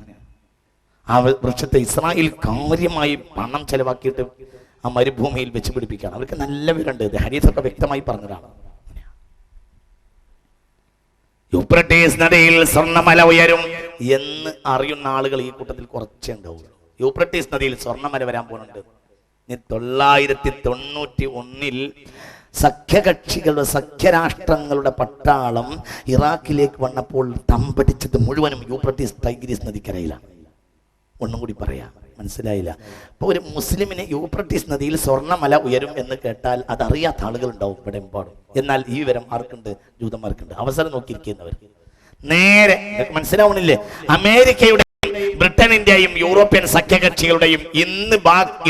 ആ വൃക്ഷത്തെ ഇസ്രായേൽ കാര്യമായി പണം ചെലവാക്കിയിട്ട് ആ മരുഭൂമിയിൽ വെച്ച് പിടിപ്പിക്കുകയാണ്. അവർക്ക് നല്ല വിവരമുണ്ട്. ഇത് ഹദീസൊക്കെ വ്യക്തമായി പറഞ്ഞതാണ്. യൂഫ്രട്ടീസ് നദിയിൽ സ്വർണ്ണമല ഉയരും എന്ന് അറിയുന്ന ആളുകൾ ഈ കൂട്ടത്തിൽ കുറച്ചേ ഉണ്ടാവുള്ളൂ. യൂഫ്രട്ടീസ് നദിയിൽ സ്വർണ്ണമല വരാൻ പോകുന്നുണ്ട്. 991 സഖ്യകക്ഷികളുടെ സഖ്യരാഷ്ട്രങ്ങളുടെ പട്ടാളം ഇറാഖിലേക്ക് വന്നപ്പോൾ തമ്പടിച്ചത് മുഴുവനും യൂഫ്രട്ടീസ് ടൈഗ്രീസ് നദിക്കരയിലാണ്. ഒന്നും കൂടി പറയാം, മനസ്സിലായില്ല. അപ്പോൾ ഒരു മുസ്ലിമിന് യൂഫ്രട്ടീസ് നദിയിൽ സ്വർണ്ണമല ഉയരും എന്ന് കേട്ടാൽ അതറിയാത്ത ആളുകൾ ഉണ്ടാവും ഇവിടെ എമ്പാടും. എന്നാൽ ഈ വിവരം ആർക്കുണ്ട്? ജൂതന്മാർക്കുണ്ട്. അവസരം നോക്കിയിരിക്കുന്നവർ നേരെ മനസ്സിലാവണില്ലേ? അമേരിക്കയുടെ, ബ്രിട്ടനിന്റെയും യൂറോപ്യൻ സഖ്യകക്ഷികളുടെയും ഇന്ന്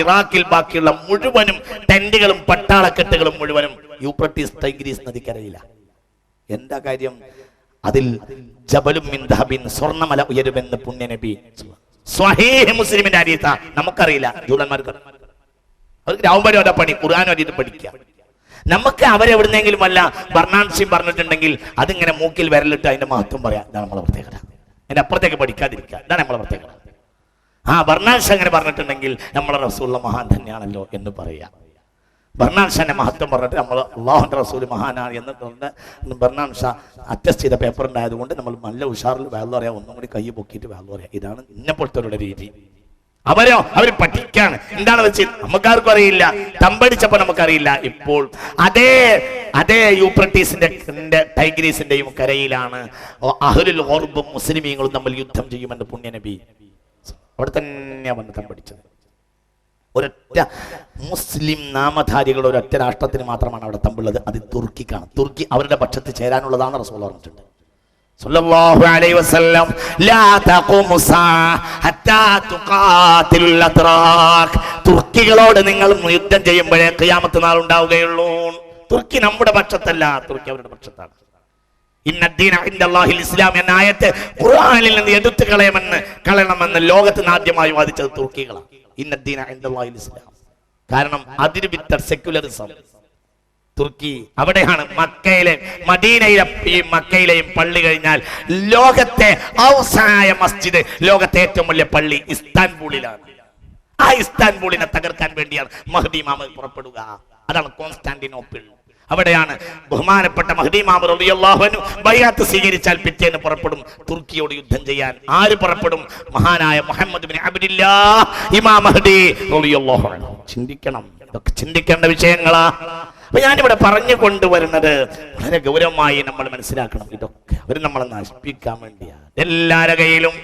ഇറാഖിൽ ബാക്കിയുള്ള മുഴുവനും ടെന്റുകളും പട്ടാളക്കെട്ടുകളും മുഴുവനും യൂഫ്രട്ടീസ് ടൈഗ്രീസ് നദിക്കരയിലാണ്. എന്താ കാര്യം? അതിൽ ജബലും മിൻ ദഹബിൻ, സ്വർണ്ണമല ഉയരുമെന്ന് പുണ്യനബി സ്വഹീഹ് മുസ്ലിമിന്റെ ഹദീസാ. നമുക്കറിയില്ല, ജൂതന്മാർക്ക് അവർക്ക് രാവുമ്പരോ പണി ഖുർആൻ വരിയിട്ട് പഠിക്കുക. നമുക്ക് അവരെവിടുന്നെങ്കിലും വല്ല ബർണാൻസി പറഞ്ഞിട്ടുണ്ടെങ്കിൽ അതിങ്ങനെ മൂക്കിൽ വിരലിട്ട് അതിന്റെ മഹത്വം പറയാം. ഇതാണ് നമ്മളെ പ്രത്യേകത. അതിന്റെ അപ്പുറത്തേക്ക് പഠിക്കാതിരിക്കുക, ഇതാണ് നമ്മളെ പ്രത്യേകത. ബർണാൻസ് അങ്ങനെ പറഞ്ഞിട്ടുണ്ടെങ്കിൽ നമ്മളെ റസൂലുള്ള മഹാൻ തന്നെയാണല്ലോ എന്ന് പറയാം. ബർണാൻഷാന്റെ മഹത്വം പറഞ്ഞിട്ട് നമ്മൾ അള്ളാഹുന്റെ റസൂൽ മഹാനാണ് എന്ന് പറഞ്ഞിട്ട് ബർണാൻഷ അറ്റസ്റ്റ് ചെയ്ത പേപ്പർ ഉണ്ടായതുകൊണ്ട് നമ്മൾ നല്ല ഉഷാറിൽ വാല്യൂ പറയാം, ഒന്നും കൂടി കൈ പൊക്കിയിട്ട് വാല്യൂ പറയാം. ഇതാണ് ഇന്നെപ്പോഴത്തെ രീതി. അവർ പഠിക്കാണ്. എന്താണ് വെച്ച് നമുക്കാർക്കും അറിയില്ല, തമ്പടിച്ചപ്പോ നമുക്കറിയില്ല. ഇപ്പോൾ അതേ യൂഫ്രട്ടീസിന്റെ ടൈഗ്രീസിന്റെയും കരയിലാണ് അഹ്ലുൽ ഖുർബും മുസ്ലിമീങ്ങളും തമ്മിൽ യുദ്ധം ചെയ്യുമെന്ന് പുണ്യനബി അവിടെ തന്നെയാണ് വന്ന് തമ്പടിച്ചത്. ഒരൊറ്റ മുസ്ലിം നാമധാരികളുടെ ഒരൊറ്റ രാഷ്ട്രത്തിന് മാത്രമാണ് അവിടെ തമ്പുള്ളത്. അത് തുർക്കിക്കാണ്. തുർക്കി അവരുടെ പക്ഷത്ത് ചേരാനുള്ളതാണ് റസൂൽ പറഞ്ഞിട്ടുണ്ട്. സല്ലല്ലാഹു അലൈഹി വസല്ലം ലാ തഖൂമു ഹത്താ തുഖാതിലുൽ അത്റാഖ്. തുർക്കികളോട് നിങ്ങൾ യുദ്ധം ചെയ്യുമ്പോഴേ ഖിയാമത്ത് നാൾ ഉണ്ടാവുകയുള്ളൂ. തുർക്കി നമ്മുടെ പക്ഷത്തല്ല, തുർക്കി അവരുടെ പക്ഷത്താണ്. ഇന്നദ്ദീന ഇൻദല്ലാഹിൽ ഇസ്ലാം എന്ന ആയത്ത് ഖുർആനിൽ നിന്ന് എടുത്തു കളയണമെന്ന് ലോകത്ത് ആദ്യമായി വാദിച്ചത് തുർക്കികളാണ്. ഇന്നദ്ദീന ഇൻദല്ലാഹിൽ ഇസ്ലാം. കാരണം അതിർവിട്ട സെക്യുലറിസം തുർക്കി അവിടെയാണ്. മക്കയിലെയും പള്ളി കഴിഞ്ഞാൽ ലോകത്തെ ഔസായ മസ്ജിദ്, ലോകത്തെ ഏറ്റവും വലിയ പള്ളി ഇസ്താൻബൂളിലാണ്. ആ ഇസ്താൻബൂളിനെ തകർക്കാൻ വേണ്ടിയാണ് മഹ്ദി ഇമാം പുറപ്പെടുക. അതാണ് കോൺസ്റ്റാന്റിനോപ്പിൾ. അവിടെയാണ് ബഹുമാനപ്പെട്ട മഹ്ദി ഇമാം റളിയല്ലാഹു അൻഹു ബൈഅത്ത് സ്വീകരിച്ചാൽ പിറ്റേന്ന് പുറപ്പെടും തുർക്കിയോട് യുദ്ധം ചെയ്യാൻ. ആര് പുറപ്പെടും? മഹാനായ മുഹമ്മദ് ബിൻ അബ്ദില്ലാഹ് ഇമാം മഹ്ദി റളിയല്ലാഹു അൻഹു. ചിന്തിക്കണം, ഇതൊക്കെ ചിന്തിക്കേണ്ട വിഷയങ്ങളാ. അപ്പൊ ഞാനിവിടെ പറഞ്ഞു കൊണ്ടുവരുന്നത് വളരെ ഗൗരവമായി നമ്മൾ മനസ്സിലാക്കണം. ഇതൊക്കെ അവർ നമ്മളെ നശിപ്പിക്കാൻ വേണ്ടിയാണ്. എല്ലാവരുടെ കയ്യിലും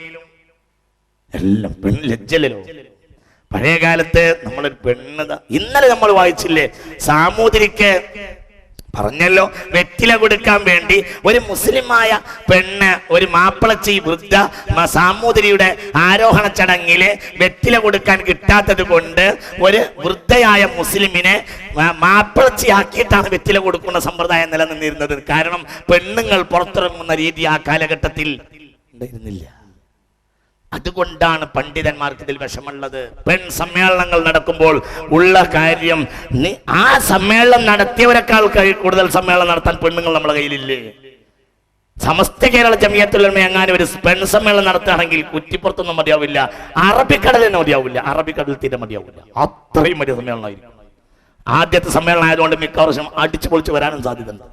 എല്ലാം ലജ്ജലോ. പഴയ കാലത്ത് നമ്മളൊരു പെണ്ണ്, ഇന്നലെ നമ്മൾ വായിച്ചില്ലേ, സാമൂതിരിക്ക് പറഞ്ഞല്ലോ, വെറ്റില കൊടുക്കാൻ വേണ്ടി ഒരു മുസ്ലിമായ പെണ്ണ്, ഒരു മാപ്പിളച്ചി വൃദ്ധ സാമൂതിരിയുടെ ആരോഹണ ചടങ്ങില് വെറ്റില കൊടുക്കാൻ കിട്ടാത്തത് കൊണ്ട് ഒരു വൃദ്ധയായ മുസ്ലിമിനെ മാപ്പിളച്ചിയാക്കിയിട്ടാണ് വെറ്റില കൊടുക്കുന്ന സമ്പ്രദായം നിലനിന്നിരുന്നത്. കാരണം പെണ്ണുങ്ങൾ പുറത്തിറങ്ങുന്ന രീതി ആ കാലഘട്ടത്തിൽ ഉണ്ടായിരുന്നില്ല. അതുകൊണ്ടാണ് പണ്ഡിതന്മാർക്ക് ഇതിൽ വിഷമുള്ളത്. പെൺ സമ്മേളനങ്ങൾ നടക്കുമ്പോൾ ഉള്ള കാര്യം, ആ സമ്മേളനം നടത്തിയവരെക്കാൾ കൂടുതൽ സമ്മേളനം നടത്താൻ പെണ്ണുങ്ങൾ നമ്മുടെ കയ്യിലില്ലേ? സമസ്ത കേരള ജമിയത്തുൽ ഉലമ എങ്ങാനും ഒരു പെൺ സമ്മേളനം നടത്തുകയാണെങ്കിൽ കുറ്റിപ്പുറത്തൊന്നും മതിയാവില്ല, അറബിക്കടലിന് മതിയാവില്ല, അറബിക്കടലിൽ തീരെ മതിയാവില്ല. അത്രയും വലിയ സമ്മേളനമായിരിക്കും. ആദ്യത്തെ സമ്മേളനം ആയതുകൊണ്ട് മിക്ക വർഷം അടിച്ചു പൊളിച്ച് വരാനും സാധ്യതയുണ്ട്.